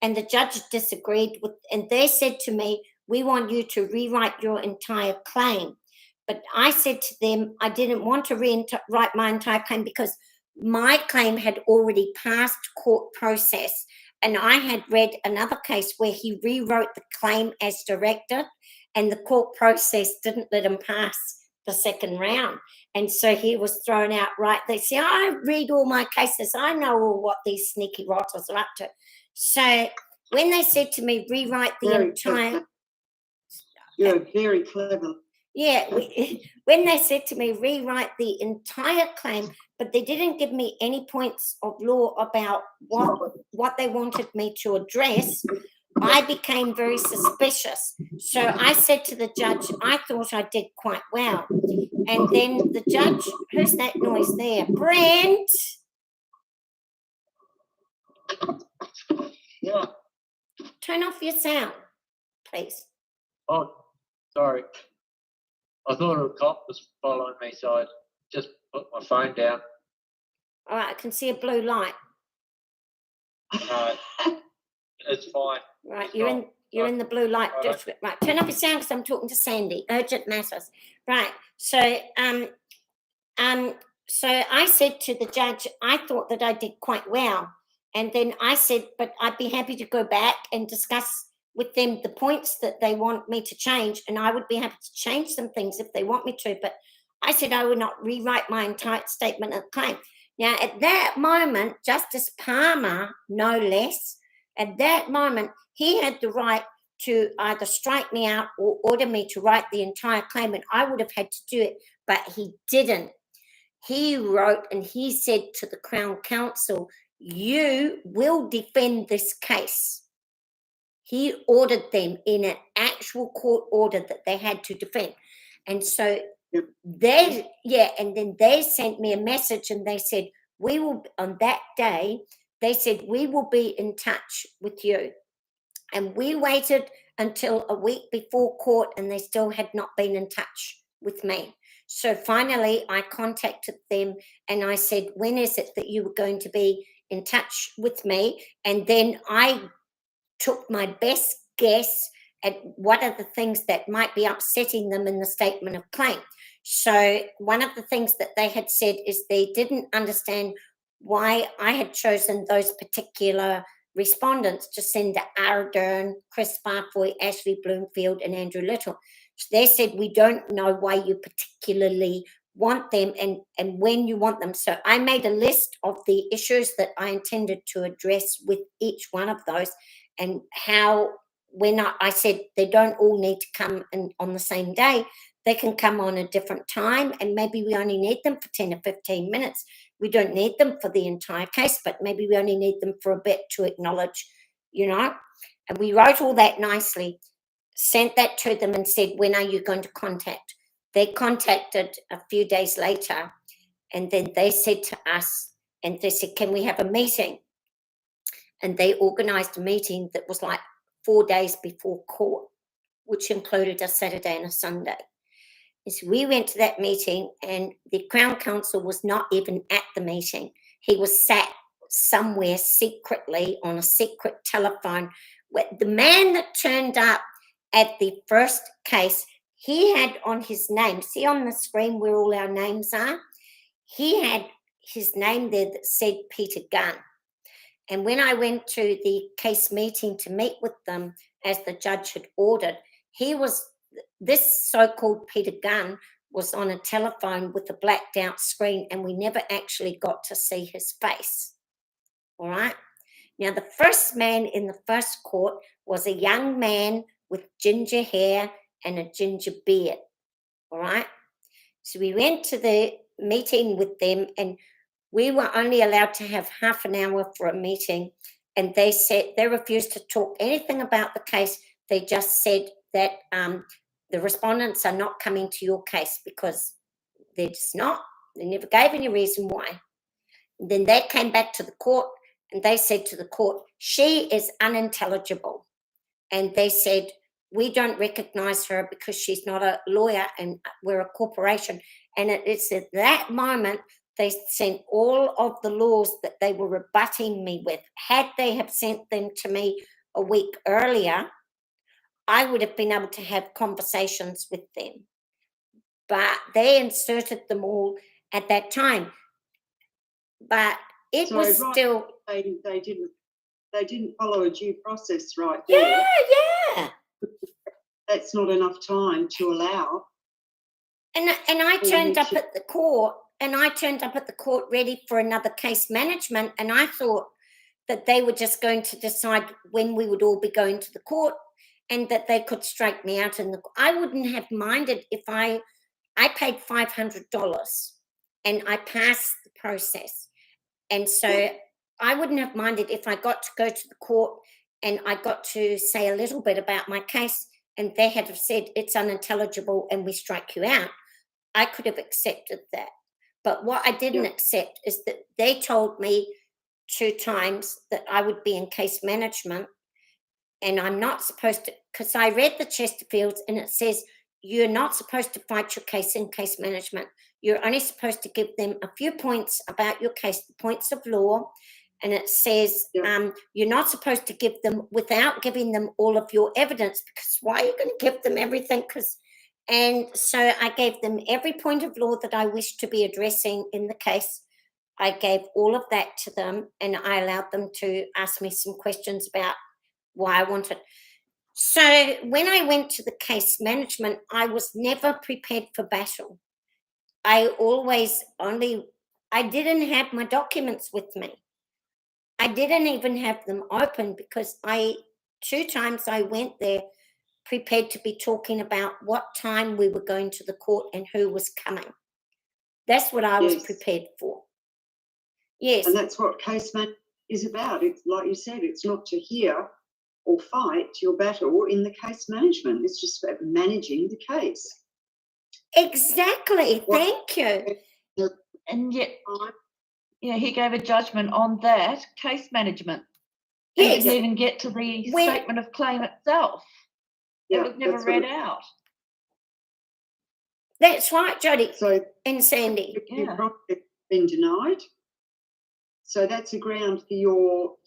And the judge disagreed and they said to me, we want you to rewrite your entire claim. But I said to them, I didn't want to rewrite my entire claim because my claim had already passed court process. And I had read another case where he rewrote the claim as directed, and the court process didn't let him pass the second round. And so he was thrown out right there. See, I read all my cases. I know all what these sneaky rotters are up to. So when they said to me, rewrite the entire... You're very clever. Yeah, when they said to me, rewrite the entire claim, but they didn't give me any points of law about what they wanted me to address, I became very suspicious. So I said to the judge, I thought I did quite well. And then the judge, who's that noise there? Brent! Yeah. Turn off your sound, please. Oh, sorry. I thought a cop was following me, so I just put my phone down. All right, I can see a blue light. It's fine. Right, you're in the blue light district. Right, turn up your sound because I'm talking to Sandy. Urgent matters. Right, so So I said to the judge, I thought that I did quite well. And then I said, but I'd be happy to go back and discuss with them the points that they want me to change. And I would be happy to change some things if they want me to. But I said I would not rewrite my entire statement of claim. Now, at that moment, Justice Palmer, no less, at that moment, he had the right to either strike me out or order me to write the entire claim, and I would have had to do it, but he didn't. He wrote and he said to the Crown Counsel, you will defend this case. He ordered them in an actual court order that they had to defend. And so they, and then they sent me a message and they said, we will, on that day, they said, we will be in touch with you. And we waited until a week before court and they still had not been in touch with me. So finally, I contacted them and I said, when is it that you were going to be in touch with me? And then I took my best guess at what are the things that might be upsetting them in the statement of claim. So one of the things that they had said is they didn't understand why I had chosen those particular respondents to send to Ardern, Chris Farfoy, Ashley Bloomfield, and Andrew Little. So they said, we don't know why you particularly want them and when you want them. So I made a list of the issues that I intended to address with each one of those, and how, when I said they don't all need to come in on the same day, they can come on a different time, and maybe we only need them for 10 or 15 minutes. We don't need them for the entire case, but maybe we only need them for a bit to acknowledge, and we wrote all that nicely, sent that to them and said, when are you going to contact? They contacted a few days later, and then they said to us, and they said, can we have a meeting? And they organised a meeting that was like 4 days before court, which included a Saturday and a Sunday. And so we went to that meeting, and the Crown Counsel was not even at the meeting. He was sat somewhere secretly on a secret telephone. The man that turned up at the first case, he had on his name, see on the screen where all our names are? He had his name there that said Peter Gunn. And when I went to the case meeting to meet with them, as the judge had ordered, this so-called Peter Gunn was on a telephone with a blacked out screen, and we never actually got to see his face. All right. Now, the first man in the first court was a young man with ginger hair and a ginger beard. All right. So we went to the meeting with them, and we were only allowed to have half an hour for a meeting. And they said they refused to talk anything about the case. They just said that the respondents are not coming to your case because they're just not. They never gave any reason why. And then they came back to the court and they said to the court, she is unintelligible. And they said, we don't recognise her because she's not a lawyer and we're a corporation. And it's at that moment they sent all of the laws that they were rebutting me with. Had they have sent them to me a week earlier, I would have been able to have conversations with them. But they inserted them all at that time. But it So was right, still... They didn't follow a due process right there. Yeah. That's not enough time to allow. And I turned up at the court, ready for another case management, and I thought that they were just going to decide when we would all be going to the court and that they could strike me out in the... I wouldn't have minded if I paid $500 and I passed the process. And so I wouldn't have minded if I got to go to the court and I got to say a little bit about my case and they had have said it's unintelligible and we strike you out. I could have accepted that. But what I didn't accept is that they told me 2 times that I would be in case management, and I'm not supposed to, because I read the Chesterfields and it says you're not supposed to fight your case in case management. You're only supposed to give them a few points about your case, the points of law, and it says you're not supposed to give them without giving them all of your evidence, because why are you going to give them everything? Because And so I gave them every point of law that I wished to be addressing in the case. I gave all of that to them, and I allowed them to ask me some questions about why I wanted. So when I went to the case management, I was never prepared for battle. I didn't have my documents with me. I didn't even have them open because 2 times I went there prepared to be talking about what time we were going to the court and who was coming. That's what I was Yes. prepared for. Yes. And that's what case management is about. It's like you said, it's not to hear or fight your battle in the case management. It's just about managing the case. Exactly. What- Thank you. And yet, he gave a judgment on that case management. And Yes. didn't even get to the When- statement of claim itself. Yeah, It was never that's what read it- out. That's right, Jodie So and Sandy. your Yeah. process has been denied. So that's a ground for your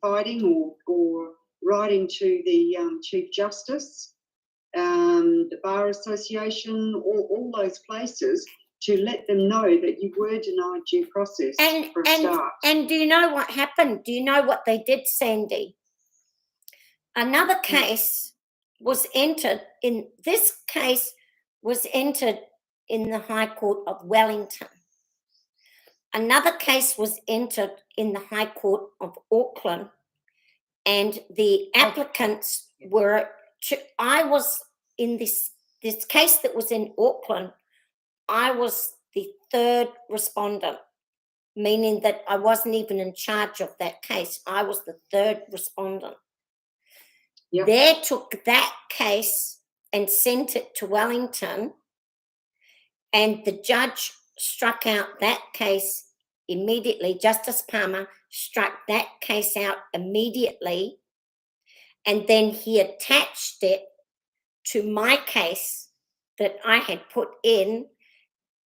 fighting or writing to the Chief Justice, the Bar Association, all those places to let them know that you were denied due process for a start. And do you know what happened? Do you know what they did, Sandy? Another case was entered in. This case was entered in the High Court of Wellington. Another case was entered in the High Court of Auckland, and the applicants were. I was in this case that was in Auckland. I was the 3rd respondent, meaning that I wasn't even in charge of that case. I was the 3rd respondent. Yep. They took that case and sent it to Wellington, and the judge struck out that case immediately. Justice Palmer struck that case out immediately, and then he attached it to my case that I had put in,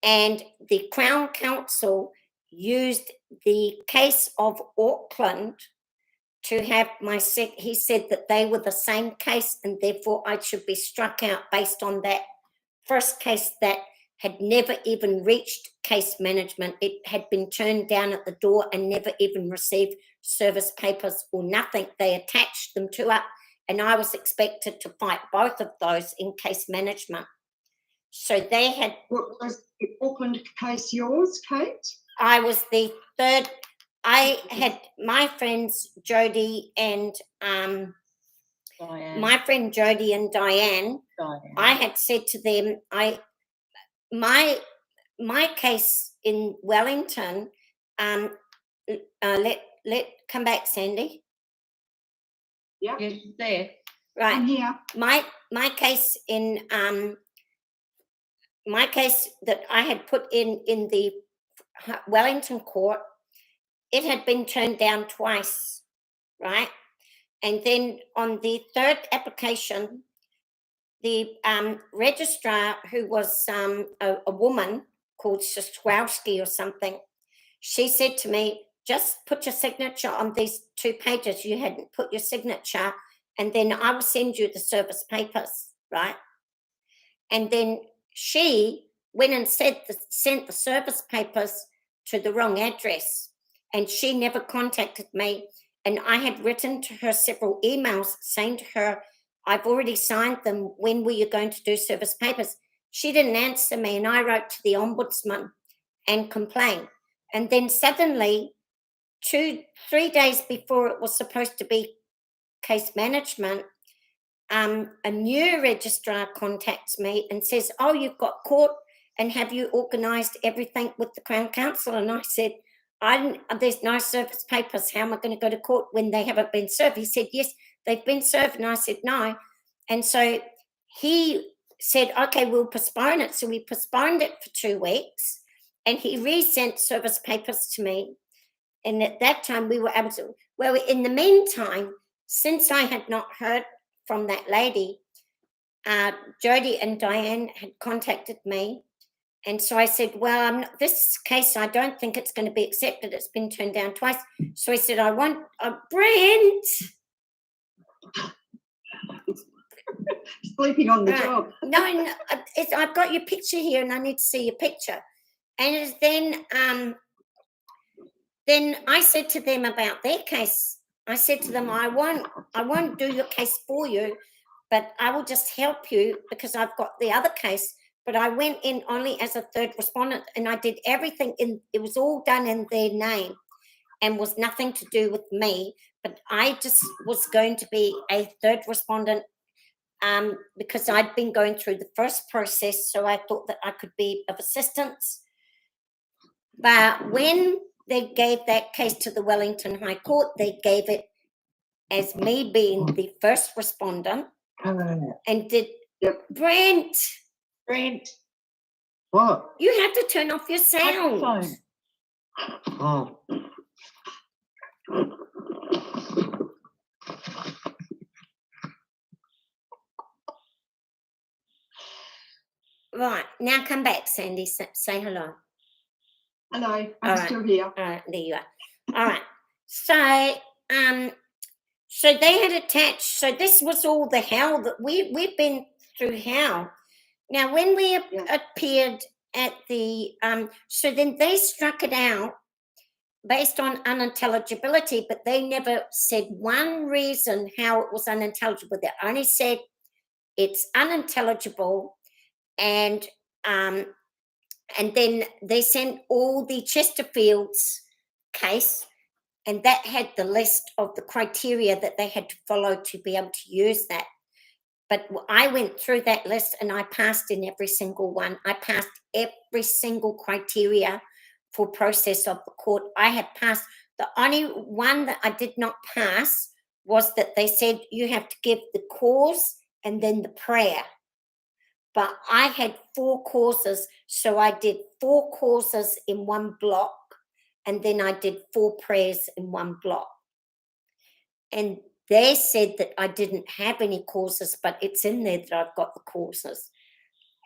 and the Crown Counsel used the case of Auckland to have he said that they were the same case, and therefore I should be struck out based on that first case that had never even reached case management. It had been turned down at the door and never even received service papers or nothing. They attached them to it, and I was expected to fight both of those in case management. So they had. What was the Auckland case yours, Kate? I was the 3rd. I had my friends Jodie and Diane. my friend Jodie and Diane. I had said to them, my case in Wellington. Let come back, Sandy. Yeah, Yes, there. Right. I'm here. My case in my case that I had put in the Wellington court, it had been turned down twice, right? And then on the 3rd application, the registrar, who was a woman called Sistrowski or something, she said to me, just put your signature on these 2 pages. You hadn't put your signature, and then I will send you the service papers, right? And then she went and sent the service papers to the wrong address, and she never contacted me. And I had written to her several emails saying to her, I've already signed them. When were you going to do service papers? She didn't answer me, and I wrote to the ombudsman and complained. And then suddenly, 3 days before it was supposed to be case management, a new registrar contacts me and says, oh, you've got court, and have you organised everything with the Crown Counsel? And I said, there's no service papers. How am I going to go to court when they haven't been served? He said, yes, they've been served. And I said, no. And so he said, okay, we'll postpone it. So we postponed it for 2 weeks, and he resent service papers to me. And at that time we were able to, well, in the meantime, since I had not heard from that lady, Jodie and Diane had contacted me. And so I said, well, this case, I don't think it's going to be accepted. It's been turned down twice. So I said, I want Brent. Sleeping on the Right. job. No, I've got your picture here, and I need to see your picture. And then I said to them about their case. I said to them, I won't do your case for you, but I will just help you because I've got the other case. But I went in only as a third respondent, and I did everything it was all done in their name and was nothing to do with me. But I just was going to be a third respondent because I'd been going through the first process, so I thought that I could be of assistance. But when they gave that case to the Wellington High Court, they gave it as me being the first respondent and did. Yep. Brent, What? you have to turn off your sound. Microphone. Oh. Right, now come back, Sandy. Say hello. Hello, I'm All right. still here. All right, there you are. All right. So they had attached. So this was all the hell that we've been through. Hell. Now, when we appeared at the so then they struck it out based on unintelligibility, but they never said one reason how it was unintelligible. They only said it's unintelligible, and then they sent all the Chesterfield's case, and that had the list of the criteria that they had to follow to be able to use that. But I went through that list and I passed in every single one. I passed every single criteria for process of the court. I had passed. The only one that I did not pass was that they said you have to give the cause and then the prayer. But I had 4 causes, so I did 4 causes in one block, and then I did 4 prayers in one block. And they said that I didn't have any causes, but it's in there that I've got the causes.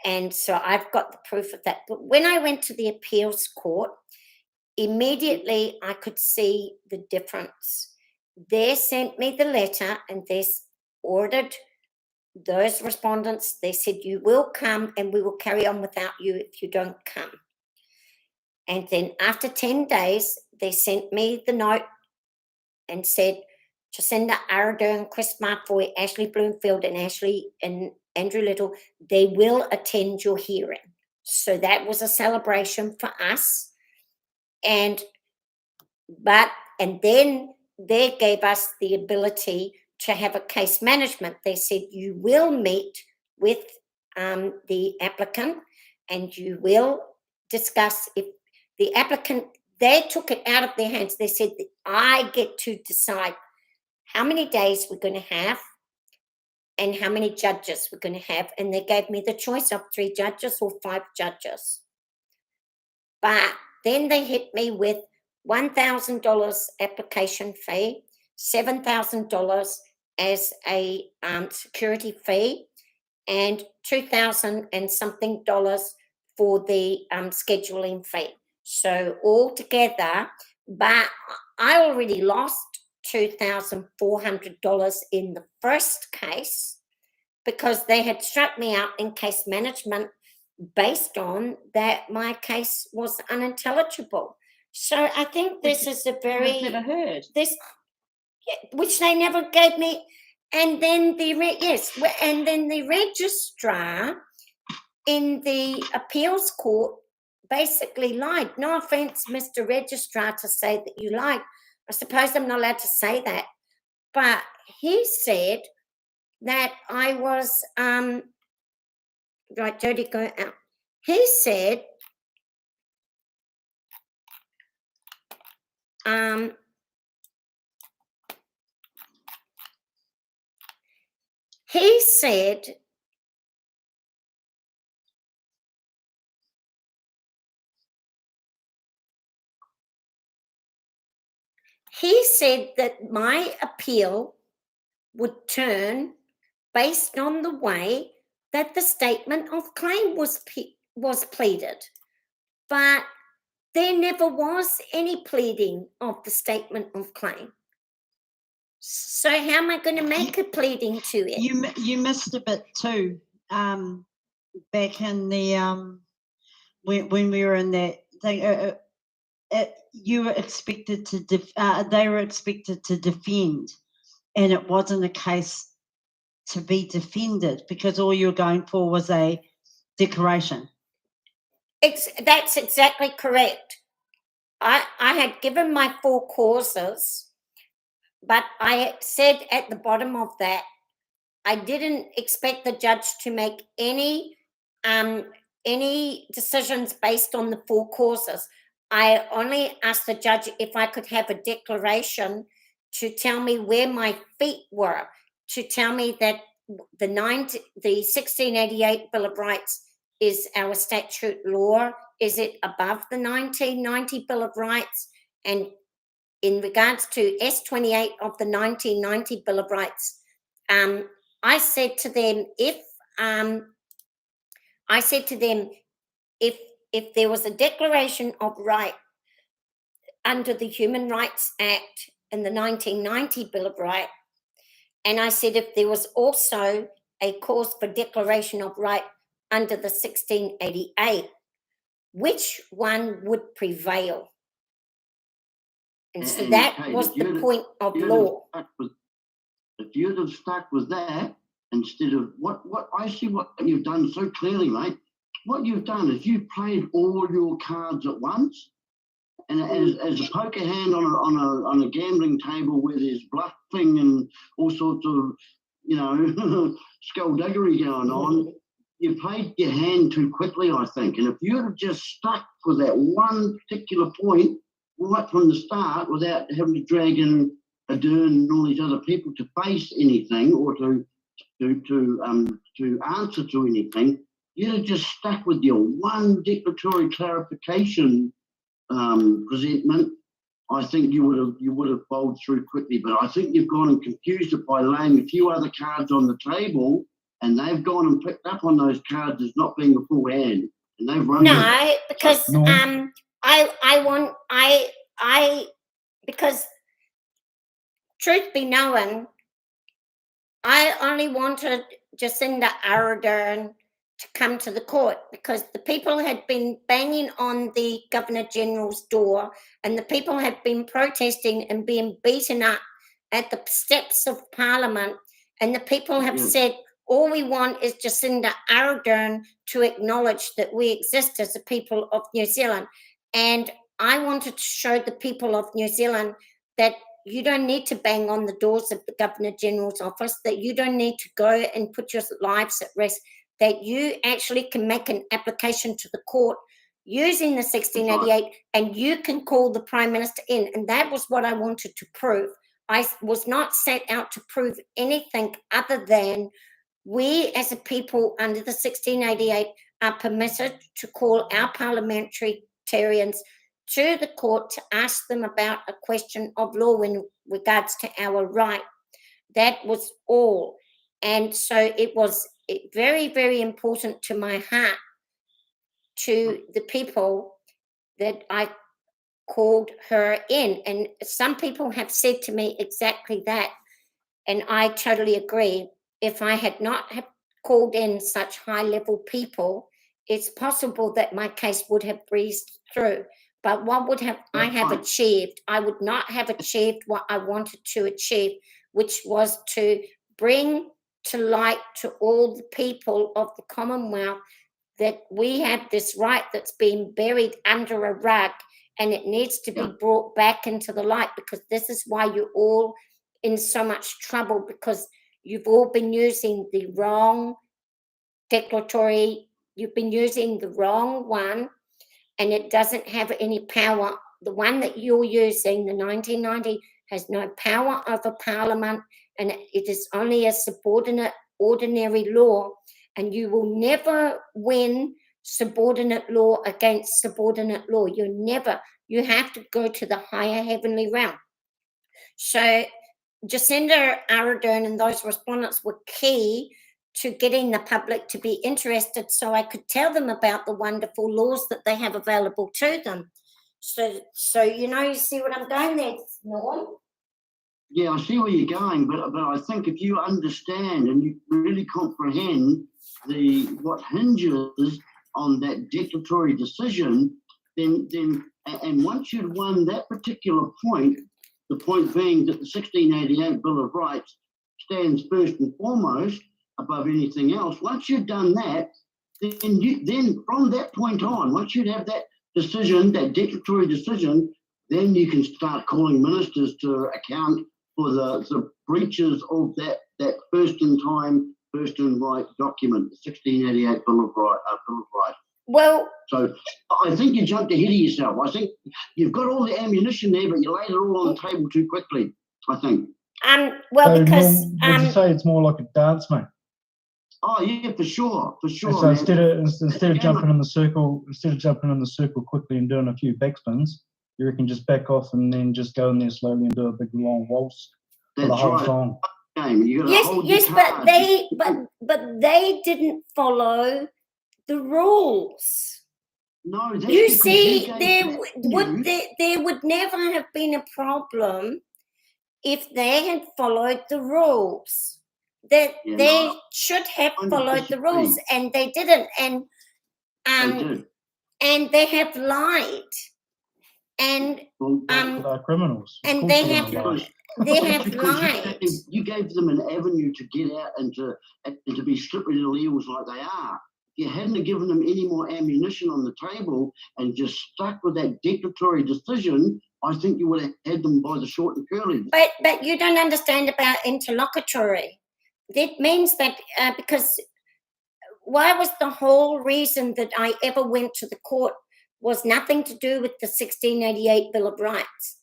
And so I've got the proof of that. But when I went to the appeals court, immediately I could see the difference. They sent me the letter and they ordered those respondents. They said, you will come and we will carry on without you if you don't come. And then after 10 days, they sent me the note and said, Jacinda Arardern, Chris Marfoy, Ashley Bloomfield, and Andrew Little, they will attend your hearing. So that was a celebration for us. And then they gave us the ability to have a case management. They said, you will meet with the applicant and you will discuss if the applicant, they took it out of their hands. They said, I get to decide how many days we're going to have and how many judges we're going to have. And they gave me the choice of 3 judges or 5 judges. But then they hit me with $1,000 application fee, $7,000 as a security fee, and $2,000 and something for the scheduling fee. So altogether, but I already lost $2,400 in the first case because they had struck me out in case management based on that my case was unintelligible. So I think this is a very I've never heard. which they never gave me. And then the registrar in the appeals court basically lied. No offense, Mr. Registrar, to say that you lied. I suppose I'm not allowed to say that. But he said that I was right, Jody, go out. He said he said that my appeal would turn based on the way that the statement of claim was pleaded. But there never was any pleading of the statement of claim. So how am I going to make a pleading to it? You missed a bit too. Back in the when we were in that thing, you were expected to they were expected to defend, and it wasn't a case to be defended because all you were going for was a declaration. That's exactly correct. I had given my 4 causes, but I said at the bottom of that, I didn't expect the judge to make any decisions based on the 4 causes. I only asked the judge if I could have a declaration to tell me where my feet were, to tell me that the 1688 Bill of Rights is our statute law. Is it above the 1990 Bill of Rights? And in regards to S28 of the 1990 Bill of Rights, I said to them, if there was a declaration of right under the Human Rights Act in the 1990 Bill of Rights, and I said if there was also a cause for declaration of right under the 1688, which one would prevail? And so that was the point of law. If you'd have stuck with that instead of what I see what you've done so clearly, mate. What you've done is you played all your cards at once, and as a poker hand on a gambling table where there's bluffing and all sorts of skullduggery going on. You played your hand too quickly, I think. And if you'd have just stuck with that one particular point right from the start without having to drag in Adern and all these other people to face anything or to answer to anything, you'd have just stuck with your one declaratory clarification presentment. I think you would have bowled through quickly. But I think you've gone and confused it by laying a few other cards on the table, and they've gone and picked up on those cards as not being a full hand, and they've run. No, because because truth be known, I only wanted Jacinda Ardern to come to the court because the people had been banging on the Governor General's door and the people had been protesting and being beaten up at the steps of Parliament, and the people have said, all we want is Jacinda Ardern to acknowledge that we exist as a people of New Zealand. And I wanted to show the people of New Zealand that you don't need to bang on the doors of the Governor General's office, that you don't need to go and put your lives at risk, that you actually can make an application to the court using the 1688 and you can call the Prime Minister in. And that was what I wanted to prove. I was not set out to prove anything other than we as a people under the 1688 are permitted to call our parliamentarians to the court to ask them about a question of law in regards to our right. That was all. And so it was very, very important to my heart, to the people, that I called her in. And some people have said to me exactly that. And I totally agree. If I had not have called in such high-level people, it's possible that my case would have breezed through. But what would I have achieved? I would not have achieved what I wanted to achieve, which was to bring to light to all the people of the Commonwealth that we have this right that's been buried under a rug, and it needs to be brought back into the light, because this is why you're all in so much trouble, because you've all been using the wrong declaratory, you've been using the wrong one, and it doesn't have any power. The one that you're using, the 1990, has no power over Parliament, and it is only a subordinate ordinary law, and you will never win subordinate law against subordinate law. You have to go to the higher heavenly realm. So Jacinda Ardern and those respondents were key to getting the public to be interested, so I could tell them about the wonderful laws that they have available to them. So you see what I'm going there, Norm? Yeah, I see where you're going, but I think if you understand and you really comprehend what hinges on that declaratory decision, then and once you've won that particular point, the point being that the 1688 Bill of Rights stands first and foremost above anything else. Once you've done that, then from that point on, once you have that decision, that declaratory decision, then you can start calling ministers to account for the breaches of that first in time, first in right document, the 1688 Bill of Rights. Well, so I think you jumped ahead of yourself. I think you've got all the ammunition there, but you laid it all on the table too quickly, I think. Well, So because would you say it's more like a dance, mate? Oh yeah, for sure. So man. instead of jumping in the circle quickly and doing a few backspins, you reckon just back off and then just go in there slowly and do a big long waltz for the whole song? But they didn't follow the rules. No, that's you because see, you there would never have been a problem if they had followed the rules. That they should have followed the rules, and they didn't. And and they have lied. And they're criminals. And they have lied. You gave them an avenue to get out and to be strictly little eels like they are. If you hadn't given them any more ammunition on the table and just stuck with that declaratory decision, I think you would have had them by the short and curly. But you don't understand about interlocutory. That means that because why was the whole reason that I ever went to the court was nothing to do with the 1688 Bill of Rights.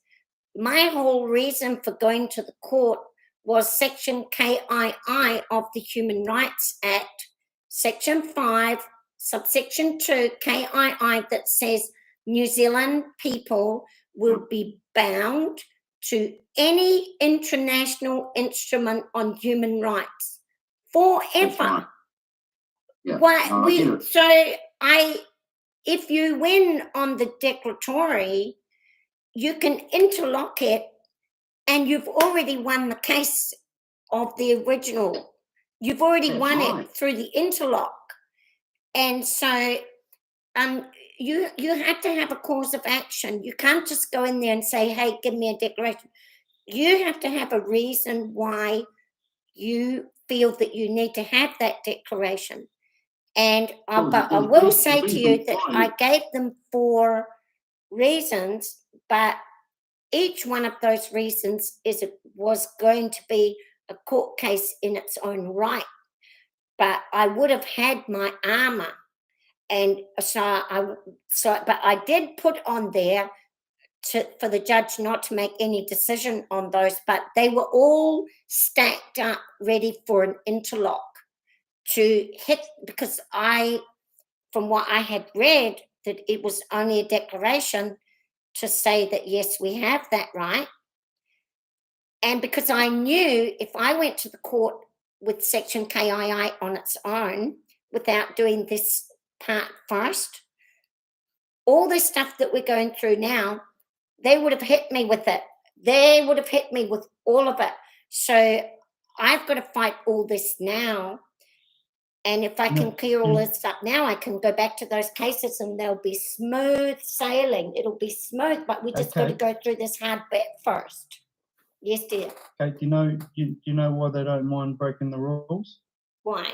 My whole reason for going to the court was Section KII of the Human Rights Act, Section 5, subsection 2, KII, that says New Zealand people will be bound to any international instrument on human rights forever. If you win on the declaratory, you can interlock it, and you've already won the case of the original. You've already won it through the interlock. And so you have to have a cause of action. You can't just go in there and say, hey, give me a declaration. You have to have a reason why you feel that you need to have that declaration. And but I will say to you that I gave them 4 reasons, but each one of those reasons was going to be a court case in its own right. But I would have had my armour, and but I did put on there for the judge not to make any decision on those, but they were all stacked up, ready for an interlock to hit, because from what I had read, that it was only a declaration to say that, yes, we have that right. And because I knew if I went to the court with Section KII on its own, without doing this part first, all this stuff that we're going through now, they would have hit me with it. They would have hit me with all of it. So I've got to fight all this now. And if I can clear all this up now, I can go back to those cases and they'll be smooth sailing. It'll be smooth, but we just got to go through this hard bit first. Yes, dear. Okay, do you know why they don't mind breaking the rules? Why?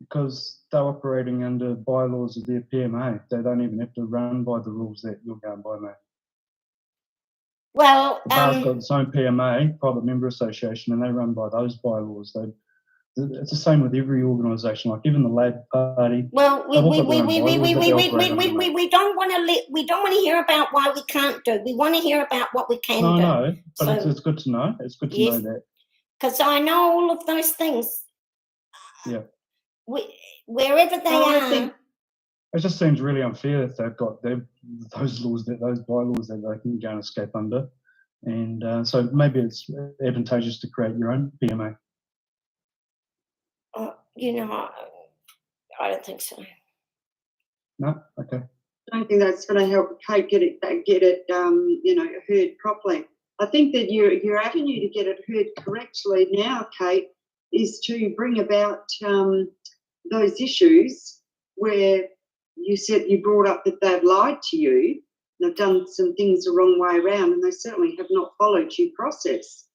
Because they're operating under bylaws of their PMA. They don't even have to run by the rules that you're going by, mate. Well, the bar's got its own PMA, Private Member Association, and they run by those bylaws. It's the same with every organisation, like even the Labour Party. Well, we don't want to hear about why we can't do. We want to hear about what we can do. No, but it's good to know. It's good to know that. Because I know all of those things. Yeah. Wherever they are. It just seems really unfair that they've got those laws, those bylaws that they can go and escape under, and so maybe it's advantageous to create your own PMA. I don't think so. No, okay. I don't think that's going to help Kate get it, heard properly. I think that your avenue to get it heard correctly now, Kate, is to bring about those issues where you said you brought up that they've lied to you, they've done some things the wrong way around, and they certainly have not followed due process.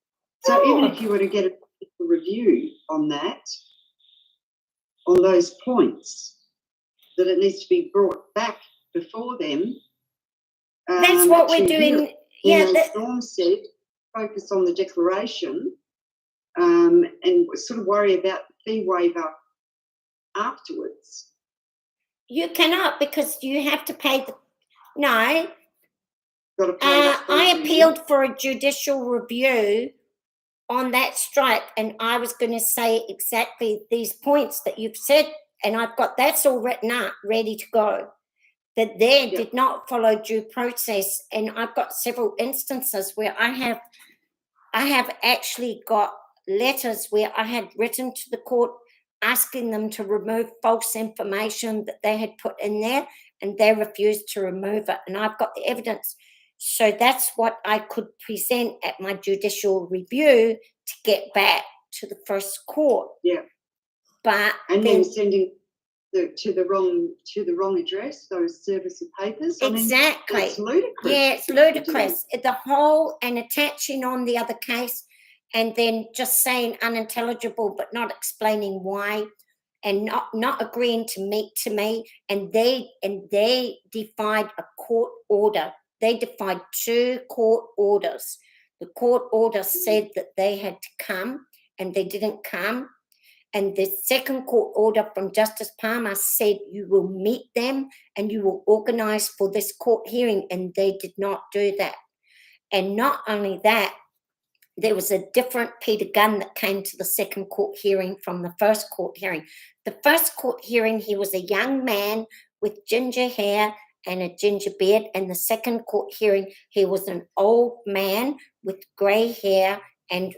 So even if you were to get a review on that, on those points, that it needs to be brought back before them. That's what we're to doing. really, Yeah, as Norm said, focus on the declaration and sort of worry about the fee waiver afterwards. you cannot, because you have to pay the. No, Got to pay that I fee, appealed for a judicial review on that strike, and I was going to say exactly these points that you've said, and I've got that's all written up, ready to go. That they did not follow due process, and I've got several instances where I have actually got letters where I had written to the court asking them to remove false information that they had put in there, and they refused to remove it, and I've got the evidence. So that's what I could present at my judicial review to get back to the first court. Yeah. But and then sending to the wrong address, those service of papers. Exactly. I mean, it's ludicrous. Yeah, it's ludicrous. The whole, and attaching on the other case, and then just saying unintelligible, but not explaining why, and not agreeing to meet to me, and they defied a court order. They defied 2 court orders. The court order said that they had to come, and they didn't come. And the second court order from Justice Palmer said you will meet them and you will organise for this court hearing, and they did not do that. And not only that, there was a different Peter Gunn that came to the second court hearing from the first court hearing. The first court hearing, he was a young man with ginger hair and a ginger beard, and the second court hearing, he was an old man with grey hair and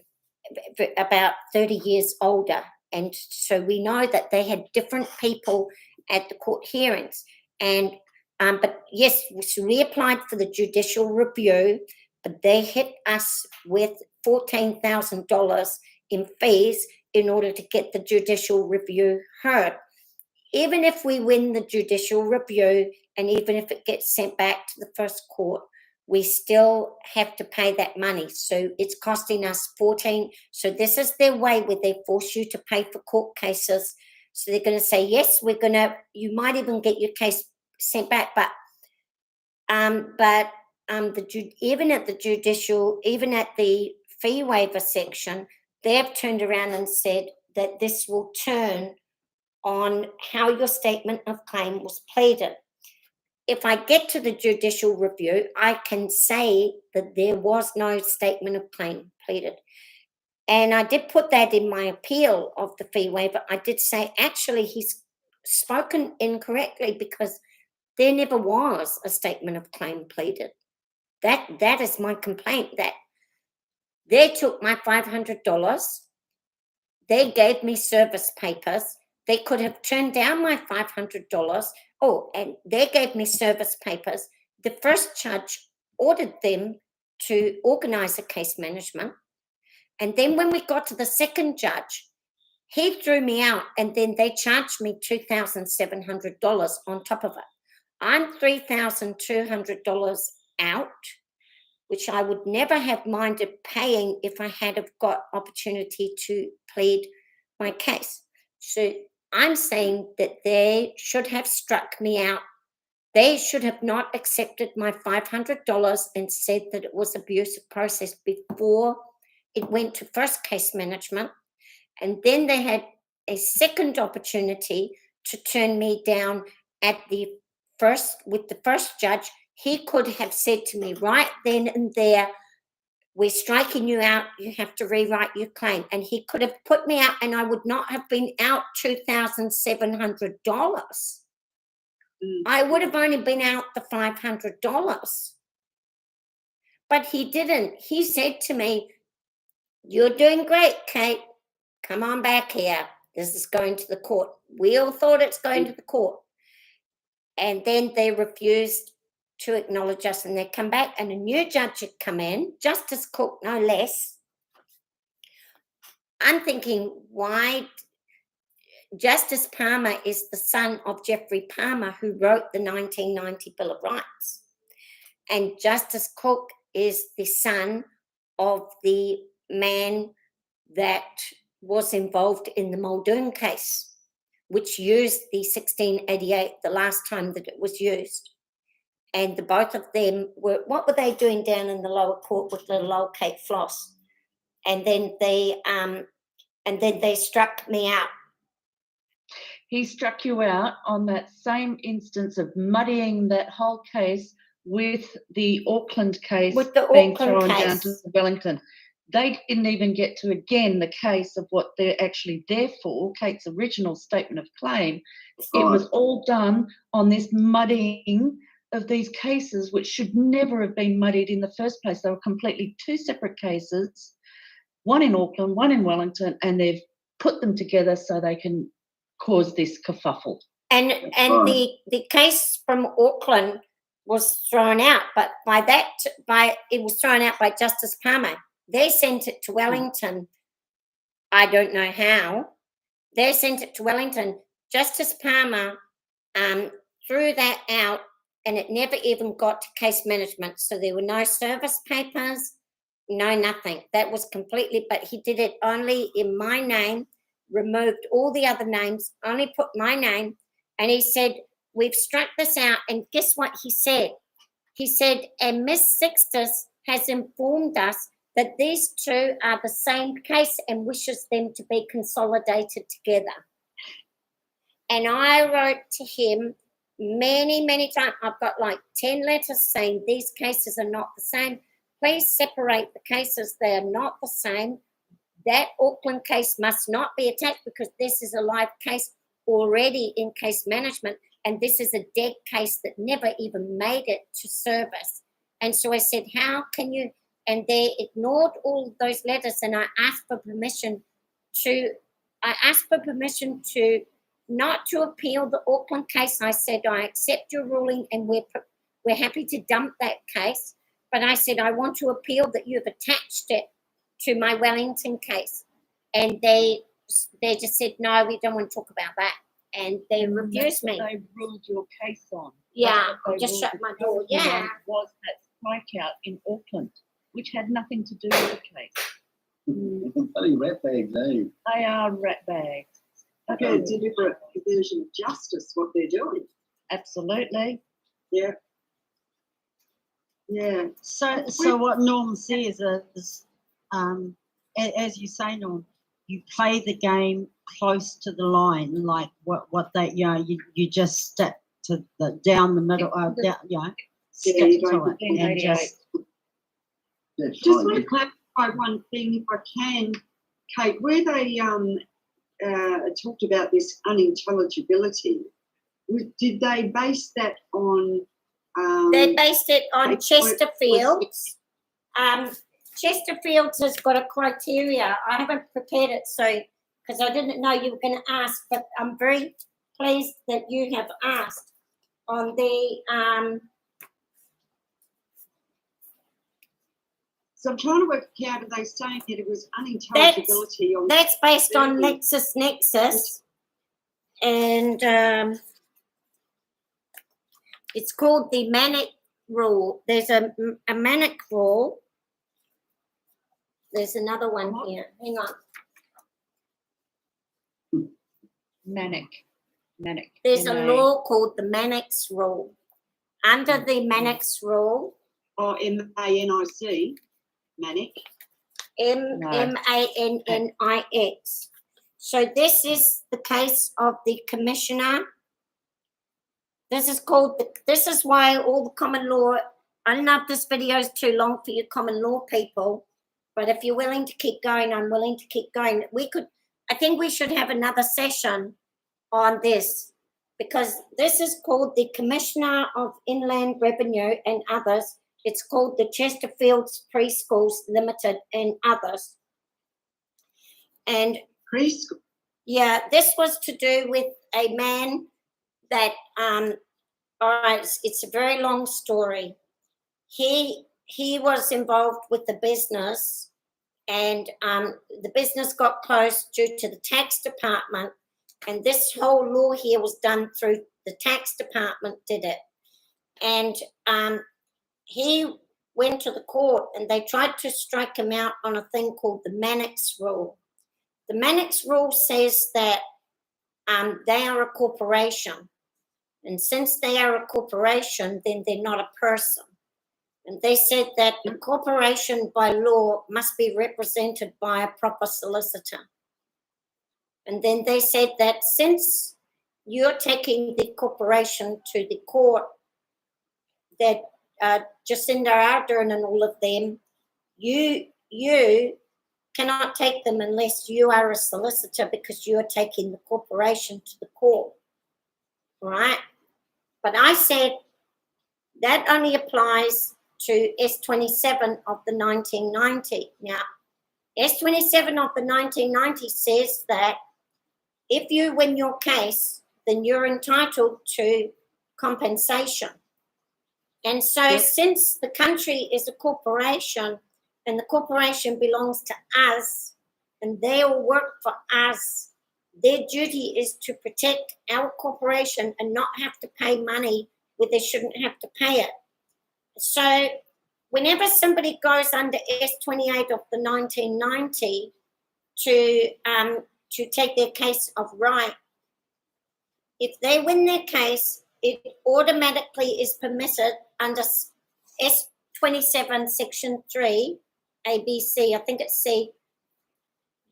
about 30 years older. And so we know that they had different people at the court hearings. And but yes, we applied for the judicial review, but they hit us with $14,000 in fees in order to get the judicial review heard. Even if we win the judicial review, and even if it gets sent back to the first court, we still have to pay that money. So it's costing us 14. So this is their way where they force you to pay for court cases. So they're going to say, yes, you might even get your case sent back, but even at the judicial, even at the fee waiver section, they've turned around and said that this will turn on how your statement of claim was pleaded. If I get to the judicial review, I can say that there was no statement of claim pleaded. And I did put that in my appeal of the fee waiver. I did say, actually, he's spoken incorrectly because there never was a statement of claim pleaded. That is my complaint, that they took my $500. They gave me service papers. They could have turned down my $500. Oh, and they gave me service papers. The first judge ordered them to organise a case management. And then when we got to the second judge, he threw me out, and then they charged me $2,700 on top of it. I'm $3,200 out, which I would never have minded paying if I had have got opportunity to plead my case. So I'm saying that they should have struck me out. They should have not accepted my $500 and said that it was abusive process before it went to first case management. And then they had a second opportunity to turn me down with the first judge. He could have said to me right then and there, we're striking you out, you have to rewrite your claim. And he could have put me out, and I would not have been out $2,700. I would have only been out the $500. But he didn't. He said to me, you're doing great, Kate. Come on back here. This is going to the court. We all thought it's going to the court. And then they refused to acknowledge us, and they come back, and a new judge had come in, Justice Cook, no less. I'm thinking, why? Justice Palmer is the son of Geoffrey Palmer, who wrote the 1990 Bill of Rights. And Justice Cook is the son of the man that was involved in the Muldoon case, which used the 1688 the last time that it was used. And the both of them were, what were they doing down in the lower court with little old Kate Floss? And then they struck me out. He struck you out on that same instance of muddying that whole case with the Auckland case With the being Auckland thrown down case. to Wellington. They didn't even get to, again, the case of what they're actually there for, Kate's original statement of claim. It was all done on this muddying of these cases, which should never have been muddied in the first place. They were completely two separate cases, one in Auckland, one in Wellington, and they've put them together so they can cause this kerfuffle. And the case from Auckland was thrown out, but it was thrown out by Justice Palmer. They sent it to Wellington. I don't know how. They sent it to Wellington. Justice Palmer threw that out, and it never even got to case management. So there were no service papers, no nothing. That was completely, but he did it only in my name, removed all the other names, only put my name, and he said, we've struck this out. And guess what he said? He said, and Miss Sixtus has informed us that these two are the same case and wishes them to be consolidated together. And I wrote to him many, many times. I've got like 10 letters saying these cases are not the same. Please separate the cases. They are not the same. That Auckland case must not be attached because this is a live case already in case management, and this is a dead case that never even made it to service. And so I said, how can you? And they ignored all of those letters, and I asked for permission to not to appeal the Auckland case. I said, I accept your ruling, and we're happy to dump that case. But I said, I want to appeal that you've attached it to my Wellington case. And they just said, no, we don't want to talk about that. And they refused me. They ruled your case on. Yeah, I just shut my door. Yeah. Was that strikeout in Auckland, which had nothing to do with the case. Bloody rat bags, eh? They are rat bags. Okay, deliberate perversion of justice, what they're doing. Absolutely. Yeah. Yeah. So what Norm says is, as you say, Norm, you play the game close to the line, like what they, you just stick to the down the middle, stick to it, and just. Just want to clarify one thing, if I can, Kate. Where they talked about this unintelligibility, did they base that on? They based it on Chesterfield's. Chesterfield's has got a criteria. I haven't prepared it, so because I didn't know you were going to ask, but I'm very pleased that you have asked on the. So I'm trying to work out, are they saying that it was unintelligibility? That's based on LexisNexis, and it's called the Manic Rule. There's a Manic Rule. There's another one here. Hang on. Manic. There's a law called the Mannix Rule. Under the Mannix Rule. Oh, MANIC. Manic. MANNIX. So this is the case of the commissioner. This is why all the common law, I don't know if this video is too long for you common law people, but if you're willing to keep going, I'm willing to keep going. I think we should have another session on this, because this is called the Commissioner of Inland Revenue and others. It's called the Chesterfield's Preschools Limited and others. And preschool. Yeah, this was to do with a man that All right, it's a very long story. He was involved with the business, and the business got closed due to the tax department, and this whole law here was done through the tax department did it. And he went to the court, and they tried to strike him out on a thing called the Mannix rule. The Mannix rule says that they are a corporation, and since they are a corporation, then they're not a person. And they said that the corporation by law must be represented by a proper solicitor. And then they said that since you're taking the corporation to the court, that Jacinda Ardern and all of them, you cannot take them unless you are a solicitor, because you are taking the corporation to the court, right? But I said that only applies to S27 of the 1990. Now, S27 of the 1990 says that if you win your case, then you're entitled to compensation. And so since the country is a corporation and the corporation belongs to us and they all work for us, their duty is to protect our corporation and not have to pay money where they shouldn't have to pay it. So whenever somebody goes under S28 of the 1990 to take their case of right, if they win their case, it automatically is permitted under S27 section 3, ABC, I think it's C,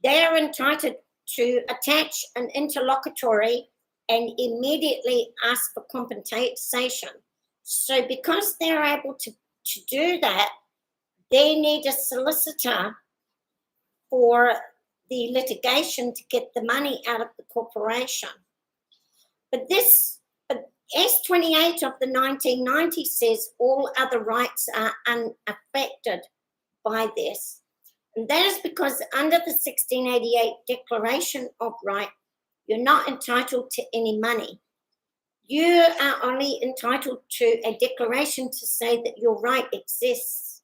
they are entitled to attach an interlocutory and immediately ask for compensation. So because they're able to do that, they need a solicitor for the litigation to get the money out of the corporation. But S28 of the 1990 says all other rights are unaffected by this. And that is because under the 1688 Declaration of Right, you're not entitled to any money. You are only entitled to a declaration to say that your right exists.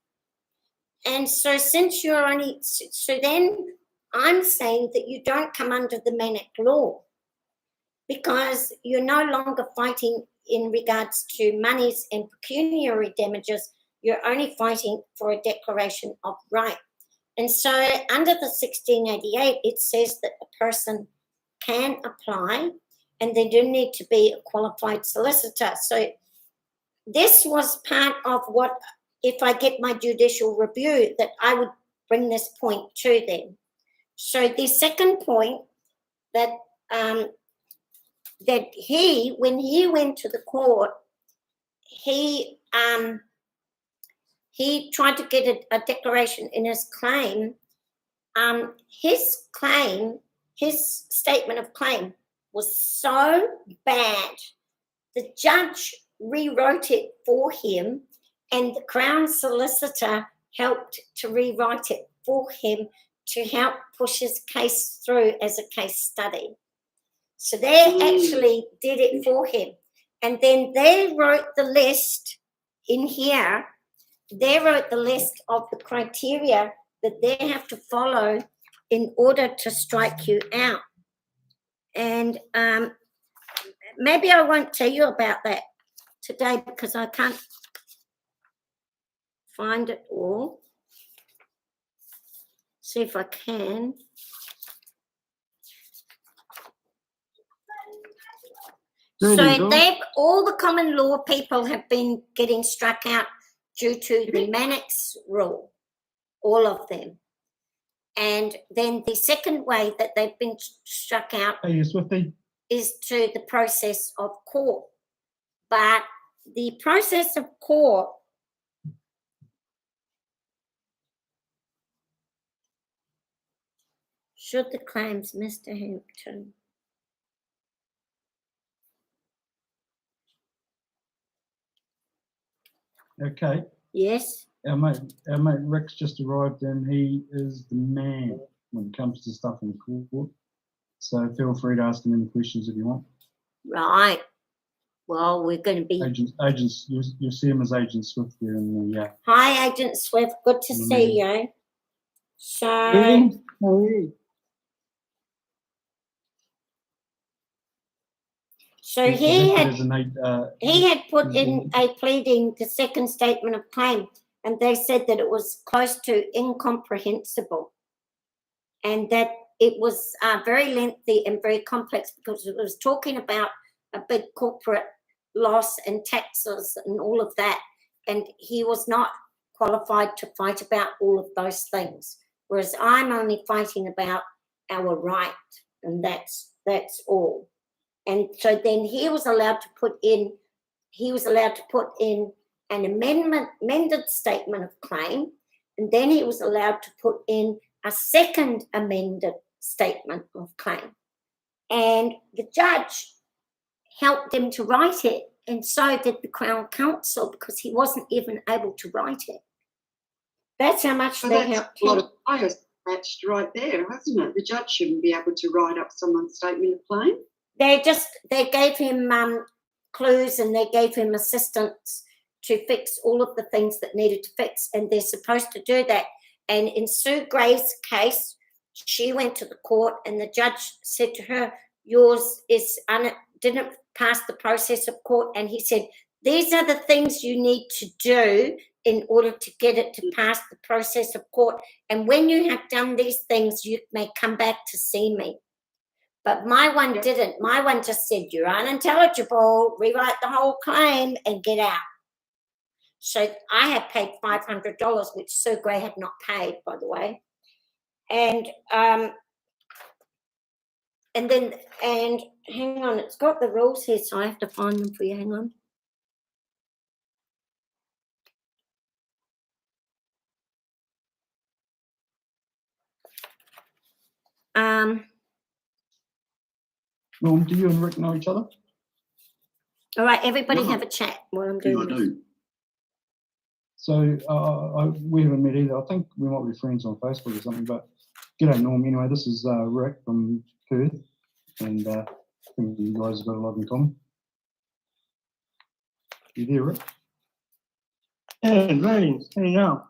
And so since you're only, so then I'm saying that you don't come under the Mannix law, because you're no longer fighting in regards to monies and pecuniary damages. You're only fighting for a declaration of right. And so under the 1688, it says that a person can apply and they do need to be a qualified solicitor. So this was part of what, if I get my judicial review, that I would bring this point to them. So the second point that that when he went to the court, he tried to get a declaration in his claim. His statement of claim was so bad, the judge rewrote it for him, and the Crown solicitor helped to rewrite it for him to help push his case through as a case study. So they actually did it for him. And then they wrote the list in here. They wrote the list of the criteria that they have to follow in order to strike you out. And maybe I won't tell you about that today because I can't find it all. See if I can. So all the common law people have been getting struck out due to the Mannix rule, all of them. And then the second way that they've been struck out is to the process of court. But the process of court should the claims, Mr. Hampton. Okay. Yes. Our mate Rick's just arrived and he is the man when it comes to stuff in the court. So feel free to ask him any questions if you want. Right. Well, we're going to be. Agents, you see him as Agent Swift there in the, Hi, Agent Swift. Good to In the see meeting. you. So, so he's he listed had as an he had put he's in a pleading, the second statement of claim, and they said that it was close to incomprehensible, and that it was very lengthy and very complex because it was talking about a big corporate loss and taxes and all of that, and he was not qualified to fight about all of those things, whereas I'm only fighting about our right, and that's all. And so then he was allowed to put in an amended statement of claim, and then he was allowed to put in a second amended statement of claim. And the judge helped him to write it, and so did the Crown Counsel, because he wasn't even able to write it. That's how much So they that's helped a lot him. of bias matched right there, hasn't it? The judge shouldn't be able to write up someone's statement of claim. They gave him clues, and they gave him assistance to fix all of the things that needed to fix, and they're supposed to do that. And in Sue Gray's case, she went to the court, and the judge said to her, yours didn't pass the process of court, and he said, these are the things you need to do in order to get it to pass the process of court, and when you have done these things, you may come back to see me. But my one didn't. My one just said, you're unintelligible, rewrite the whole claim and get out. So I had paid $500, which Sue Gray had not paid, by the way. And hang on, it's got the rules here, so I have to find them for you. Hang on. Norm, do you and Rick know each other? All right, everybody No. have a chat while I'm I doing this. do. So we haven't met either. I think we might be friends on Facebook or something, but g'day Norm. Anyway, this is Rick from Perth, and I think you guys have got a lot in common. You there, Rick? Hey, James, how you going?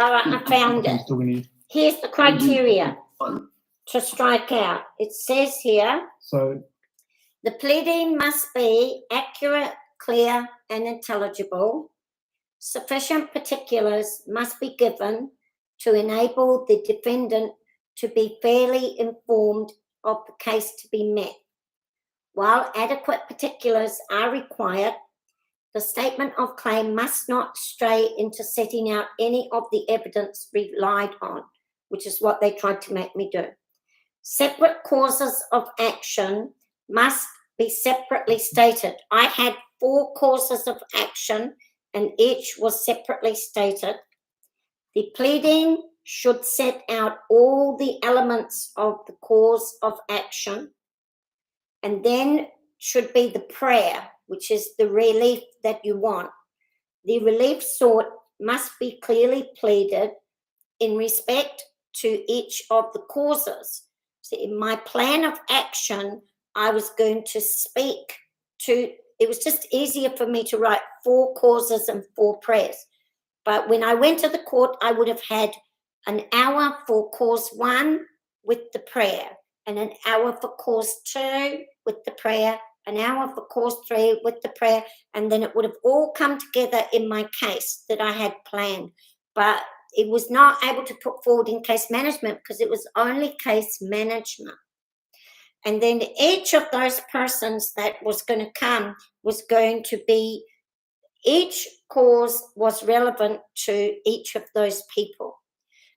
All right, I found it. He's talking to you. Here's the criteria to strike out. It says here, So the pleading must be accurate, clear, and intelligible. Sufficient particulars must be given to enable the defendant to be fairly informed of the case to be met. While adequate particulars are required, the statement of claim must not stray into setting out any of the evidence relied on, which is what they tried to make me do. Separate causes of action must be separately stated. I had 4 causes of action, and each was separately stated. The pleading should set out all the elements of the cause of action, and then should be the prayer, which is the relief that you want. The relief sought must be clearly pleaded in respect to each of the causes. So in my plan of action, I was going to speak to, it was just easier for me to write 4 causes and 4 prayers. But when I went to the court, I would have had an hour for cause 1 with the prayer, and an hour for cause 2 with the prayer, an hour for cause 3 with the prayer, and then it would have all come together in my case that I had planned. But it was not able to put forward in case management because it was only case management. And then each of those persons that was going to come was going to be, each cause was relevant to each of those people.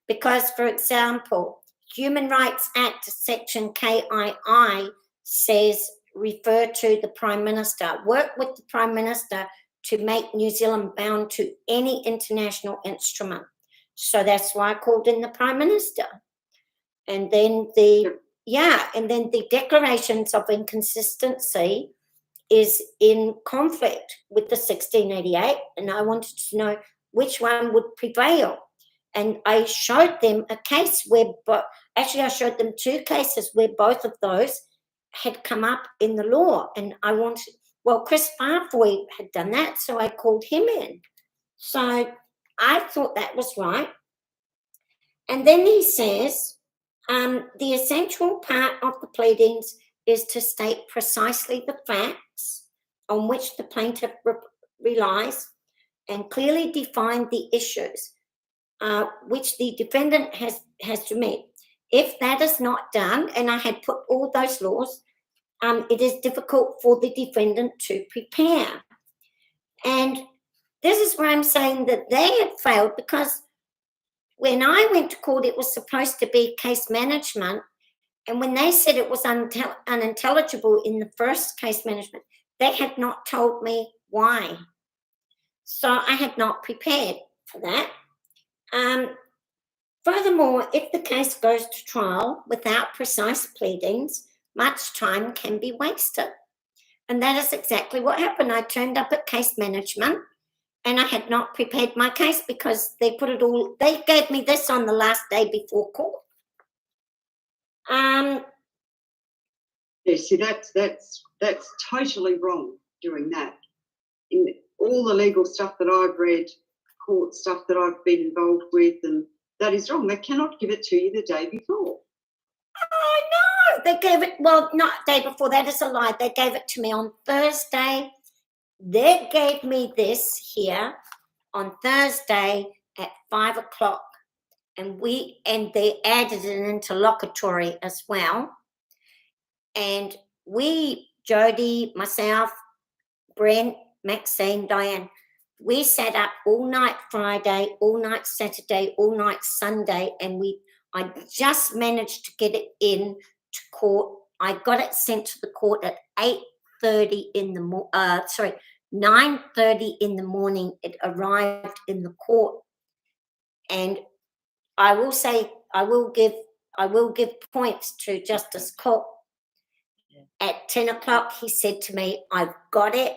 Because, for example, Human Rights Act section KII says refer to the Prime Minister, work with the Prime Minister to make New Zealand bound to any international instrument. So that's why I called in the Prime Minister. And then the declarations of inconsistency is in conflict with the 1688, and I wanted to know which one would prevail. And I showed them a case where, actually I showed them 2 cases where both of those had come up in the law, and I wanted, well, Chris Farfoy had done that, so I called him in. So I thought that was right. And then he says, the essential part of the pleadings is to state precisely the facts on which the plaintiff relies and clearly define the issues which the defendant has to meet. If that is not done, and I had put all those laws, it is difficult for the defendant to prepare. And this is where I'm saying that they had failed, because when I went to court, it was supposed to be case management. And when they said it was unintelligible in the first case management, they had not told me why. So I had not prepared for that. Furthermore, if the case goes to trial without precise pleadings, much time can be wasted. And that is exactly what happened. I turned up at case management and I had not prepared my case because they put it all, they gave me this on the last day before court. Yeah, see, that's totally wrong doing that. In all the legal stuff that I've read, court stuff that I've been involved with, and that is wrong. They cannot give it to you the day before. Oh, no, they gave it, well, not day before, that is a lie. They gave it to me on Thursday. They gave me this here on Thursday at 5 o'clock. And they added an interlocutory as well. And we, Jody, myself, Brent, Maxine, Diane, we sat up all night Friday, all night Saturday, all night Sunday, and I just managed to get it in to court. I got it sent to the court at 8:30 in the 9:30 in the morning. It arrived in the court, and I will say, I will give points to Justice Cook. At 10 o'clock, he said to me, I've got it.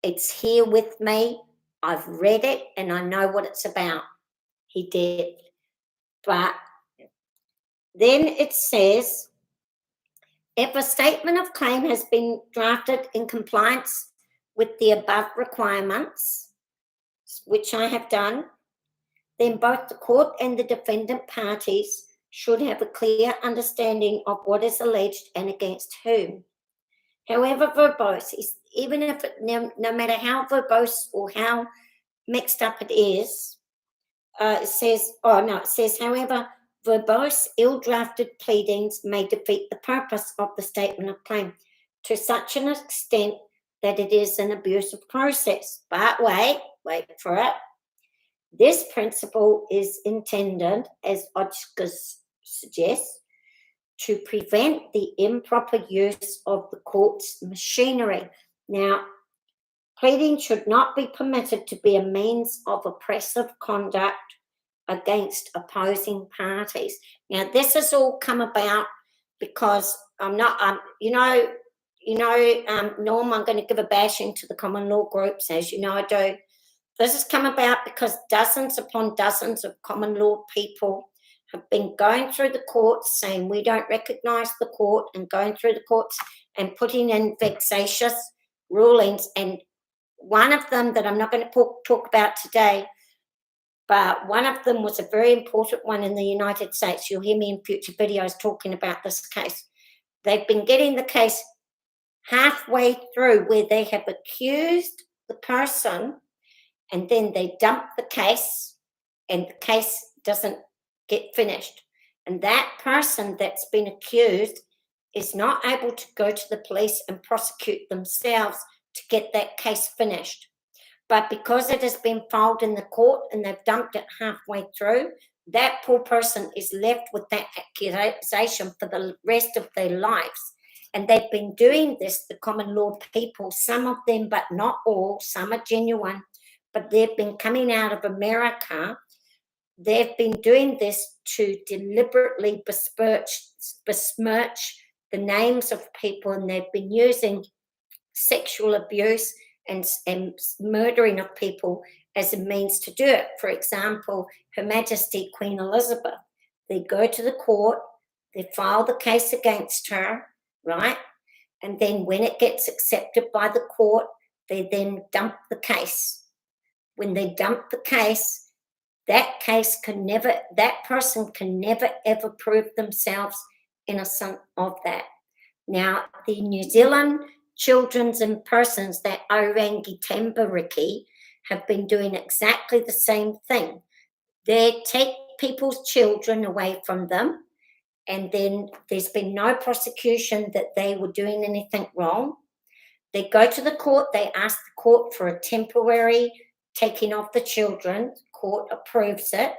It's here with me. I've read it and I know what it's about. He did. But then it says, if a statement of claim has been drafted in compliance with the above requirements, which I have done, then both the court and the defendant parties should have a clear understanding of what is alleged and against whom. However verbose, even if no matter how verbose or how mixed up it is, it says, however, verbose, ill-drafted pleadings may defeat the purpose of the statement of claim to such an extent that it is an abusive process. But wait for it. This principle is intended, as Otschker suggests, to prevent the improper use of the court's machinery. Now, pleading should not be permitted to be a means of oppressive conduct against opposing parties. Now, this has all come about because Norm, I'm going to give a bashing to the common law groups, as you know I do. This has come about because dozens upon dozens of common law people have been going through the courts saying we don't recognise the court, and going through the courts and putting in vexatious rulings. And one of them that I'm not going to talk about today, but one of them was a very important one in the United States. You'll hear me in future videos talking about this case. They've been getting the case halfway through where they have accused the person and then they dump the case and the case doesn't get finished. And that person that's been accused is not able to go to the police and prosecute themselves to get that case finished. But because it has been filed in the court and they've dumped it halfway through, that poor person is left with that accusation for the rest of their lives. And they've been doing this, the common law people, some of them, but not all, some are genuine, but they've been coming out of America. They've been doing this to deliberately besmirch the names of people, and they've been using sexual abuse and murdering of people as a means to do it. For example, Her Majesty Queen Elizabeth, they go to the court, they file the case against her, right? And then when it gets accepted by the court, they then dump the case. When they dump the case, that person can never ever prove themselves innocent of that. Now, the New Zealand Children's and Persons, that Orangi Tambariki, have been doing exactly the same thing. They take people's children away from them, and then there's been no prosecution that they were doing anything wrong. They go to the court, they ask the court for a temporary taking of the children, court approves it,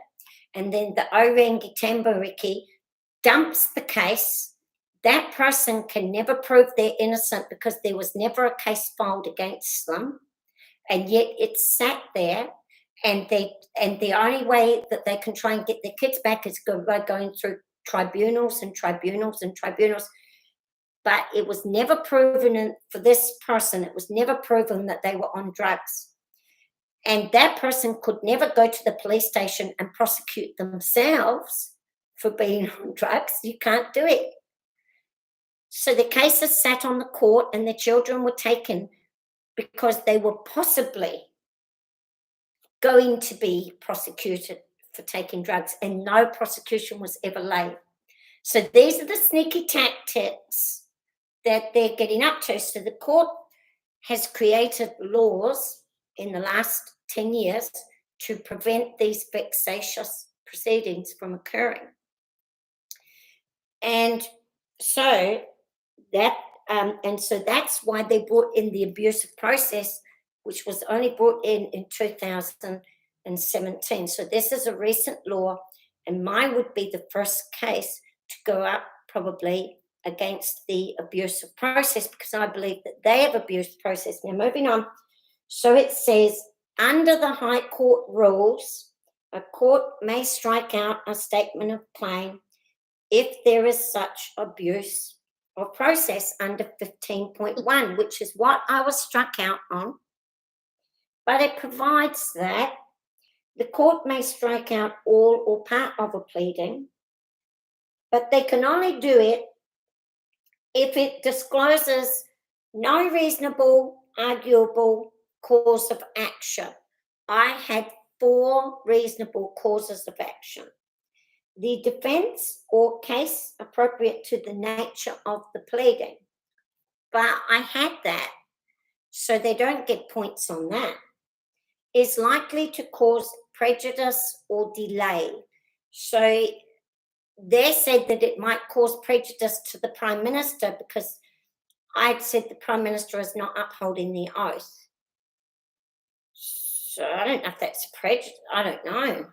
and then the Orangi Tambariki dumps the case. That person can never prove they're innocent because there was never a case filed against them, and yet it's sat there, and the only way that they can try and get their kids back is by going through tribunals and tribunals and tribunals. But it was never proven for this person, it was never proven that they were on drugs. And that person could never go to the police station and prosecute themselves for being on drugs. You can't do it. So the cases sat on the court and the children were taken because they were possibly going to be prosecuted for taking drugs, and no prosecution was ever laid. So these are the sneaky tactics that they're getting up to. So the court has created laws in the last 10 years to prevent these vexatious proceedings from occurring. And so that's why they brought in the abusive process, which was only brought in 2017. So this is a recent law, and mine would be the first case to go up probably against the abusive process, because I believe that they have abused process. Now, moving on. So it says, under the High Court rules, a court may strike out a statement of claim if there is such abuse of process under 15.1, which is what I was struck out on. But it provides that the court may strike out all or part of a pleading, but they can only do it if it discloses no reasonable, arguable cause of action. I had 4 reasonable causes of action. The defense or case appropriate to the nature of the pleading. But I had that, so they don't get points on that. Is likely to cause prejudice or delay. So they said that it might cause prejudice to the Prime Minister because I'd said the Prime Minister is not upholding the oath. So I don't know if that's prejudice. I don't know.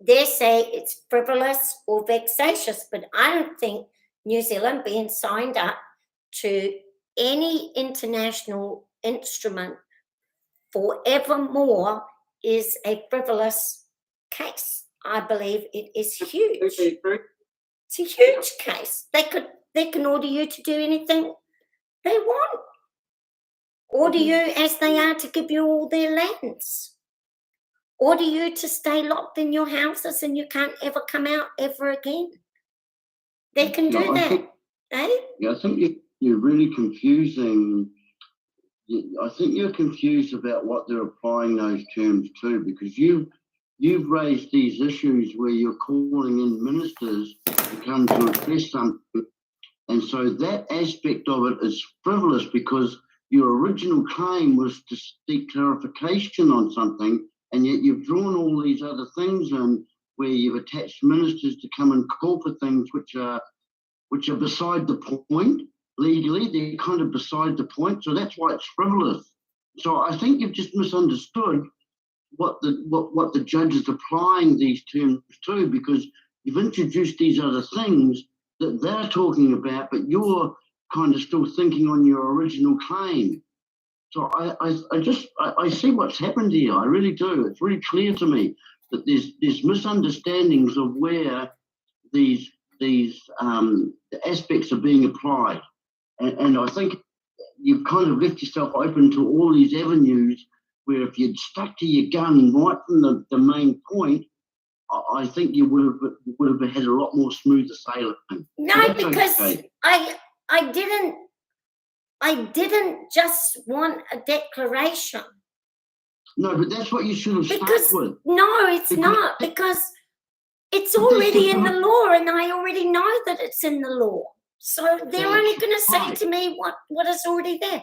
They say it's frivolous or vexatious, but I don't think New Zealand being signed up to any international instrument forevermore is a frivolous case. I believe it is huge. It's a huge case. They can order you to do anything they want. Order you as they are to give you all their lands. Order you to stay locked in your houses and you can't ever come out ever again. They can do that. Yeah, I think you're really confusing. I think you're confused about what they're applying those terms to, because you've raised these issues where you're calling in ministers to come to address something, and so that aspect of it is frivolous because your original claim was to seek clarification on something, and yet you've drawn all these other things in where you've attached ministers to come and call for things which are beside the point. Legally, they're kind of beside the point, so that's why it's frivolous. So I think you've just misunderstood what the judge is applying these terms to, because you've introduced these other things that they're talking about, but you're kind of still thinking on your original claim. So I see what's happened here. I really do. It's really clear to me that there's misunderstandings of where these aspects are being applied. And I think you've kind of left yourself open to all these avenues where if you'd stuck to your gun right from the main point, I think you would have had a lot more smoother sailing. No, because okay. I I didn't just want a declaration. No, but that's what you should have Because started with. no, it's Because- not, because it's But that's already the in the point. law, and I already know that it's in the law. So they're only That's going to say right. to me what is already there.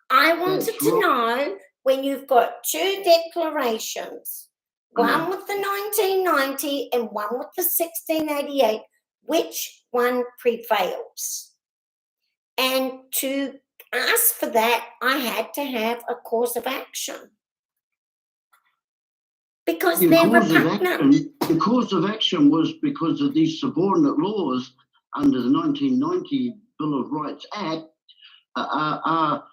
I wanted That's to right. know, when you've got two declarations, one with the 1990 and one with the 1688, which one prevails? And to ask for that, I had to have a course of action. Because Your they're cause of repugnant. action, the cause of action was because of these subordinate laws under the 1990 Bill of Rights Act are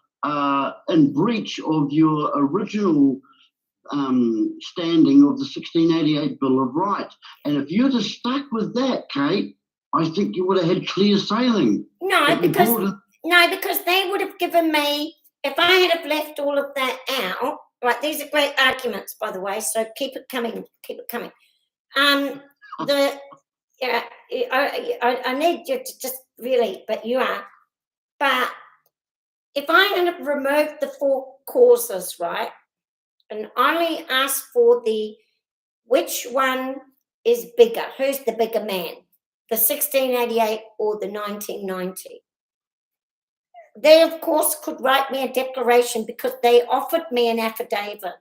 in breach of your original standing of the 1688 Bill of Rights. And if you'd have stuck with that, Kate, I think you would have had clear sailing. No, But you because brought it- because they would have given me, if I had have left all of that out, right, these are great arguments, by the way, so keep it coming. I need you to just really, but you are. But if I had have removed the four causes, right, and only asked for which one is bigger, who's the bigger man, the 1688 or the 1990? They, of course, could write me a declaration because they offered me an affidavit.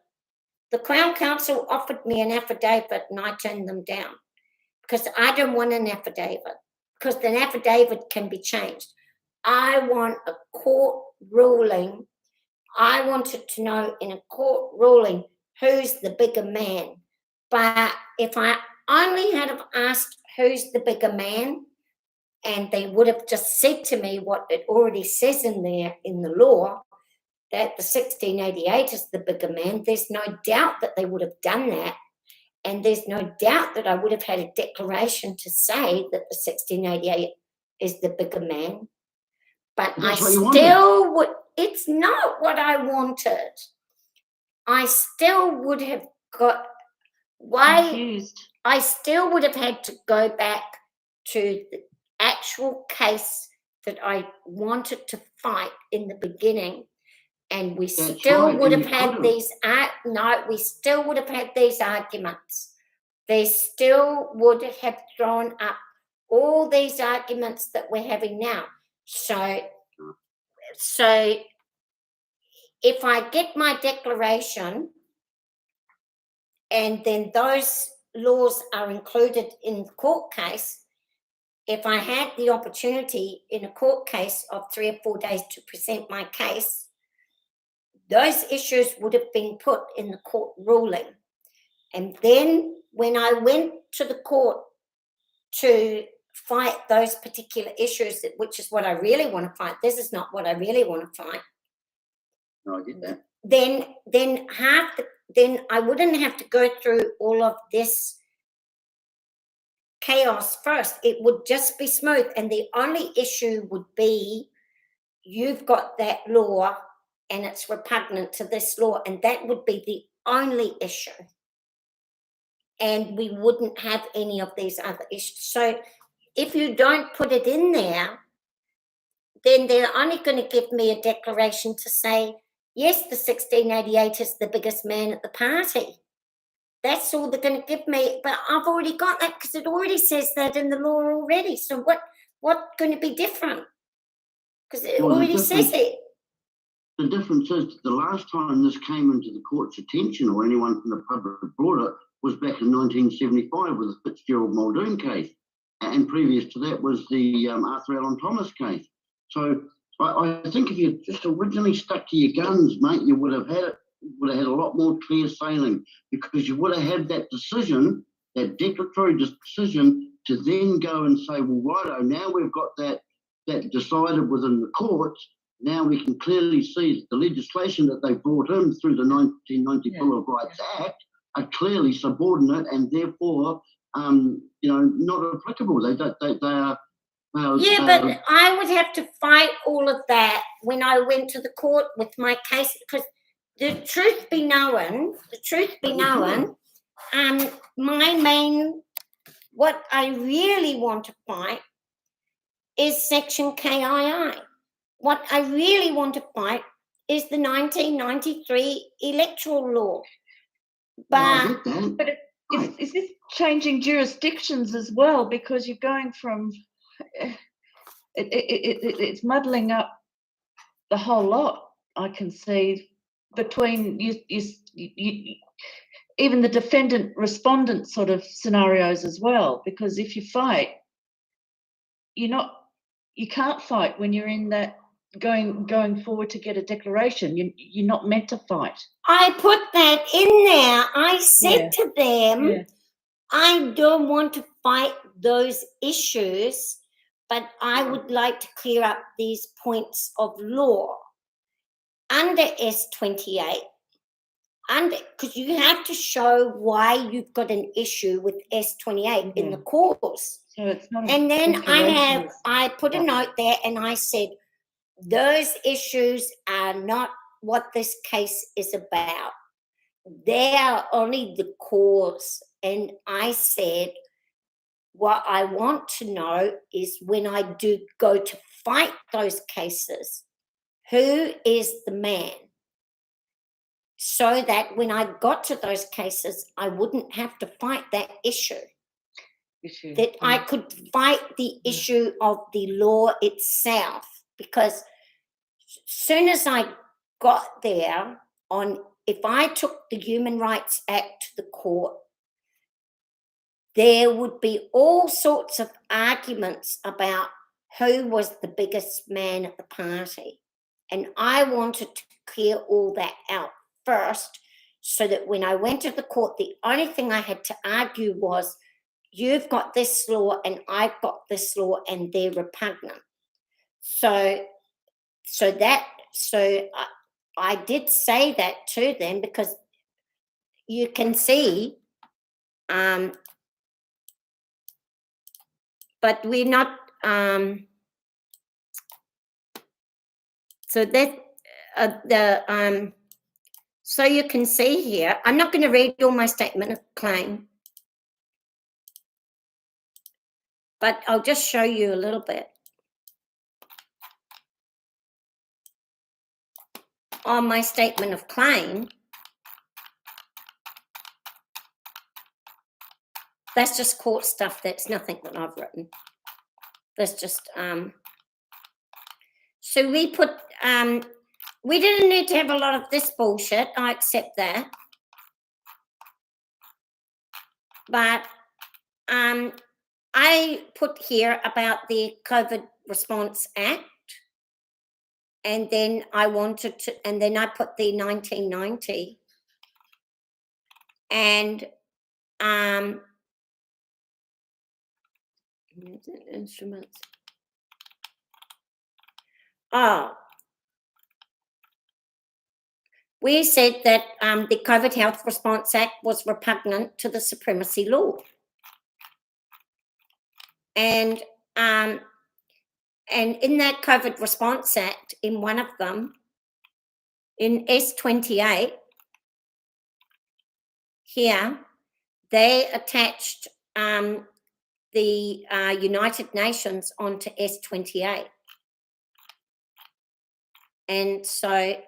The Crown Council offered me an affidavit and I turned them down because I don't want an affidavit, because an affidavit can be changed. I want a court ruling. I wanted to know in a court ruling who's the bigger man. But if I only had have asked who's the bigger man, and they would have just said to me what it already says in there in the law, that the 1688 is the bigger man, there's no doubt that they would have done that. And there's no doubt that I would have had a declaration to say that the 1688 is the bigger man. But I That's what you still would, it's not what I wanted. I still would have got, Confused. I still would have had to go back to the actual case that I wanted to fight in the beginning, and we That's still right, would and have you had could've. these we still would have had these arguments. They still would have thrown up all these arguments that we're having now. So if I get my declaration and then those laws are included in the court case, if I had the opportunity in a court case of 3 or 4 days to present my case, those issues would have been put in the court ruling. And then when I went to the court to fight those particular issues, which is what I really want to fight, this is not what I really want to fight, No, I get that. then I wouldn't have to go through all of this chaos first. It would just be smooth, and the only issue would be you've got that law and it's repugnant to this law, and that would be the only issue, and we wouldn't have any of these other issues. So if you don't put it in there, then they're only going to give me a declaration to say, yes, the 1688 is the biggest man at the party. That's all they're going to give me. But I've already got that because it already says that in the law already. So what's going to be different? Because it Well, the already says it. The difference is the last time this came into the court's attention or anyone from the public brought it was back in 1975 with the Fitzgerald Muldoon case. And previous to that was the Arthur Allen Thomas case. So I think if you just originally stuck to your guns, mate, you would have had a lot more clear sailing, because you would have had that decision, that declaratory decision, to then go and say, well, righto, now we've got that decided within the courts. Now we can clearly see that the legislation that they brought in through the 1990 Bill of Rights Act are clearly subordinate and therefore, not applicable. They are. But I would have to fight all of that when I went to the court with my case, because the truth be known, what I really want to fight is Section KII. What I really want to fight is the 1993 electoral law. But Is this changing jurisdictions as well? Because you're going from, it's muddling up the whole lot, I can see, between you, even the defendant respondent sort of scenarios as well. Because if you fight, you can't fight when you're in that going forward to get a declaration. You're not meant to fight. I put that in there. I said to them, I don't want to fight those issues, but I would like to clear up these points of law under S28. Because you have to show why you've got an issue with S28 in the cause. So it's not. And then I put a note there and I said, those issues are not what this case is about. They are only the cause. And I said, what I want to know is when I do go to fight those cases, who is the man? So that when I got to those cases, I wouldn't have to fight that issue. That I could fight the issue of the law itself. Because soon as I got there, if I took the Human Rights Act to the court, there would be all sorts of arguments about who was the biggest man at the party. And I wanted to clear all that out first, so that when I went to the court, the only thing I had to argue was, you've got this law and I've got this law and they're repugnant. So I did say that to them, because you can see, but we're not, so that, so you can see here, I'm not going to read all my statement of claim, but I'll just show you a little bit. On my statement of claim, that's just court stuff. That's nothing that I've written. That's just, so we put, we didn't need to have a lot of this bullshit. I accept that. But I put here about the COVID Response Act. And then I wanted to, and then I put the 1990. And instruments. We said that the COVID Health Response Act was repugnant to the supremacy law. And in that COVID Response Act, in one of them, in S28, here, they attached the United Nations onto S28. And so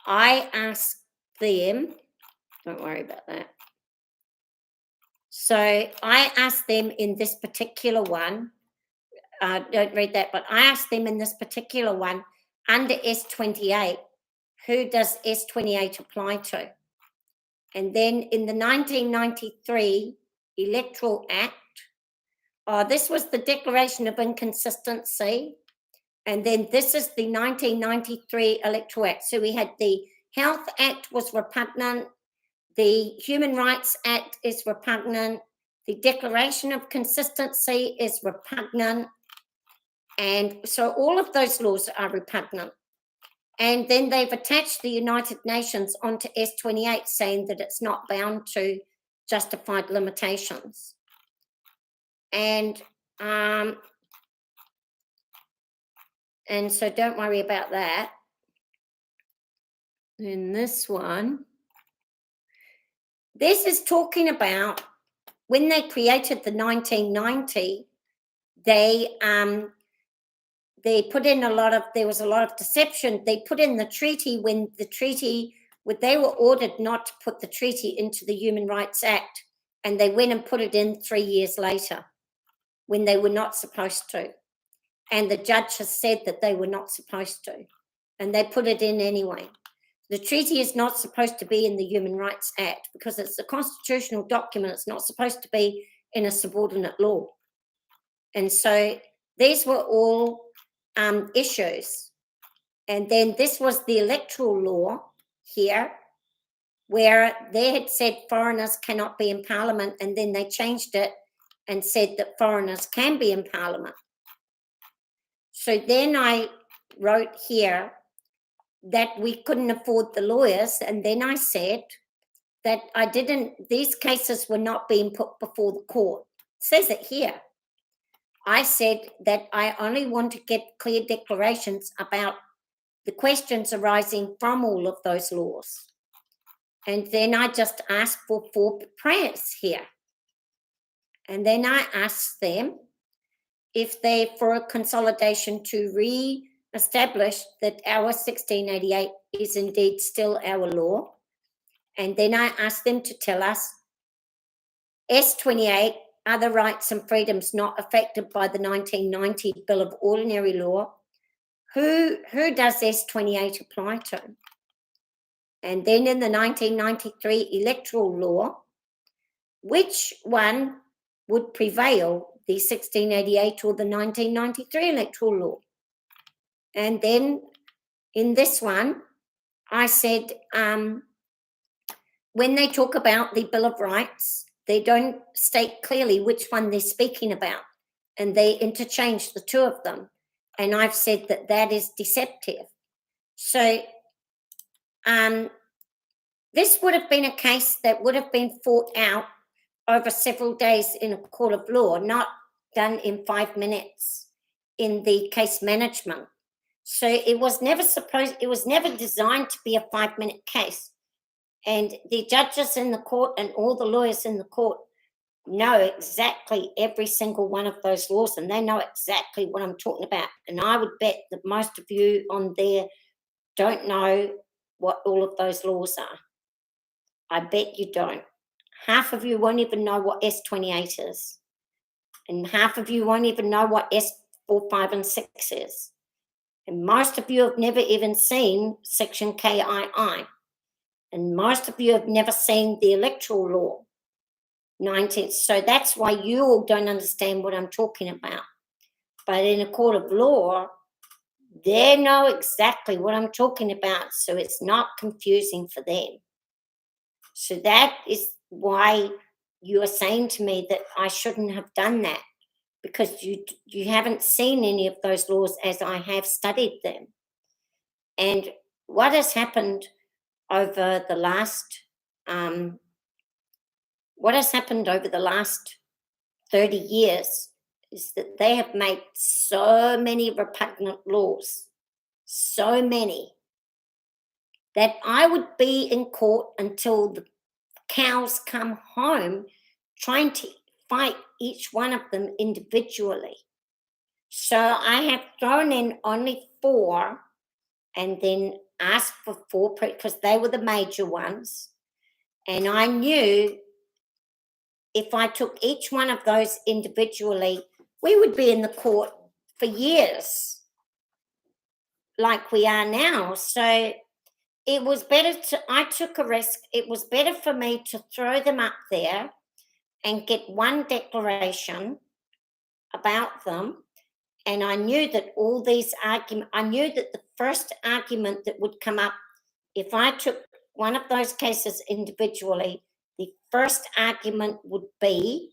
I asked them, don't worry about that. So I asked them in this particular one, don't read that, but I asked them in this particular one, under S28, who does S28 apply to? And then in the 1993 Electoral Act, this was the Declaration of Inconsistency, and then this is the 1993 Electoral Act. So we had the Health Act was repugnant, the Human Rights Act is repugnant, the Declaration of Consistency is repugnant, and so all of those laws are repugnant. And then they've attached the United Nations onto S28, saying that it's not bound to justified limitations. And so don't worry about that. In this one, this is talking about when they created the 1990, they put in there was a lot of deception. They put in the treaty when they were ordered not to put the treaty into the Human Rights Act, and they went and put it in 3 years later when they were not supposed to. And the judge has said that they were not supposed to, and they put it in anyway. The treaty is not supposed to be in the Human Rights Act because it's a constitutional document. It's not supposed to be in a subordinate law. And so these were all issues. And then this was the electoral law here, where they had said foreigners cannot be in Parliament, and then they changed it and said that foreigners can be in Parliament. So then I wrote here that we couldn't afford the lawyers, and then I said that these cases were not being put before the court. It says it here. I said that I only want to get clear declarations about the questions arising from all of those laws. And then I just asked for 4 prayers here. And then I asked them if they, for a consolidation to re-establish that our 1688 is indeed still our law. And then I asked them to tell us, S28, other rights and freedoms not affected by the 1990 Bill of Ordinary Law, who does S28 apply to? And then in the 1993 electoral law, which one would prevail, the 1688 or the 1993 electoral law? And then in this one, I said, when they talk about the Bill of Rights, they don't state clearly which one they're speaking about, and they interchange the two of them. And I've said that that is deceptive. So this would have been a case that would have been fought out over several days in a court of law, not done in 5 minutes in the case management. So it was never designed to be a 5-minute case. And the judges in the court and all the lawyers in the court know exactly every single one of those laws, and they know exactly what I'm talking about. And I would bet that most of you on there don't know what all of those laws are. I bet you don't. Half of you won't even know what S28 is. And half of you won't even know what S4, 5, and 6 is. And most of you have never even seen Section KII. And most of you have never seen the electoral law. So that's why you all don't understand what I'm talking about. But in a court of law, they know exactly what I'm talking about, so it's not confusing for them. So that is why you are saying to me that I shouldn't have done that, because you haven't seen any of those laws as I have studied them. And what has happened over the last 30 years is that they have made so many repugnant laws, so many, that I would be in court until the cows come home trying to fight each one of them individually. So I have thrown in only 4 and then asked for 4 because they were the major ones. And I knew if I took each one of those individually, we would be in the court for years, like we are now. So it was better I took a risk. It was better for me to throw them up there and get one declaration about them. And I knew that all these arguments, I knew that the first argument that would come up, if I took one of those cases individually, the first argument would be,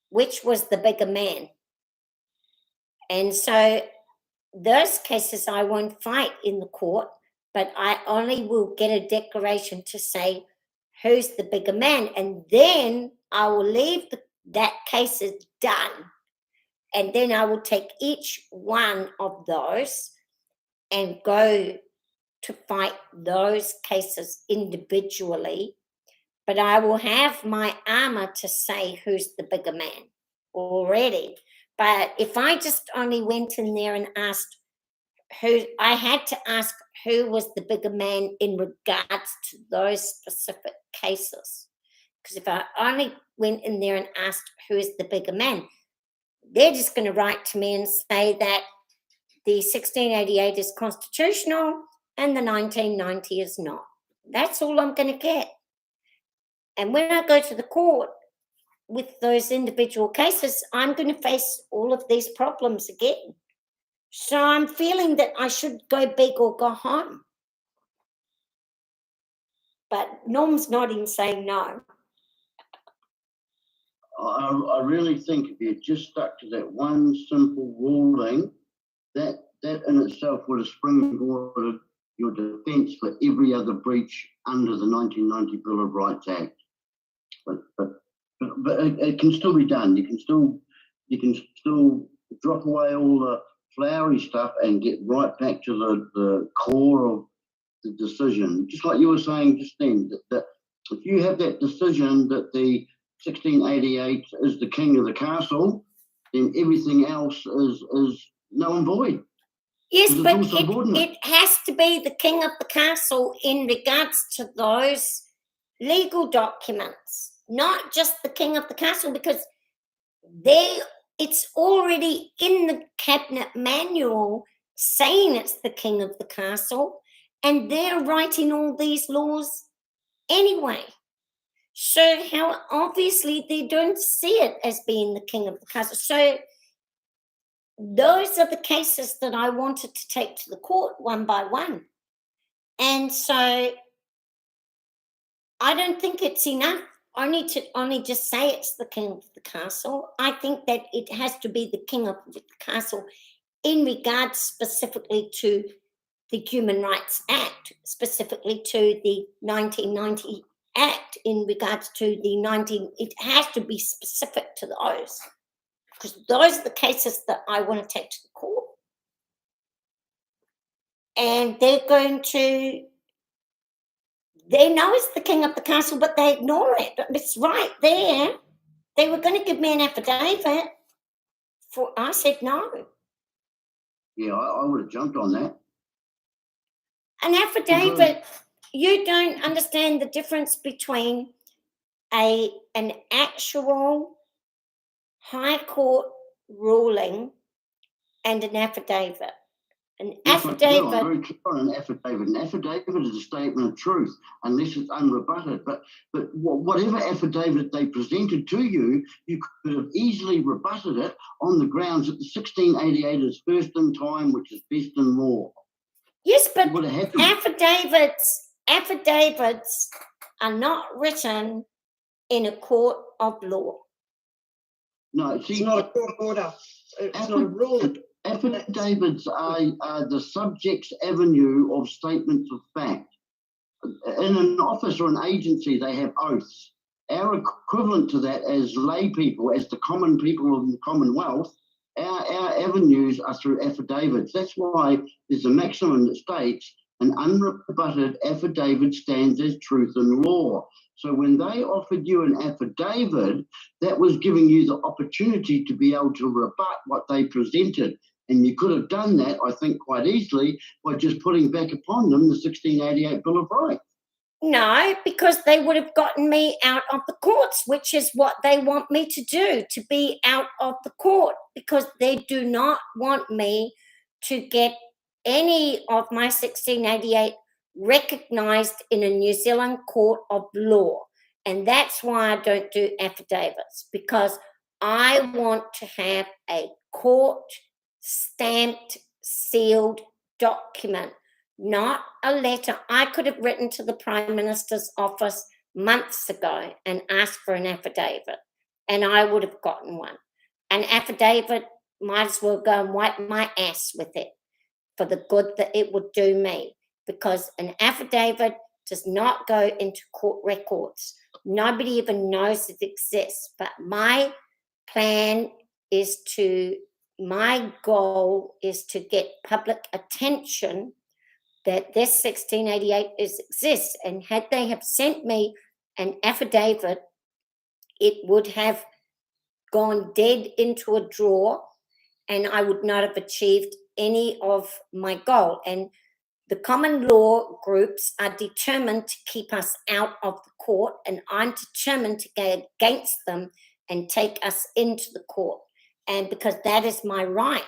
which was the bigger man? And so those cases I won't fight in the court, but I only will get a declaration to say who's the bigger man. And then I will leave that case is done. And then I will take each one of those and go to fight those cases individually. But I will have my armor to say who's the bigger man already. But if I just only went in there and asked I had to ask who was the bigger man in regards to those specific cases. Because if I only went in there and asked who is the bigger man, they're just going to write to me and say that the 1688 is constitutional and the 1990 is not. That's all I'm going to get. And when I go to the court with those individual cases, I'm going to face all of these problems again. So I'm feeling that I should go big or go home. But Norm's nodding, saying no. I really think if you just stuck to that one simple ruling, that in itself would have springboarded your defence for every other breach under the 1990 Bill of Rights Act. But it can still be done. You can still drop away all the flowery stuff and get right back to the core of the decision. Just like you were saying just then, that if you have that decision that the 1688 is the king of the castle, then everything else is null and void. Yes, but it has to be the king of the castle in regards to those legal documents, not just the king of the castle, because it's already in the cabinet manual saying it's the king of the castle, and they're writing all these laws anyway. So how obviously they don't see it as being the king of the castle. So those are the cases that I wanted to take to the court one by one. And so I don't think it's enough only just say it's the king of the castle. I think that it has to be the king of the castle in regards specifically to the Human Rights Act, specifically to the 1990 Act in regards to the it has to be specific to those, because those are the cases that I want to take to the court. And they know it's the king of the castle, but they ignore it. But it's right there. They were going to give me an affidavit. I said no. Yeah, I would have jumped on that. An affidavit, you don't understand the difference between an actual High Court ruling and an affidavit. An affidavit. I'm very clear on an affidavit. An affidavit is a statement of truth, unless it's unrebutted. But whatever affidavit they presented to you, you could have easily rebutted it on the grounds that the 1688 is first in time, which is best in law. Yes, but affidavits are not written in a court of law. No, see, It's not a court order. It's not a rule. Affidavits are the subject's avenue of statements of fact. In an office or an agency, they have oaths. Our equivalent to that as lay people, as the common people of the Commonwealth, our avenues are through affidavits. That's why there's a maximum that states an unrebutted affidavit stands as truth in law. So when they offered you an affidavit, that was giving you the opportunity to be able to rebut what they presented. And you could have done that, I think, quite easily by just putting back upon them the 1688 Bill of Rights. No, because they would have gotten me out of the courts, which is what they want me to do, to be out of the court, because they do not want me to get any of my 1688 recognised in a New Zealand court of law. And that's why I don't do affidavits, because I want to have a court stamped, sealed document, not a letter. I could have written to the Prime Minister's office months ago and asked for an affidavit, and I would have gotten one. An affidavit, might as well go and wipe my ass with it for the good that it would do me, because an affidavit does not go into court records. Nobody even knows it exists. But my goal is to get public attention that this 1688 exists. And had they have sent me an affidavit, it would have gone dead into a drawer, and I would not have achieved any of my goal. And the common law groups are determined to keep us out of the court, and I'm determined to go against them and take us into the court. And because that is my right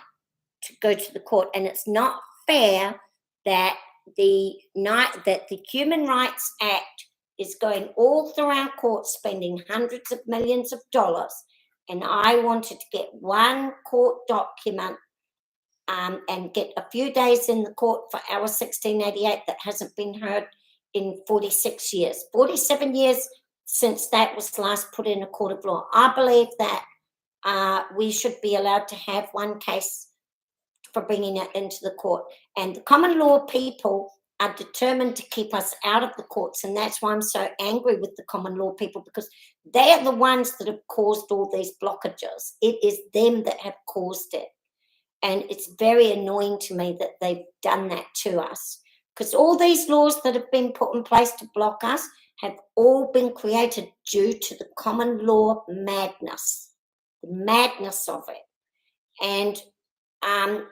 to go to the court, and it's not fair that the Human Rights Act is going all through our court, spending hundreds of millions of dollars, and I wanted to get one court document and get a few days in the court for our 1688 that hasn't been heard in 46 years, 47 years since that was last put in a court of law. I believe that we should be allowed to have one case for bringing it into the court. And the common law people are determined to keep us out of the courts, and that's why I'm so angry with the common law people, because they are the ones that have caused all these blockages. It is them that have caused it. And it's very annoying to me that they've done that to us, because all these laws that have been put in place to block us have all been created due to the common law madness, the madness of it. And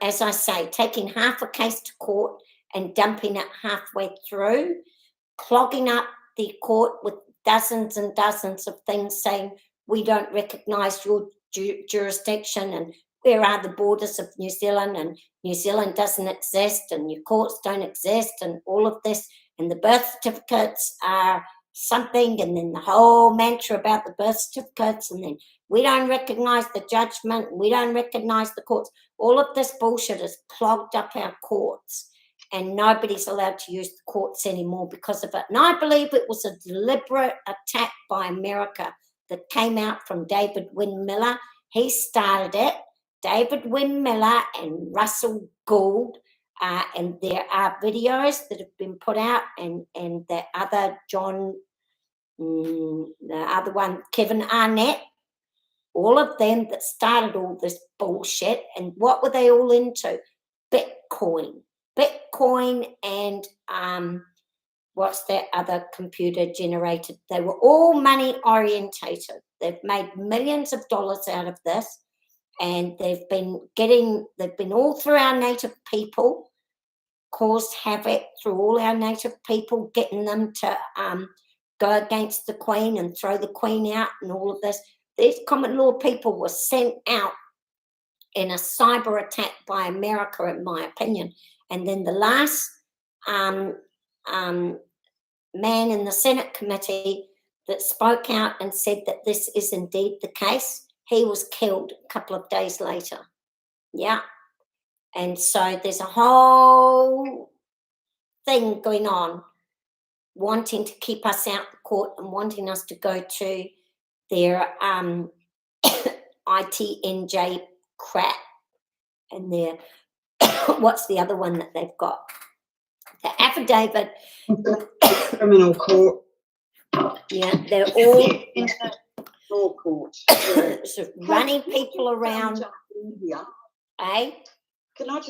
as I say, taking half a case to court and dumping it halfway through, clogging up the court with dozens and dozens of things saying, we don't recognise your jurisdiction, and where are the borders of New Zealand, and New Zealand doesn't exist, and your courts don't exist, and all of this, and the birth certificates are something, and then the whole mantra about the birth certificates, and then we don't recognise the judgment, we don't recognise the courts. All of this bullshit has clogged up our courts, and nobody's allowed to use the courts anymore because of it. And I believe it was a deliberate attack by America that came out from David Wynne Miller. He started it, David Wynne Miller and Russell Gould, and there are videos that have been put out, and the other the other one, Kevin Arnett, all of them that started all this bullshit. And what were they all into? Bitcoin, and what's that other computer generated? They were all money orientated. They've made millions of dollars out of this, and they've been all through our native people, caused havoc through all our native people, getting them to go against the Queen and throw the Queen out and all of this. These common law people were sent out in a cyber attack by America, in my opinion. And then the last man in the Senate committee that spoke out and said that this is indeed the case, he was killed a couple of days later. Yeah. And so there's a whole thing going on, wanting to keep us out the court and wanting us to go to their ITNJ crap and their what's the other one that they've got? The affidavit. Criminal court. Yeah, they're all Law court. sort of running people around. Jump in here? Eh? Can I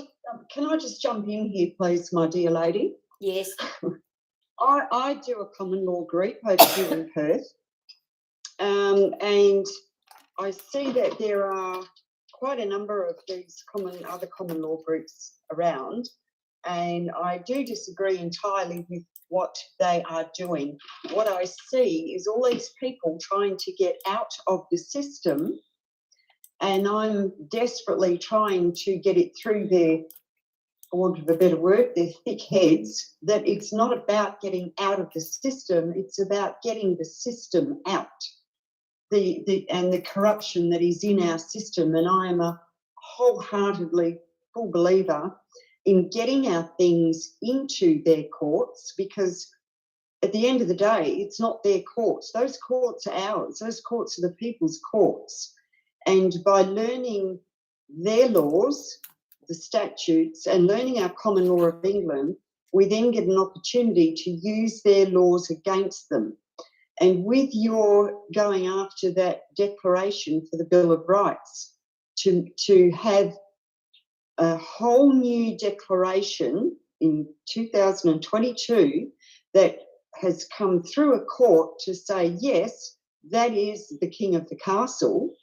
just jump in here, please, my dear lady? Yes. I do a common law group over here in Perth, and I see that there are quite a number of these other common law groups around, and I do disagree entirely with what they are doing. What I see is all these people trying to get out of the system, and I'm desperately trying to get it through their, for want of a better word, their thick heads, that it's not about getting out of the system, it's about getting the system out, and the corruption that is in our system. And I am a wholeheartedly full believer in getting our things into their courts, because at the end of the day, it's not their courts. Those courts are ours. Those courts are the people's courts. And by learning their laws, the statutes, and learning our common law of England, we then get an opportunity to use their laws against them. And with your going after that declaration for the Bill of Rights, to have a whole new declaration in 2022 that has come through a court to say, yes, that is the king of the castle,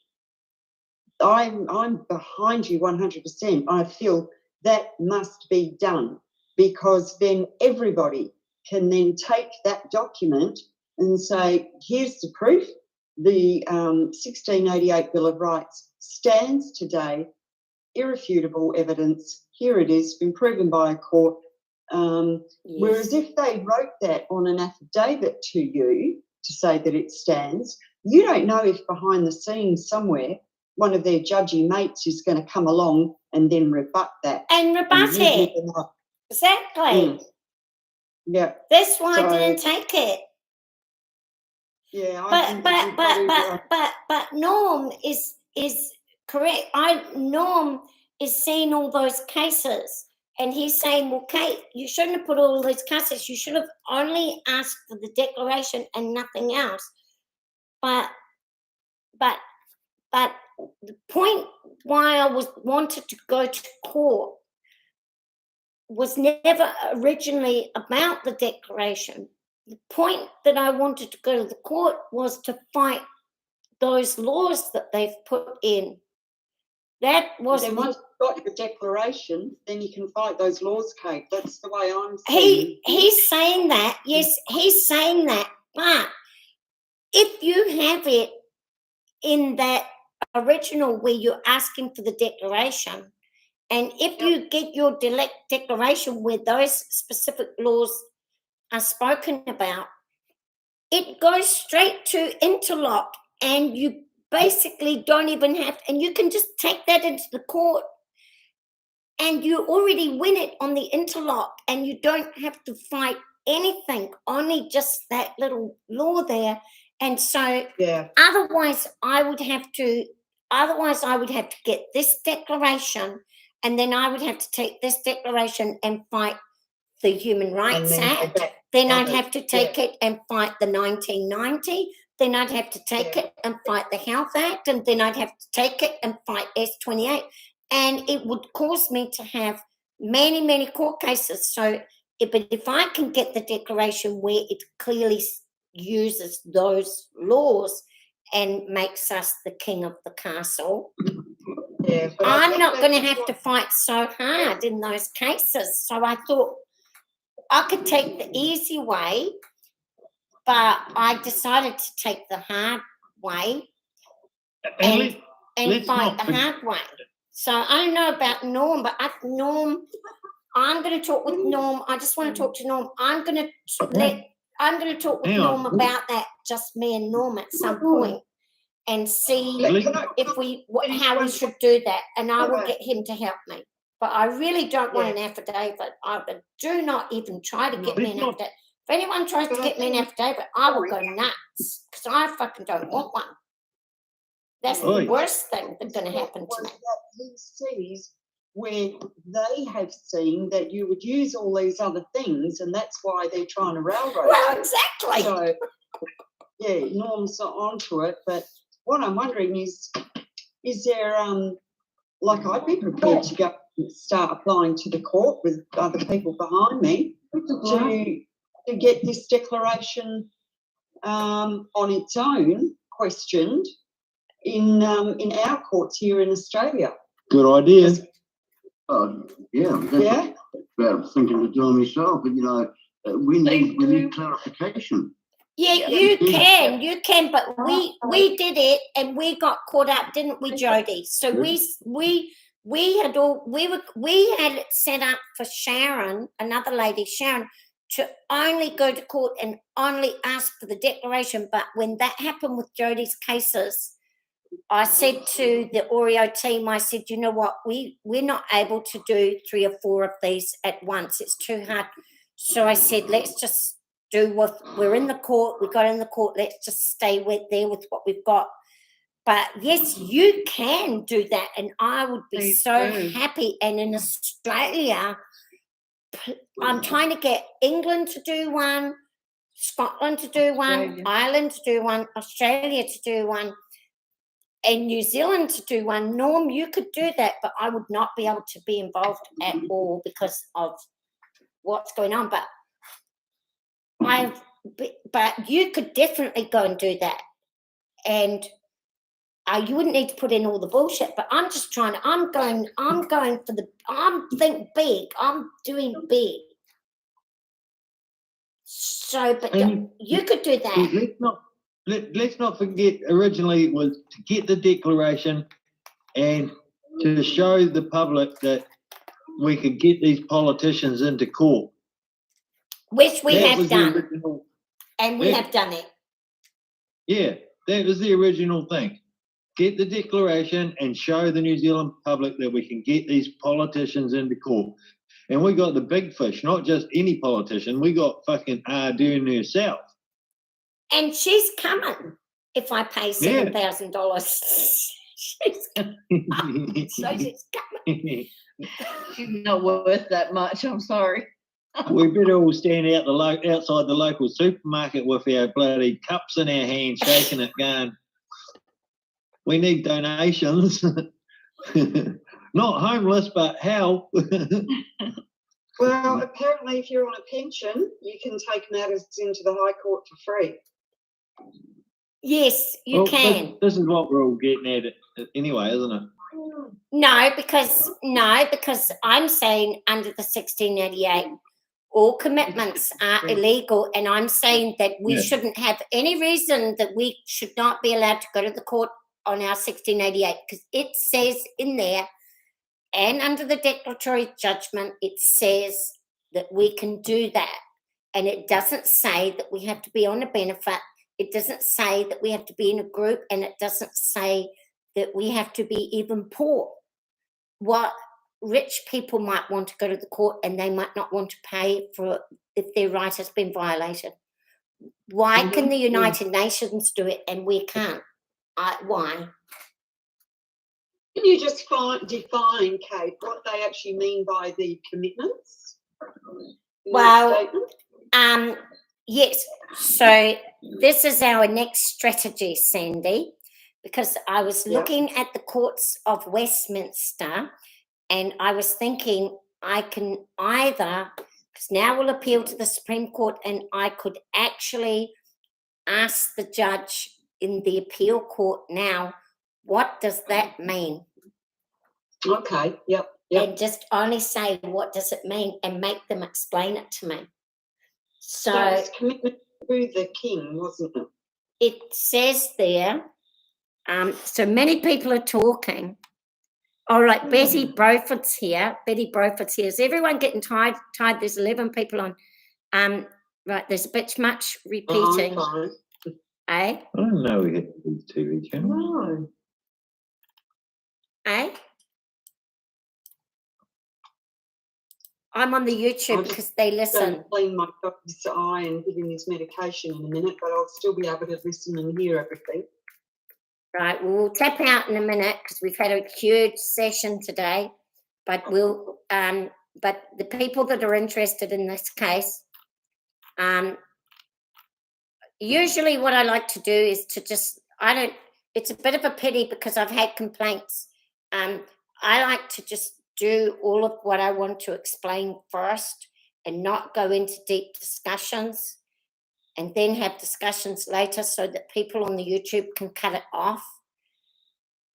I'm behind you 100%. I feel that must be done, because then everybody can then take that document and say, here's the proof. The 1688 Bill of Rights stands today, irrefutable evidence. Here it is, been proven by a court. Whereas if they wrote that on an affidavit to you to say that it stands, you don't know if behind the scenes somewhere one of their judgy mates is going to come along and then rebut that. And rebut it. Exactly. Yeah. That's why I didn't take it. Yeah. But Norm is correct. Norm is seeing all those cases, and he's saying, well, Kate, you shouldn't have put all those cases. You should have only asked for the declaration and nothing else. But the point why I wanted to go to court was never originally about the declaration. The point that I wanted to go to the court was to fight those laws that they've put in. That was then once you've got your declaration, then you can fight those laws, Kate. That's the way I'm seeing. He's saying that, yes, he's saying that. But if you have it in that original where you're asking for the declaration, and if you get your declaration where those specific laws are spoken about, it goes straight to interlock, and you basically don't even have, and you can just take that into the court and you already win it on the interlock, and you don't have to fight anything, only just that little law there. And so otherwise I would have to get this declaration, and then I would have to take this declaration and fight the Human Rights Act. Then I'd have to take it and fight the 1990. Then I'd have to take it and fight the Health Act. And then I'd have to take it and fight S28. And it would cause me to have many, many court cases. So, but if I can get the declaration where it clearly uses those laws and makes us the king of the castle, I'm not going to have to fight so hard in those cases. So I thought I could take the easy way, but I decided to take the hard way and fight the hard way. So I don't know about Norm, but Norm, I'm going to talk with Norm. I just want to talk to Norm. I'm going to talk with Norm about that, just me and Norm at some point, and see how we should do that. And I will get him to help me. But I really don't want an affidavit. I do not even try to get me an affidavit. If anyone tries to get me an affidavit, I will go nuts, because I fucking don't want one. That's the worst thing that's going to happen to me. He sees where they have seen that you would use all these other things, and that's why they're trying to railroad. Well, exactly. So, Norm's onto it. But what I'm wondering is there, like, I'd be prepared to go start applying to the court with other people behind me to get this declaration on its own questioned in our courts here in Australia. Good idea. That's about thinking of doing myself, but we need clarification. Yeah, you can, but we did it and we got caught up, didn't we, Jody? So we had it set up for Sharon, another lady, Sharon, to only go to court and only ask for the declaration. But when that happened with Jody's cases, I said to the Oreo team, I said, you know what, we're not able to do 3 or 4 of these at once. It's too hard. So I said, let's just do what we're in the court. We got in the court. Let's just stay there with what we've got. But yes, you can do that, and I would be happy. And in Australia, I'm trying to get England to do one, Scotland to do one, Ireland to do one, Australia to do one, and New Zealand to do one. Norm, you could do that, but I would not be able to be involved at all because of what's going on. But you could definitely go and do that. And you wouldn't need to put in all the bullshit, but I'm just trying to, I'm going for I'm think big, I'm doing big. So, but And you could do that. let's not forget, originally it was to get the declaration and to show the public that we could get these politicians into court. Which we That have was the done. original- And we have done it. Yeah, that was the original thing. Get the declaration and show the New Zealand public that we can get these politicians into court. And we got the big fish, not just any politician. We got fucking Ardern herself. And she's coming if I pay $7,000. She's coming. So she's coming. She's not worth that much. I'm sorry. We better all stand out outside the local supermarket with our bloody cups in our hands, shaking it, going, we need donations. Not homeless, but how? Well, apparently, if you're on a pension, you can take matters into the High Court for free. Yes, you can. This is what we're all getting at anyway, isn't it? No, because I'm saying under the 1688, all commitments are illegal, and I'm saying that we shouldn't have any reason that we should not be allowed to go to the court on our 1688, because it says in there, and under the declaratory judgment, it says that we can do that, and it doesn't say that we have to be on a benefit. It doesn't say that we have to be in a group, and it doesn't say that we have to be even poor. What rich people might want to go to the court, and they might not want to pay for if their right has been violated. Why can the United Nations do it and we can't? Why? Can you just define, Kate, what they actually mean by the commitments? Well, yes. So this is our next strategy, Sandy, because I was looking at the courts of Westminster, and I was thinking I can either, because now we'll appeal to the Supreme Court, and I could actually ask the judge in the appeal court now, what does that mean? Okay, yep. And just only say, what does it mean, and make them explain it to me. So it's commitment to the king, wasn't it? It says there, so many people are talking. All right, Betty Broford's here. Betty Broford's here. Is everyone getting tired? There's 11 people on. Right, there's a bit much repeating. Eh? I don't know we get these TV channels. No. Eh? I'm on the YouTube because they listen. Clean my dog's eye and give him his medication in a minute, but I'll still be able to listen and hear everything. Right, we'll tap out in a minute because we've had a huge session today, but but the people that are interested in this case, usually what I like to do is to just, it's a bit of a pity because I've had complaints. I like to just do all of what I want to explain first and not go into deep discussions, and then have discussions later so that people on the YouTube can cut it off.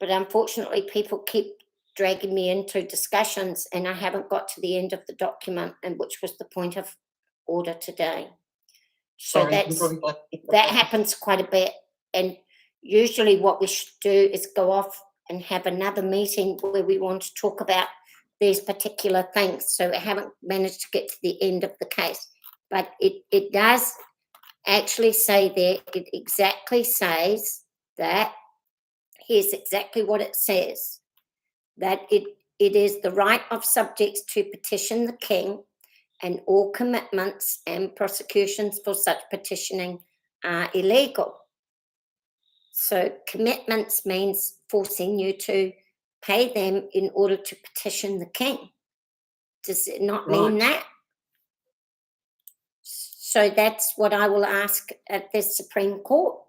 But unfortunately, people keep dragging me into discussions, and I haven't got to the end of the document, and which was the point of order today. So that happens quite a bit. And usually what we should do is go off and have another meeting where we want to talk about these particular things. So I haven't managed to get to the end of the case. But it does actually say there, it exactly says that, here's exactly what it says, that it is the right of subjects to petition the king, and all commitments and prosecutions for such petitioning are illegal. So commitments means forcing you to pay them in order to petition the king. Does it not mean that? So that's what I will ask at the Supreme Court.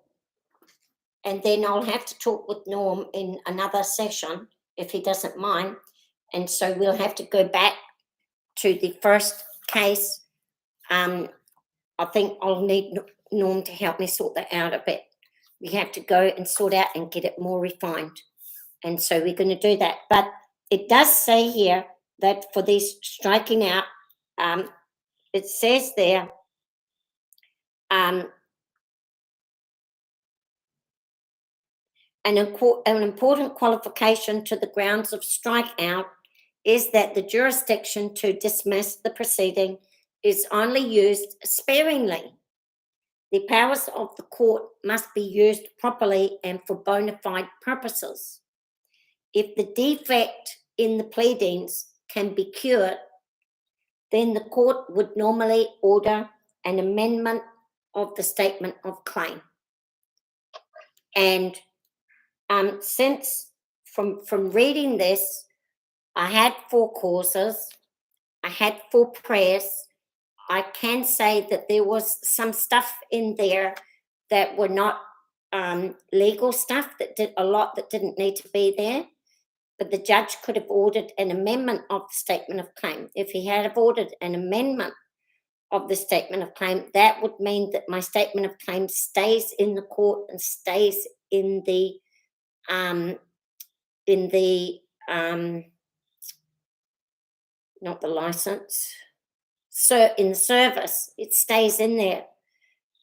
And then I'll have to talk with Norm in another session, if he doesn't mind. And so we'll have to go back to the first case. I think I'll need Norm to help me sort that out a bit. we have to go and sort out and get it more refined. And so we're going to do that. But it does say here that for these striking out, it says there, an important qualification to the grounds of strikeout is that the jurisdiction to dismiss the proceeding is only used sparingly. The powers of the court must be used properly and for bona fide purposes. If the defect in the pleadings can be cured, then the court would normally order an amendment of the statement of claim. And since from reading this, I had 4 causes, I had 4 prayers. I can say that there was some stuff in there that were not legal stuff, that did a lot that didn't need to be there. But the judge could have ordered an amendment of the statement of claim. If he had have ordered an amendment of the statement of claim, that would mean that my statement of claim stays in the court and stays in the not the license, so in the service, it stays in there.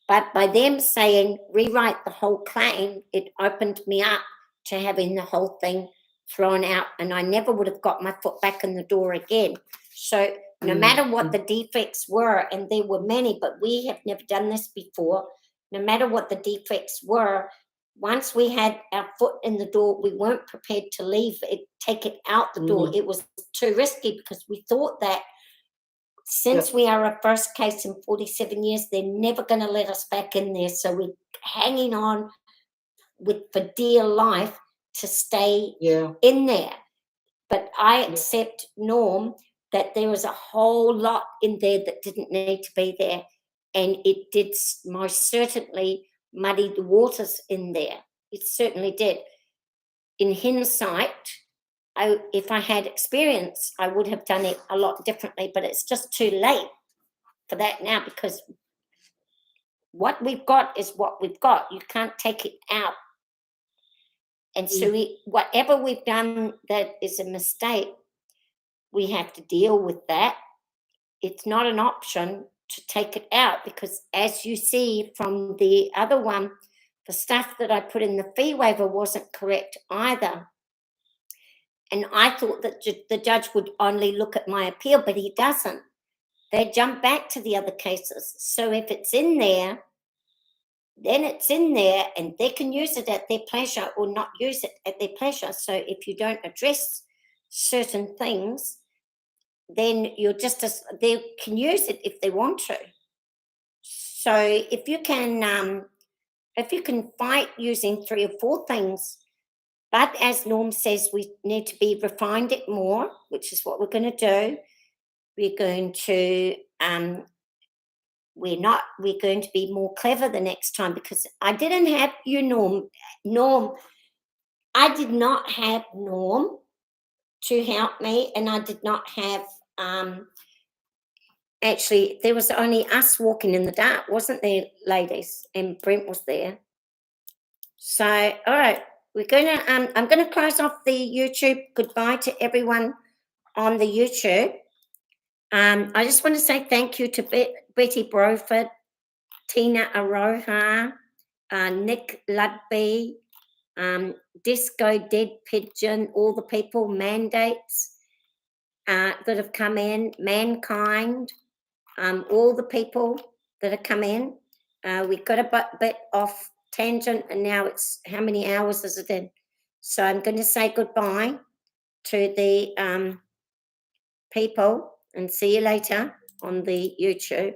But by them saying rewrite the whole claim, it opened me up to having the whole thing thrown out, and I never would have got my foot back in the door again. So no matter what the defects were, and there were many, but we have never done this before, no matter what the defects were, once we had our foot in the door, we weren't prepared to leave it, take it out the door. It was too risky because we thought that since we are a first case in 47 years, they're never going to let us back in there. So we're hanging on for dear life to stay in there. But I accept, Norm, that there was a whole lot in there that didn't need to be there. And it did most certainly muddy the waters in there. It certainly did. In hindsight, if I had experience, I would have done it a lot differently, but it's just too late for that now, because what we've got is what we've got. You can't take it out. And so whatever we've done that is a mistake, we have to deal with that. It's not an option to take it out, because as you see from the other one, the stuff that I put in the fee waiver wasn't correct either. And I thought that the judge would only look at my appeal, but he doesn't. They jump back to the other cases. So if it's in there, then it's in there, and they can use it at their pleasure or not use it at their pleasure. So if you don't address certain things, then you're just they can use it if they want to. So if you can fight using 3 or 4 things, but as Norm says, we need to be refined it more, which is what we're going to do. We're going to we're going to be more clever the next time, because I didn't have you, Norm. I did not have Norm to help me, and I did not have actually, there was only us walking in the dark, wasn't there, ladies? And Brent was there. So, all right, we're gonna I'm gonna close off the YouTube. Goodbye to everyone on the YouTube. I just want to say thank you to Betty Broford, Tina Aroha, Nick Ludby, Disco Dead Pigeon, all the people, Mandates that have come in, Mankind, all the people that have come in. We got a bit off tangent, and now it's, how many hours is it in? So I'm going to say goodbye to the people, and see you later on the YouTube.